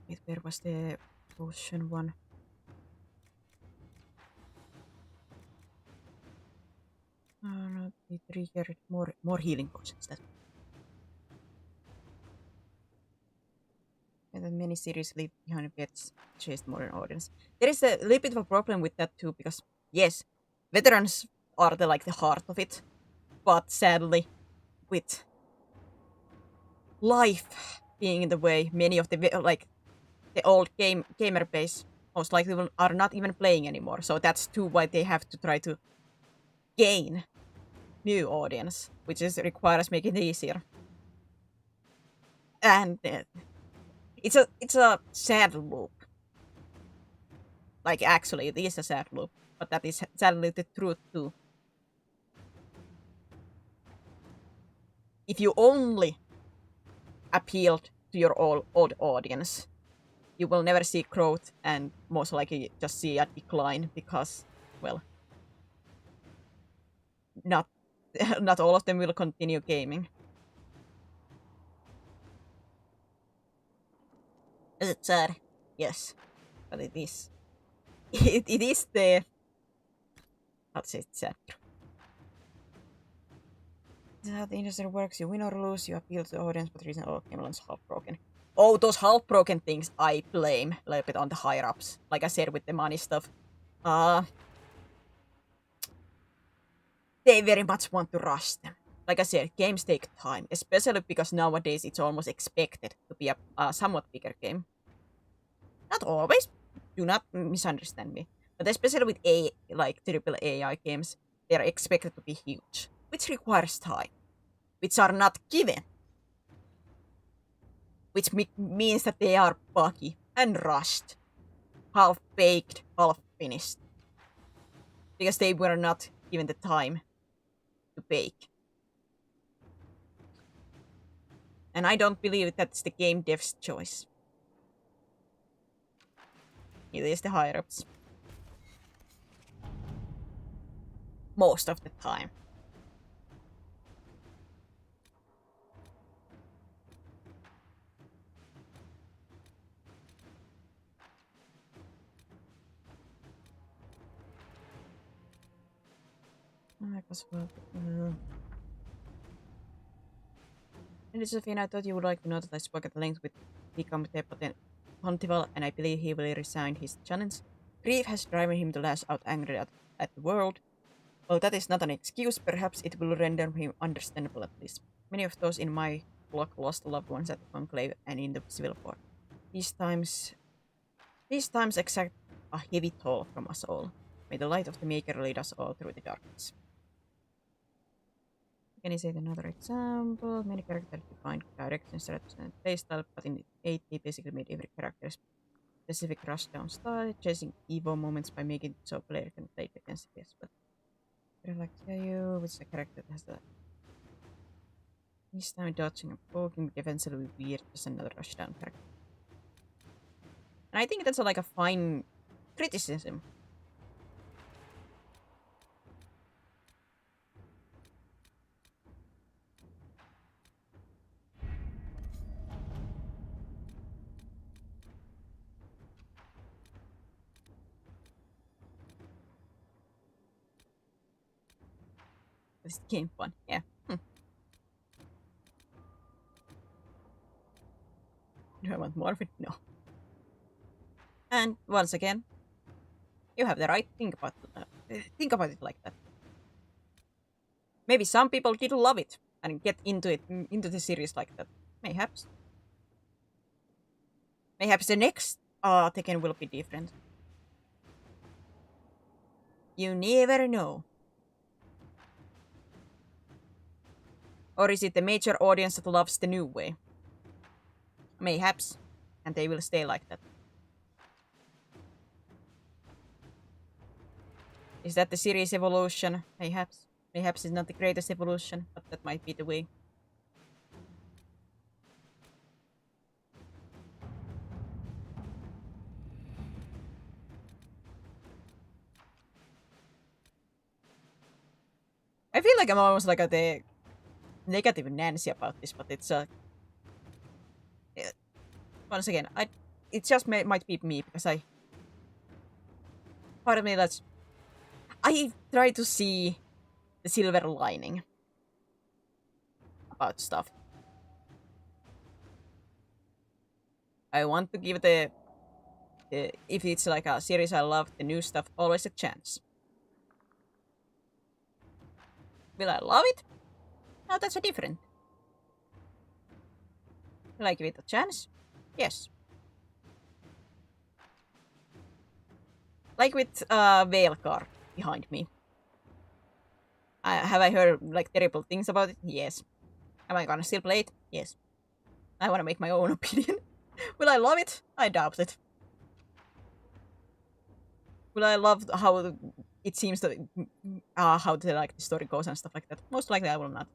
Wait, where was the potion one? No, they triggered more healing potions. That. and that many series leave behind gets chased modern audience. There is a little bit of a problem with that too, because yes, veterans are the heart of it, but sadly, with life being in the way, many of the old gamer base most likely are not even playing anymore. So that's too why they have to try to gain new audience, which requires making it easier. And it's a sad loop. Like actually, it is a sad loop, but that is sadly the truth too. If you only appealed to your old audience, you will never see growth and most likely just see a decline because, well, not all of them will continue gaming. Is it sad? Yes, but it is. It is the. How to say it's sad. This is how the industry works. You win or lose, you appeal to the audience, but reason all game launch half-broken. Oh, those half-broken things I blame a little bit on the higher-ups. Like I said with the money stuff. They very much want to rush them. Like I said, games take time, especially because nowadays it's almost expected to be a somewhat bigger game. Not always. Do not misunderstand me. But especially with triple AI games, they are expected to be huge, which requires time, which are not given. Which means that they are buggy and rushed, half-baked, half-finished. Because they were not given the time to bake. And I don't believe that's the game dev's choice. It is the higher-ups. Most of the time. And Josephine, I thought you would like to know that I spoke at length with Become Pontival, and I believe he will resign his challenge. Grief has driven him to lash out angry at the world. Well, that is not an excuse. Perhaps it will render him understandable at least. Many of those in my flock lost loved ones at the conclave and in the civil war. These times exact a heavy toll from us all. May the light of the Maker lead us all through the darkness. Can you say another example? Many characters define direction, strategy, and playstyle, but in 8 they basically made every character specific rushdown style, chasing Evo moments by making it so player can play against it as well. I'd like to tell you which the character has that. This time dodging and poking defensively weird as another rushdown character. And I think that's a fine criticism. This game fun, yeah. Do I want more of it? No. And once again, you have the right to think about it like that. Maybe some people did love it and get into the series like that. Mayhaps. Mayhaps the next Tekken will be different. You never know. Or is it the major audience that loves the new way? Mayhaps. And they will stay like that. Is that the series evolution? Mayhaps. Mayhaps it's not the greatest evolution, but that might be the way. I feel like I'm almost like the negative Nancy about this, but it's once again, it just might be me because part of me I try to see the silver lining about stuff. I want to give the if it's like a series I love, the new stuff always a chance. Will I love it? No, that's a different. Will I give it a chance? Yes. Like with Veilcar behind me. Have I heard like terrible things about it? Yes. Am I gonna still play it? Yes. I wanna make my own opinion. Will I love it? I doubt it. Will I love how it seems that how the story goes and stuff like that? Most likely I will not.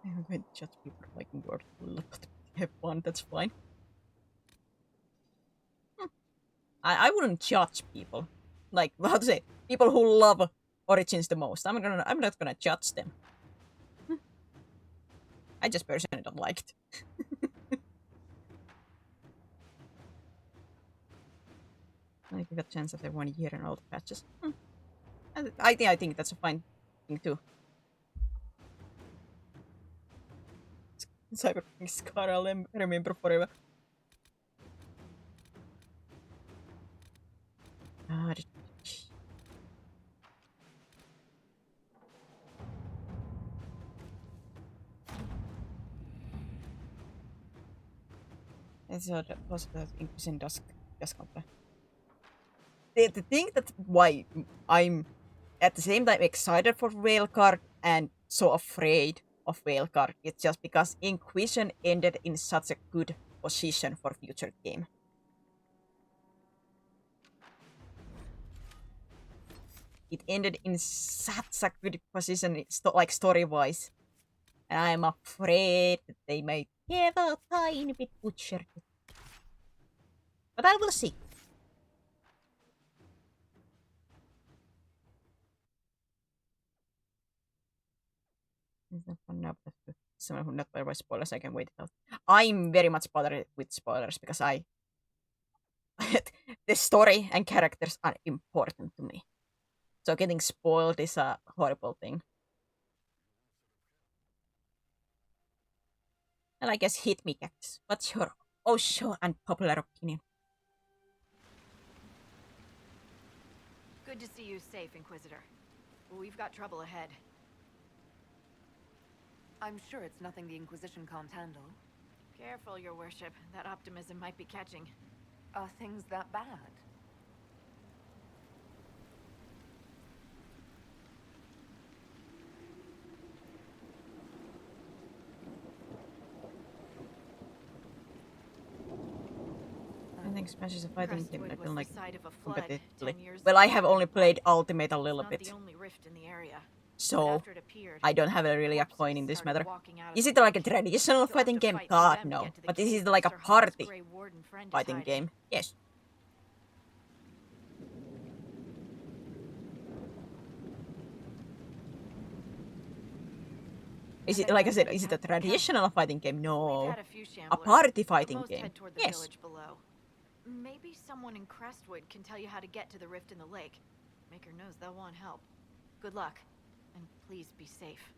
I'm going to judge people liking World Full, but have fun, that's fine. I wouldn't judge people. Like, how to say, people who love Origins the most. I'm not gonna judge them. I just personally don't like it. I give it a chance after 1 year and all the patches. I think that's a fine thing too. Cyberpunk Scar, I'll remember forever. It's also that Inquisition does compare. The thing that why I'm at the same time excited for Veilguard and so afraid of Veilguard, it's just because Inquisition ended in such a good position for future game. It ended in such a good position, like story-wise. And I'm afraid that they might have a tiny bit butchered it. But I will see. Someone who not bothered by spoilers, I can wait it out. I'm very much bothered with spoilers because the story and characters are important to me. So getting spoiled is a horrible thing. And I guess hit me, Cactus. What's your so unpopular opinion? Good to see you safe, Inquisitor. We've got trouble ahead. I'm sure it's nothing the Inquisition can't handle. Careful, Your Worship. That optimism might be catching. Are things that bad? I think Smash is a fighting game I don't like competitively. Well, I have only played Ultimate a little bit. So, I don't have really a coin in this matter. Is it like a traditional fighting game? God, no. But this is like a party fighting game. Yes. Is it, like I said, is it a traditional fighting game? No. A party fighting game. Yes. Maybe someone in Crestwood can tell you how to get to the rift in the lake. Maker knows they'll want help. Good luck, and please be safe.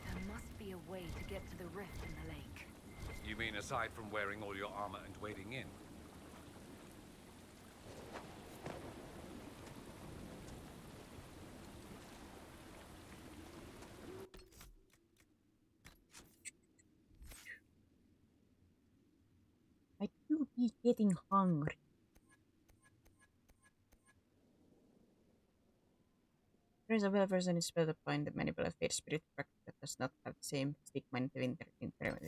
There must be a way to get to the rift in the lake. You mean aside from wearing all your armor and wading in? I do be getting hungry. There is a well version is better find the manipulate fate spirit practice that does not have the same stigma in the winter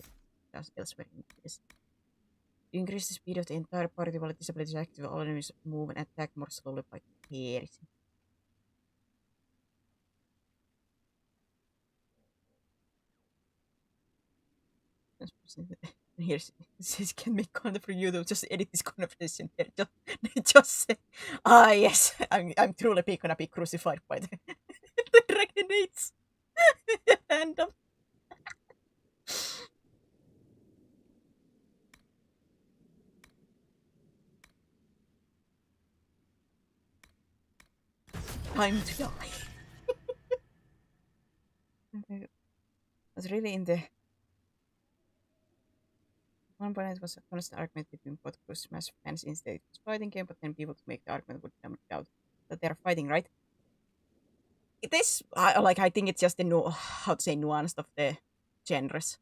as elsewhere in this. You increase the speed of the entire party while this ability is active. All enemies move and attack more slowly by hairs. Here's this can make content for YouTube. Just edit this conversation here. Just say, yes, I'm truly gonna be crucified by the Dragonates. And time to die. I was really in the one point it was a constant argument between both Cruise Smash fans instead it was fighting game, but then people to make the argument would dumb it out that they're fighting, right? It is like I think it's just the how to say nuance of the genres.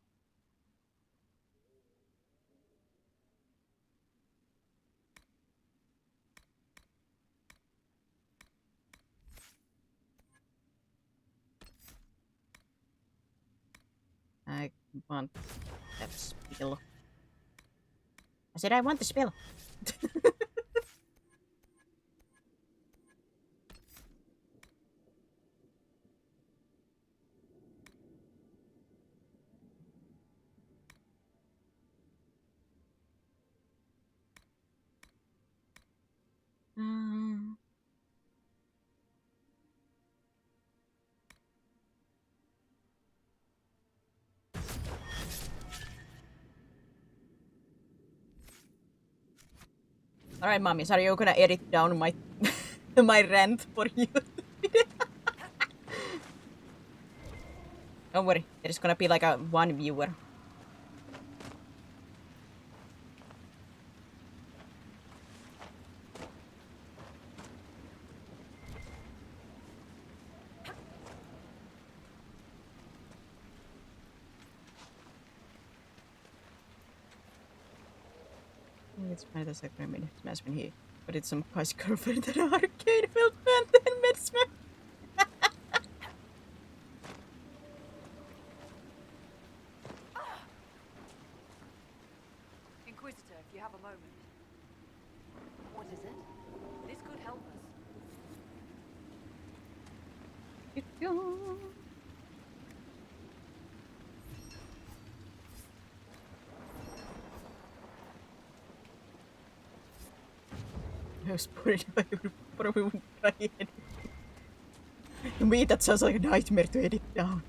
I want that spell. I said I want the spell. All right, mommies, are you gonna edit down my my rant for you? Don't worry, there's gonna be like a one viewer. It's funny the second minute smash when he but it's some guy's girlfriend at an arcade filled and then met smash. Inquisitor, if you have a moment. What is it? This could help us. I was worried I probably wouldn't try it. To me, that sounds like a nightmare to edit down.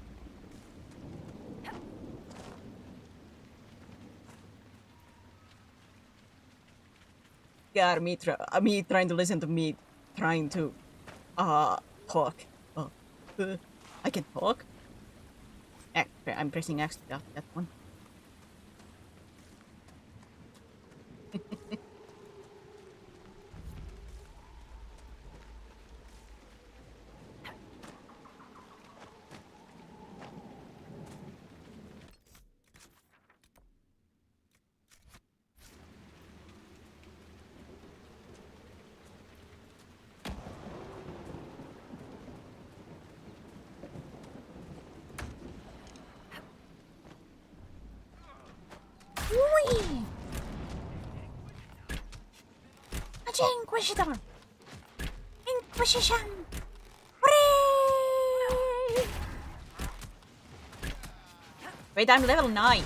God, me trying to listen to me trying to talk. I can talk. I'm pressing X to that one. Inquisitor! Inquisition! Hooray! Wait, I'm level 9.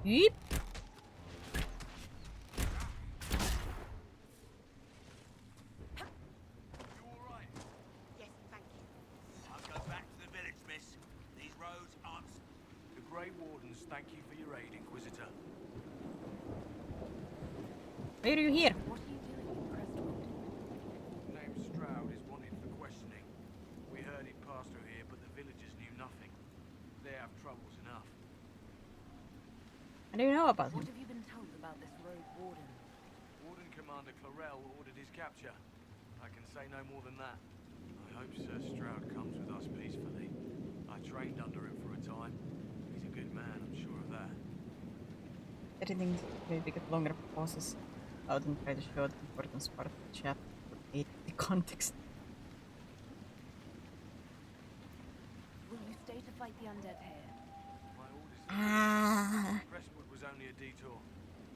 Yeep. I'll go back to the village, miss. These roads aren't... The Grey Wardens thank you for your aid, Inquisitor. Why are you here? What are you doing in Crestwood? Name's Stroud is wanted for questioning. We heard he'd passed through here, but the villagers knew nothing. They have troubles enough. I don't know about him. What have you been told about this rogue warden? Warden Commander Clarell ordered his capture. I can say no more than that. I hope Sir Stroud comes with us peacefully. I trained under him for a time. He's a good man, I'm sure of that. Editing maybe get longer pauses out and try to show the important part of the chat to aid the context. Will you stay to fight the undead here? My orders... Crestwood was only a detour.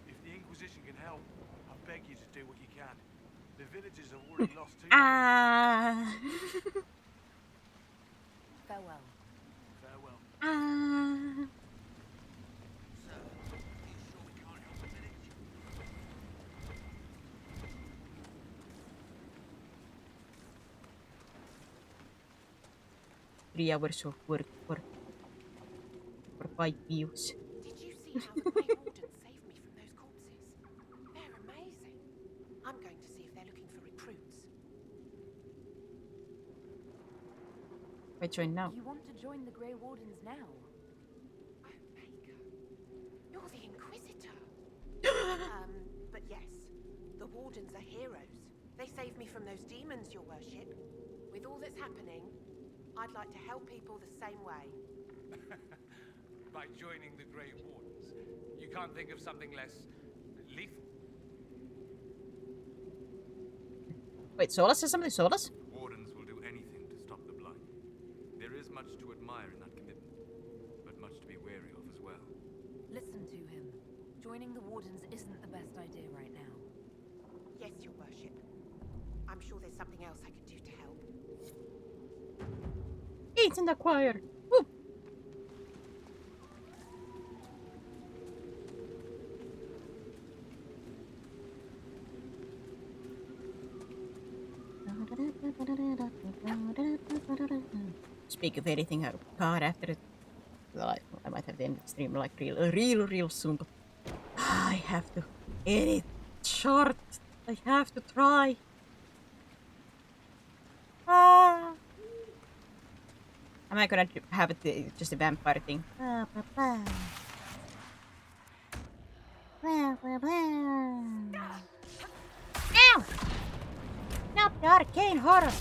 If the Inquisition can help, I beg you to do what you can. The villagers have already lost too many. Farewell. Farewell. Sir, 3 hours of work for 5 views. Did you see how the Grey Wardens saved me from those corpses? They're amazing. I'm going to see if they're looking for recruits. I join now. You want to join the Grey Wardens now? You're the Inquisitor. But yes, the Wardens are heroes. They saved me from those demons, your worship. With all that's happening, I'd like to help people the same way. By joining the Grey Wardens, you can't think of something less lethal. Wait, Solas says something? Solas? Wardens will do anything to stop the blight. There is much to admire in that commitment, but much to be wary of as well. Listen to him. Joining the Wardens isn't the best idea right now. Yes, your worship. I'm sure there's something else I can do to help. It's in the choir. Woo. Speak of anything, God, after it, well, I might have to end the stream like real soon, but I have to edit short. I have to try. Am I gonna have it just a vampire thing? Blah, blah, blah. Blah, blah, blah. Ow! Not the arcane horror!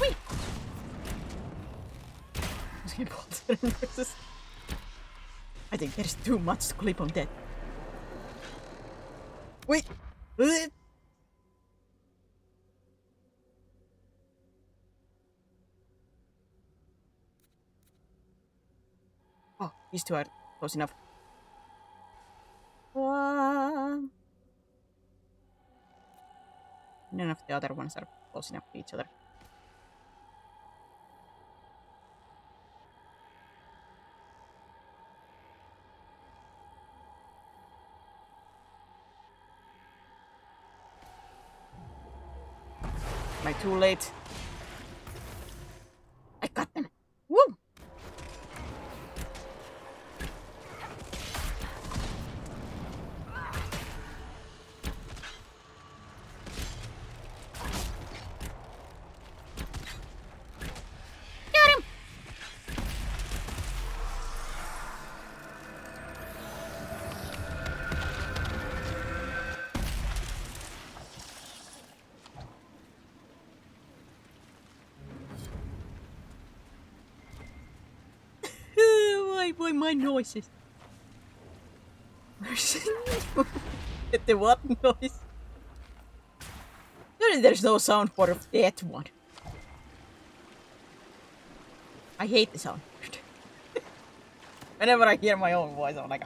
Whee! I think there's too much to clip on that. Wait! Oh, these two are close enough. None of the other ones are close enough to each other. Am I too late? I got them! Woo! Got him! Why my noises? The what noise? There's no sound for that one. I hate the sound. Whenever I hear my own voice, I'm like,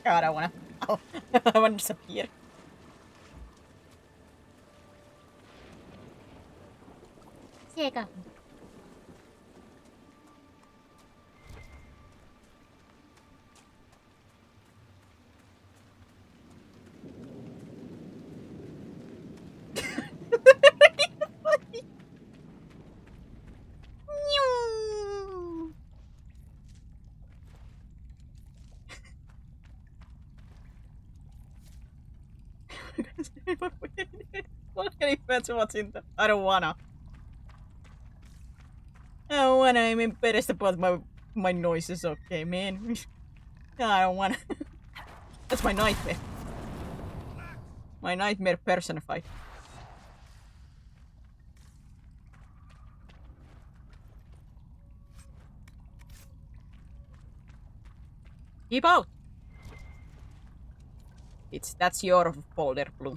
God, I wanna disappear. Sega. What can you what's in there? I don't wanna. I'm embarrassed about my noises, okay, man. I don't wanna. That's my nightmare. My nightmare personified. Keep out! That's your folder, Blue.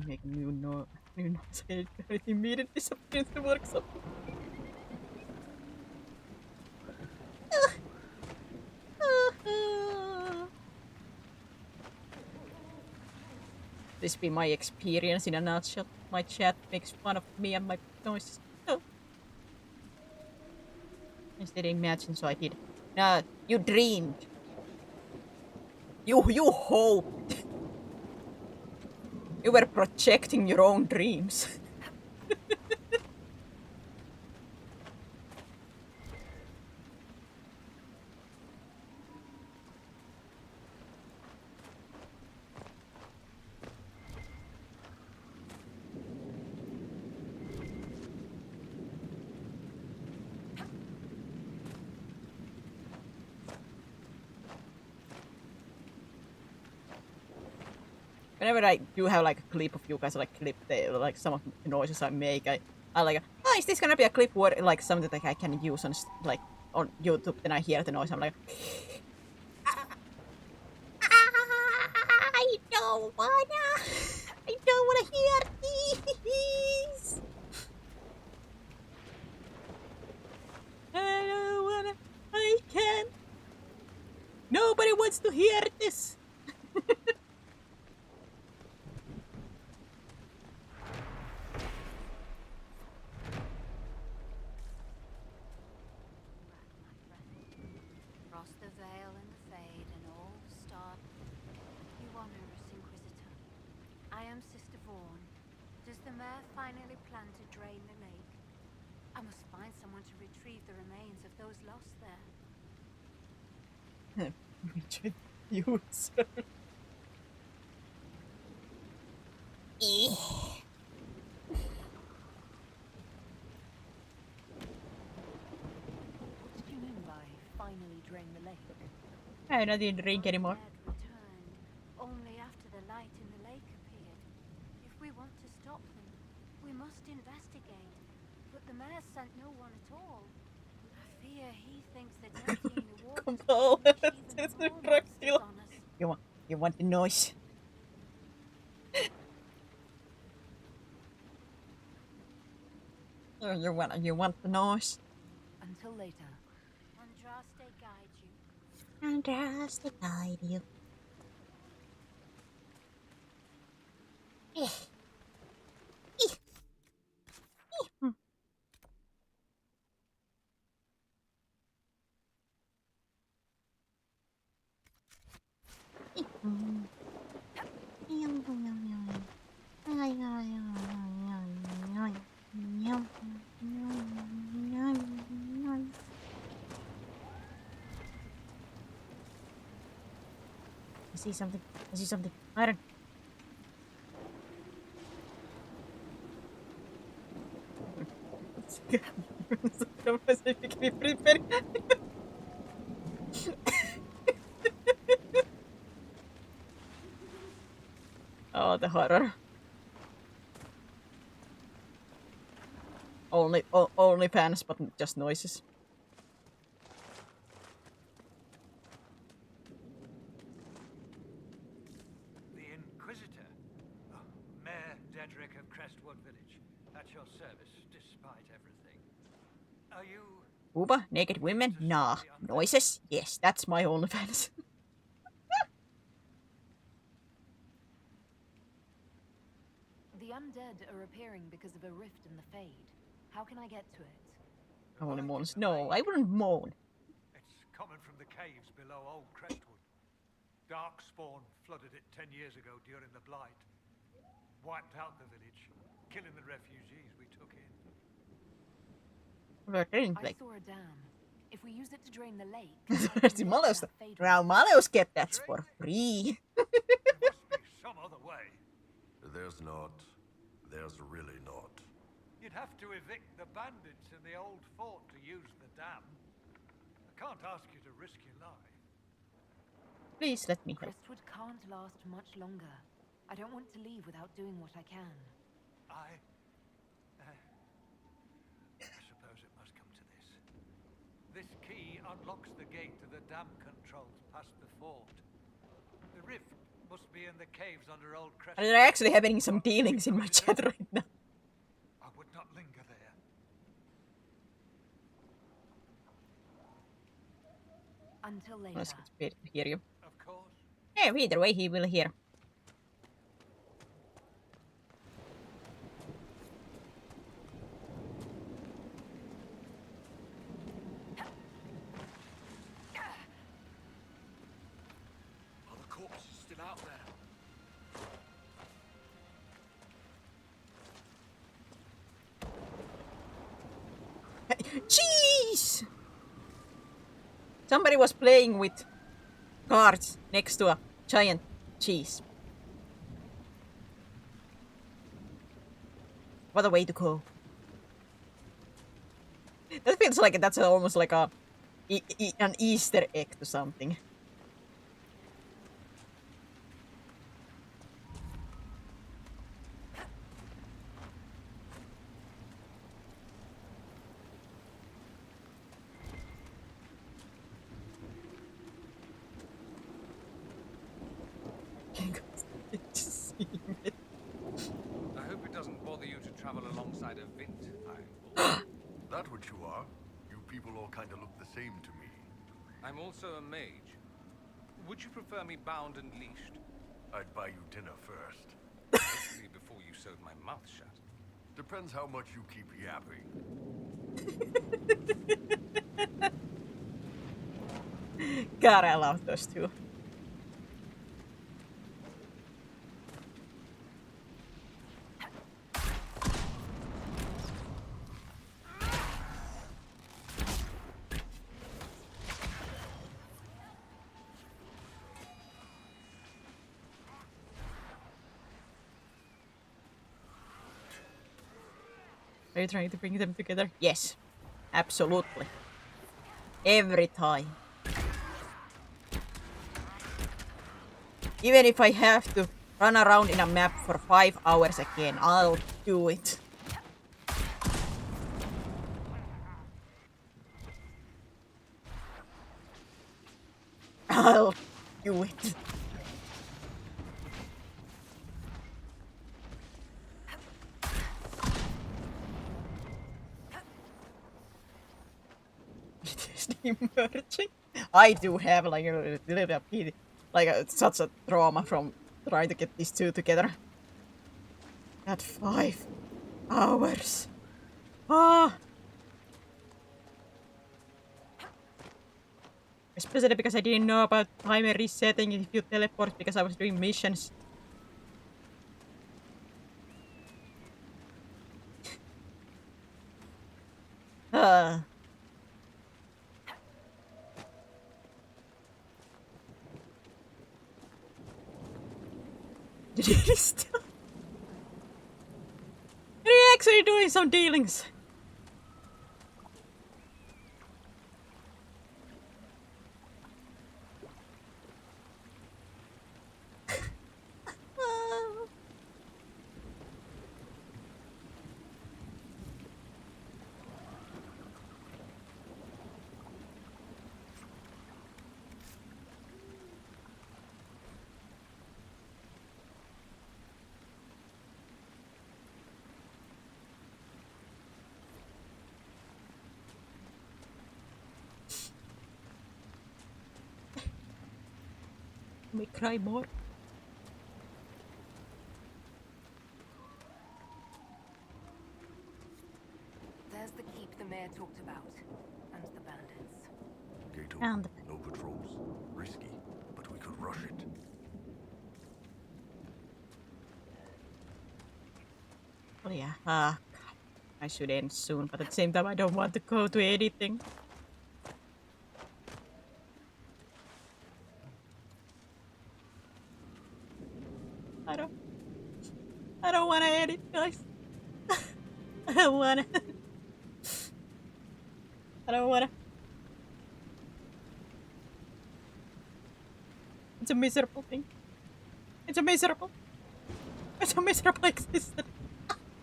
Make a new noise. It immediately disappears the workshop. this be my experience in a nutshell. My chat makes fun of me and my noises. Oh. Instead imagine, so I did. You dreamed. You hoped. You were projecting your own dreams. Whenever I do have like a clip of you guys like clip like some of the noises I make, I like, is this gonna be a clip where like something that I can use on like on YouTube? Then I hear the noise, I'm like, I don't wanna hear this. I can't. Nobody wants to hear this. Cross the veil and the fade and all start. You honorous Inquisitor. I am Sister Vaughn. Does the mayor finally plan to drain the lake? I must find someone to retrieve the remains of those lost there. You, sir. What did you mean by finally drain the lake? I didn't drink anymore. Returned only after the light in the lake appeared. If we want to stop them, we must investigate. But the mayor sent no one at all. I fear he thinks that emptying the waters will unleash even more monsters on us. You want the noise? You want the noise? Until later. Andraste guide you. Andraste guide you. I see something. I see something. Iron. Oh, the horror. Only fans, but just noises. The Inquisitor? Oh, Mayor Dedrick of Crestwood Village. At your service, despite everything. Are you... Uba, naked women? Nah. Noises? Yes, that's my only fans. The undead are appearing because of a rift in the Fade. How can I get to it? Only moans. No, I wouldn't moan. It's coming from the caves below Old Crestwood. Darkspawn flooded it 10 years ago during the Blight. Wiped out the village, killing the refugees we took in. I saw a dam. If we use it to drain the lake... Well, Maleos get that for free. There must be some other way. There's not. There's really not. You'd have to evict the bandits in the old fort to use the dam. I can't ask you to risk your life. Please let me help. Crestwood can't last much longer. I don't want to leave without doing what I can. I suppose it must come to this. This key unlocks the gate to the dam controls past the fort. The rift must be in the caves under Old Crestwood. They're actually having some dealings in my chat right now. I would not linger there. Until later. Let's hear you. Of course. Yeah, either way he will hear. Cheese! Somebody was playing with cards next to a giant cheese. What a way to go. That feels like that's almost like an Easter egg to something. I hope it doesn't bother you to travel alongside a Vint. That what you are? You people all kind of look the same to me. I'm also a mage. Would you prefer me bound and leashed? I'd buy you dinner first. Hopefully before you sewed my mouth shut. Depends how much you keep yapping. God, I love those two. Are you trying to bring them together? Yes, absolutely. Every time. Even if I have to run around in a map for 5 hours again, I'll do it. I'll do it. Emerging. I do have like a little bit, like such a trauma from trying to get these two together. At 5 hours. Ah. Especially because I didn't know about timer resetting if you teleport because I was doing missions. Did he still? Are you actually doing some dealings? Can we cry more? There's the keep the mayor talked about, and the bandits. Gate And open. No patrols. Risky, but we could rush it. Oh yeah. I should end soon, but at the same time I don't want to go to anything. I don't want to edit, guys. I don't want to. I don't want to. It's a miserable thing. It's a miserable existence.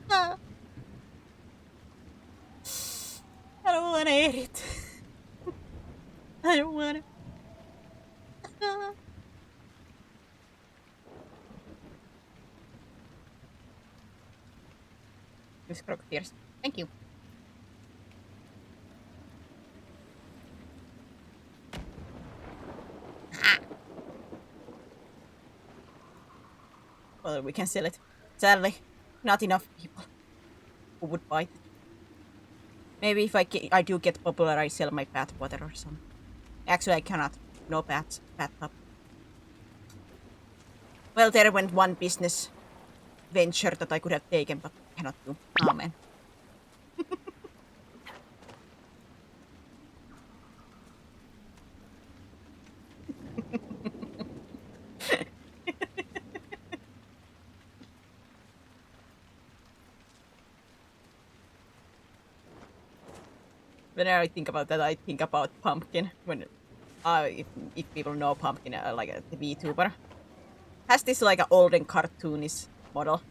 I don't want to edit. I don't want to. This crocodiles. Thank you. Well, we can sell it. Sadly, not enough people who would buy it. Maybe if I do get popular, I sell my path water or something. Actually, I cannot. No path up. Well, there went one business venture that I could have taken, but cannot do. Amen. Whenever I think about that, I think about Pumpkin. When if people know Pumpkin, like the VTuber, has this like an olden cartoonish model.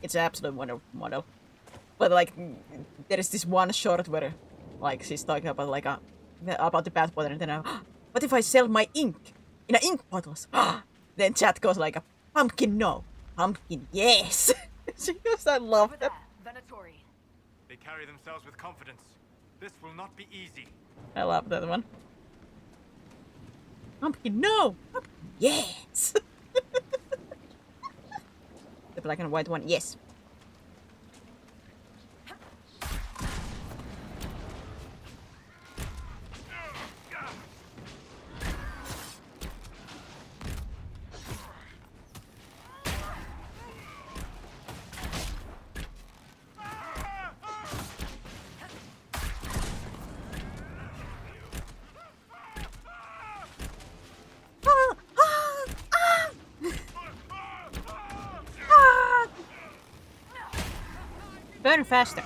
It's an absolute wonderful model. But like, there is this one short where, like, she's talking about like about the bath water, and then what if I sell my ink in ink bottles? Then chat goes like, Pumpkin no, Pumpkin yes. She goes, I love that. Venatori. They carry themselves with confidence. This will not be easy. I love that one. Pumpkin no, Pumpkin yes. The black and white one, yes. Burn faster.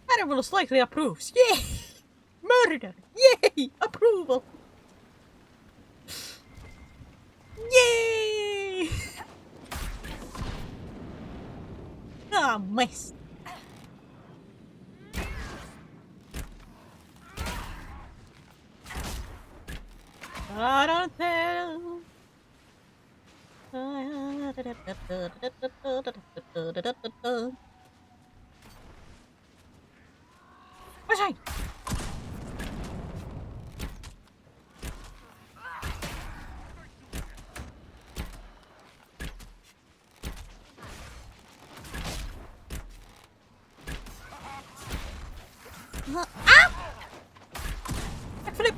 Marvelous likely approves. Yay! Murder! Yay! Approval! Yay! Ah, mess. I don't tell. What's right? Flip.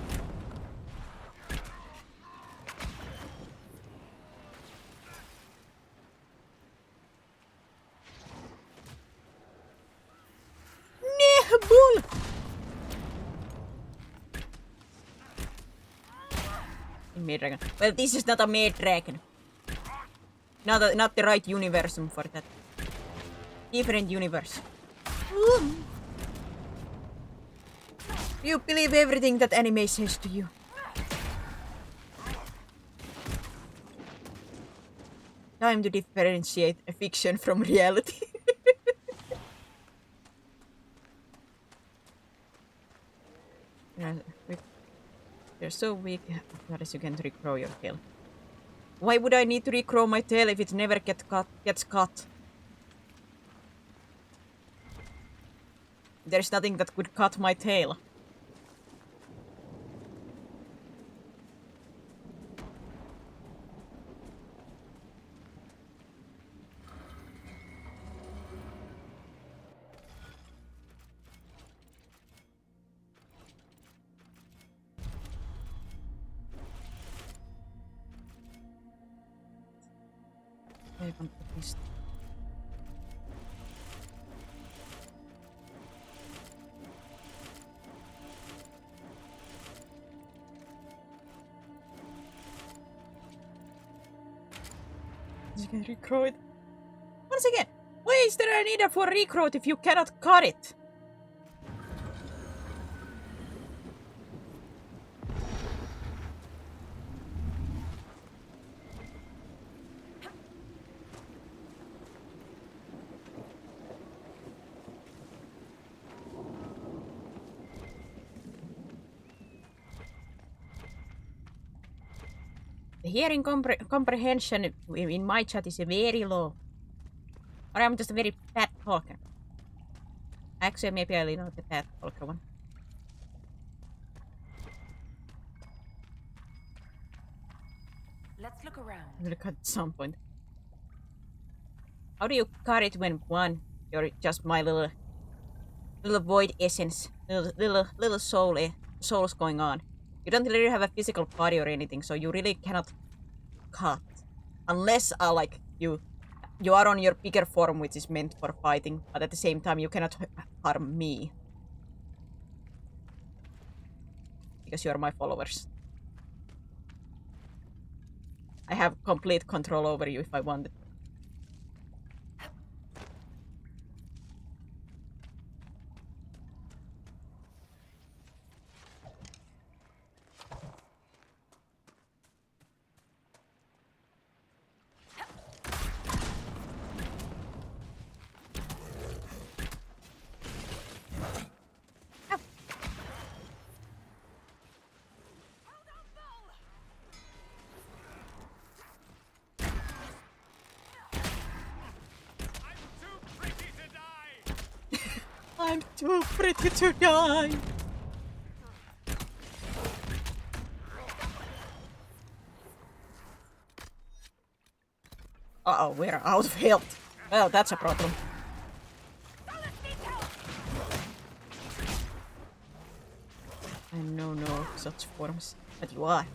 Bull. Maid dragon. Well, this is not a maid dragon. Not the right universum for that. Different universe. You believe everything that anime says to you. Time to differentiate a fiction from reality. You're so weak that you can't regrow your tail. Why would I need to regrow my tail if it never gets cut? There's nothing that could cut my tail. I want at least. You can recrow it. Once again, why is there a need for recrow if you cannot cut it? The hearing comprehension in my chat is very low. Or I'm just a very bad talker. Actually, maybe I know the bad talker one. Let's look around. I'm gonna cut at some point. How do you cut it when you're just my little void essence, little souls going on? You don't really have a physical body or anything, so you really cannot cut. Unless like you are on your bigger form, which is meant for fighting, but at the same time you cannot harm me. Because you are my followers. I have complete control over you if I wanted. I'm too pretty to die. Uh-oh, we're out of health. Well, that's a problem. I know no such forms, but you are.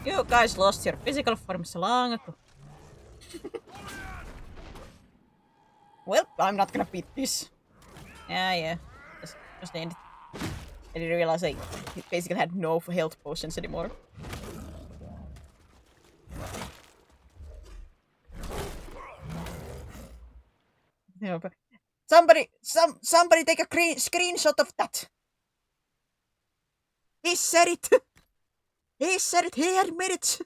You guys lost your physical forms long ago. Well, I'm not gonna beat this. Yeah. Just end it. I didn't realize I basically had no health potions anymore. No, but somebody take a screenshot of that. He said it. He said it. He admitted it.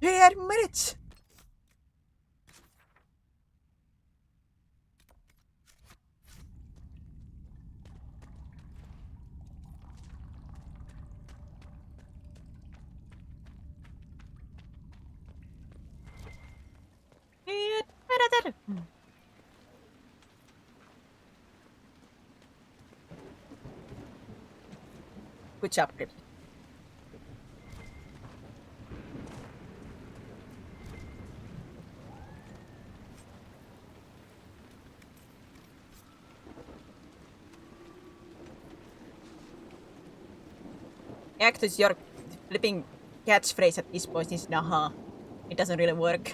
He admitted it. He admitted it. Good job, Grip. Actually, your flipping catchphrase at this point is naha. It doesn't really work.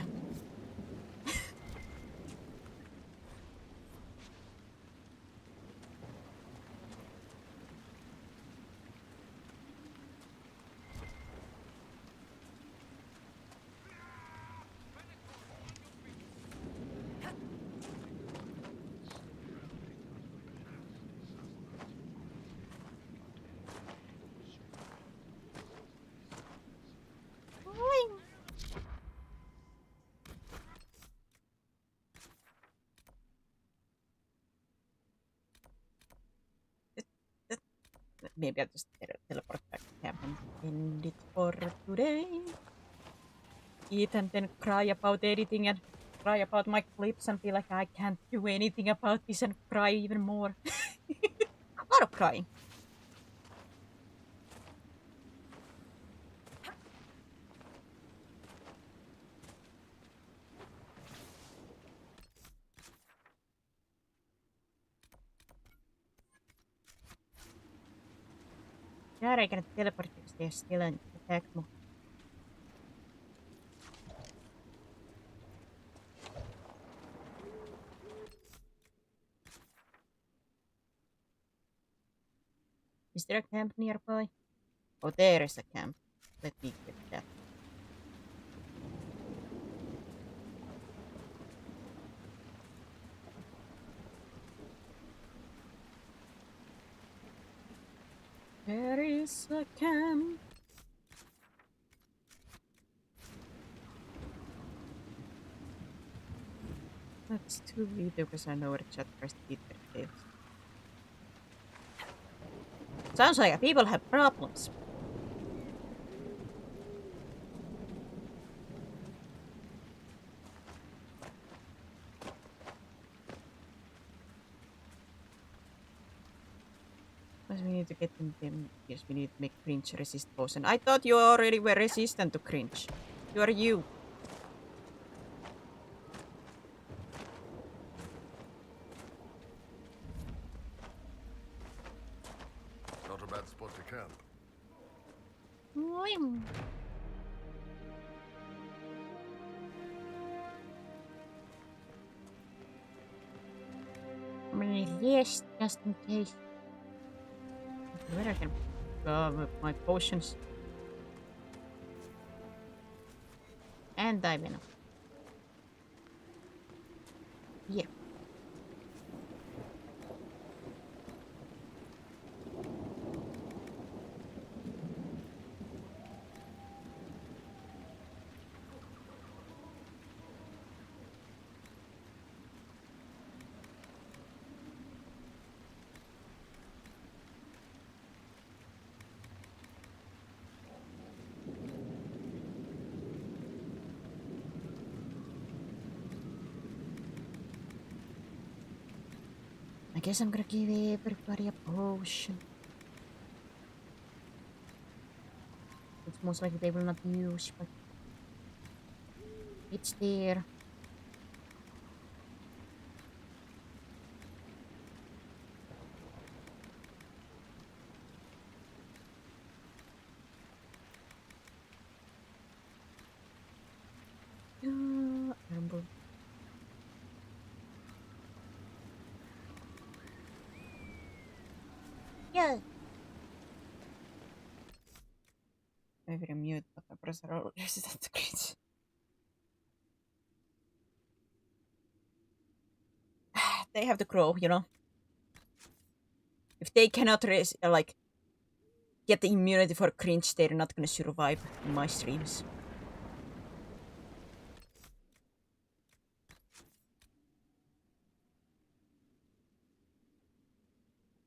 Maybe I'll just teleport back to camp and end it for today. Eat and then cry about editing and cry about my clips and be like, I can't do anything about this and cry even more. A lot of crying. Yeah, I can teleport because they're still in attack mode. Is there a camp nearby? Oh, there is a camp. Let me get that. There is a camp. That's too video because I know what chat first Peter is. Sounds like people have problems. Because we need to get them. Yes, we need to make cringe resist potion. I thought you already were resistant to cringe. You are you. Not a bad spot to camp. How many my list just in case. Where I can my potions. And I went up. Here. I guess I'm gonna give everybody a potion. It's most likely they will not use, but it's there. Rumble. Yeah. I will mute, but I press roll resistant crits. They have to grow, you know. If they cannot like get the immunity for cringe, they're not gonna survive in my streams.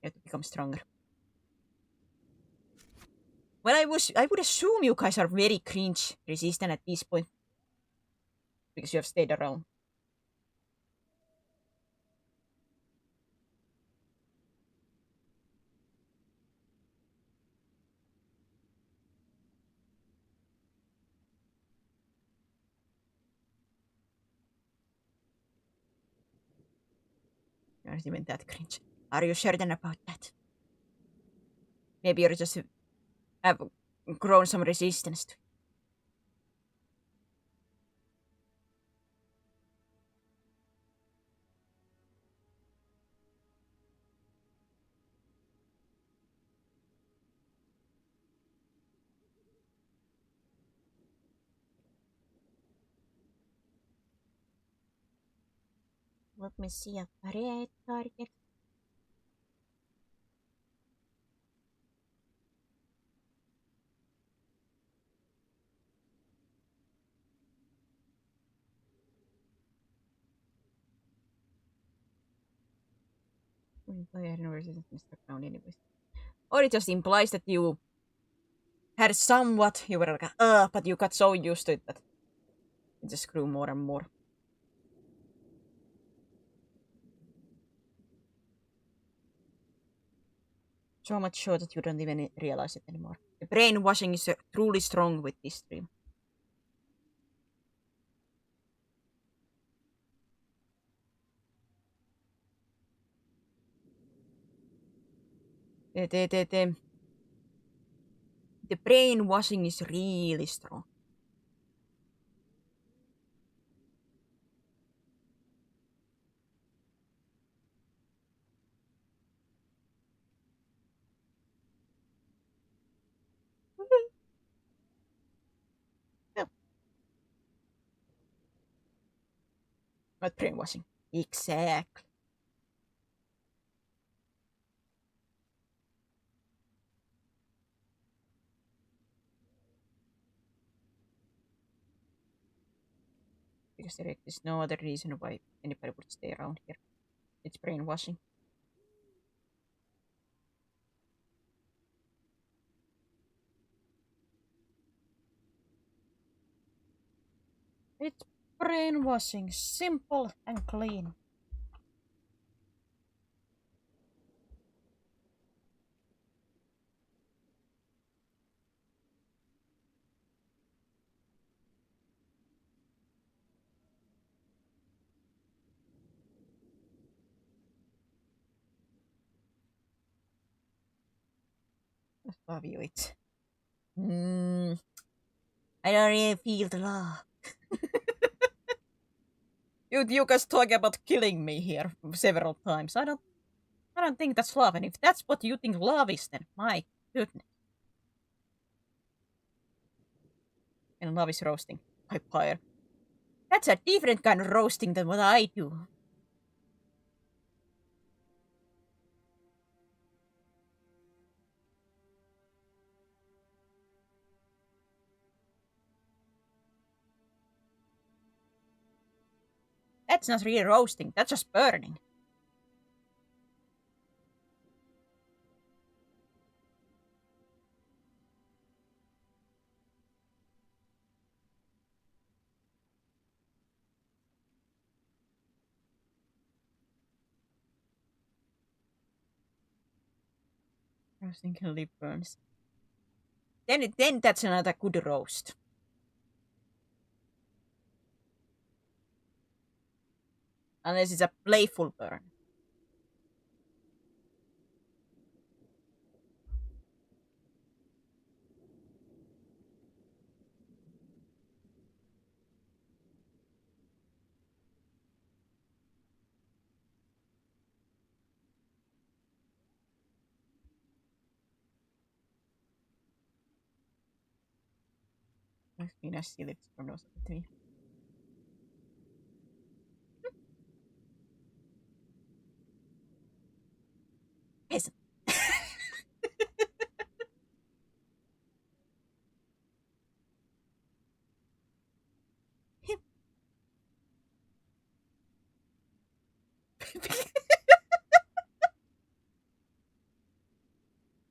You have to become stronger. Well, I would assume you guys are very cringe resistant at this point. Because you have stayed around. You're not even that cringe. Are you certain about that? Maybe you're just have grown some resistance to it. Let me see a red target. Anyways. Or it just implies that you had somewhat, you were like, but you got so used to it that it just grew more and more. So much so that you don't even realize it anymore. The brainwashing is truly strong with this stream. The brainwashing is really strong. Yeah. Not brainwashing. Exactly. Because there is no other reason why anybody would stay around here. It's brainwashing. It's brainwashing, simple and clean. I love you, it. I don't really feel the love. You guys talk about killing me here several times. I don't I don't think that's love, and if that's what you think love is, then my goodness. And love is roasting by fire. That's a different kind of roasting than what I do. That's not really roasting, that's just burning. Roasting can leave burns. Then that's another good roast. Unless it's a playful burn. Minas silly tornos with me. Yes.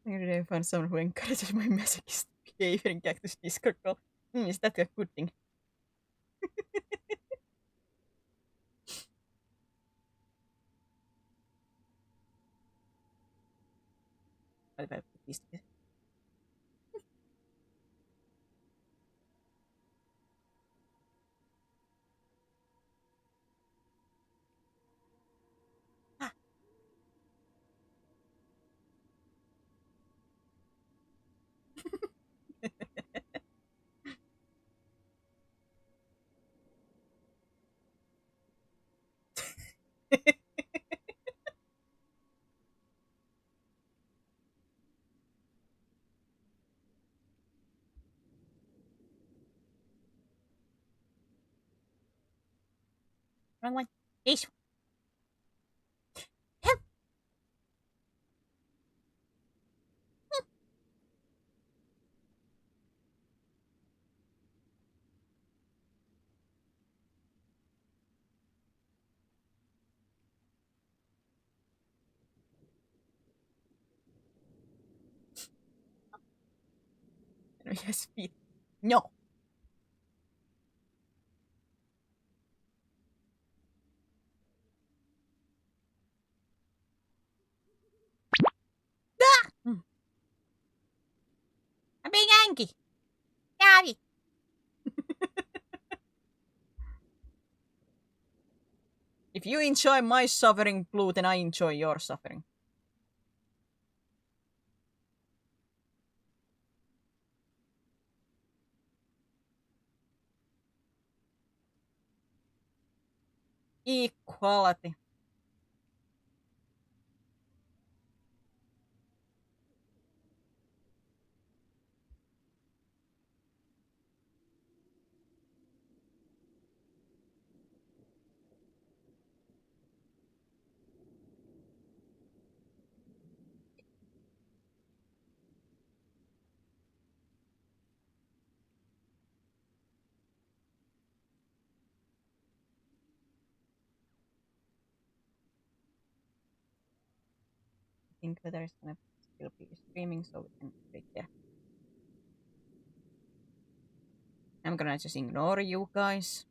Maybe I find someone who encourages my masochist behavior in Cactus Discord call. Is that a good thing? What about this? Wrong one. This one. Help! Yes, feet. No. Ah! I'm being angry. Sorry. If you enjoy my suffering, Blue, then I enjoy your suffering. Equality. I think whether it's gonna still be streaming, so we can take care. I'm gonna just ignore you guys.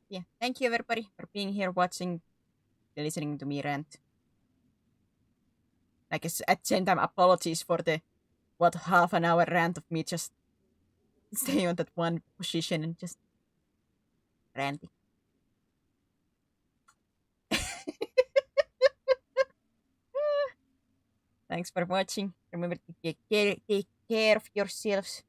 Yeah, thank you everybody for being here, watching, listening to me rant. Like at the same time, apologies for the half an hour rant of me just staying on that one position and just ranting. Thanks for watching. Remember to take care of yourselves.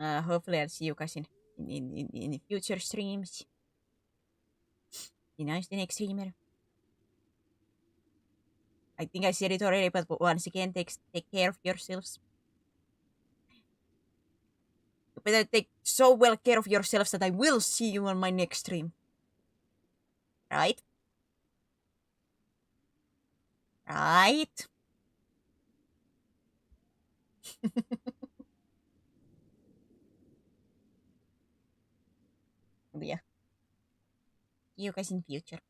Hopefully I'll see you guys in future streams. Be nice to the next streamer. I think I said it already, but once again, take care of yourselves. You better take so well care of yourselves that I will see you on my next stream. Right? Right? Yeah. See you guys in future.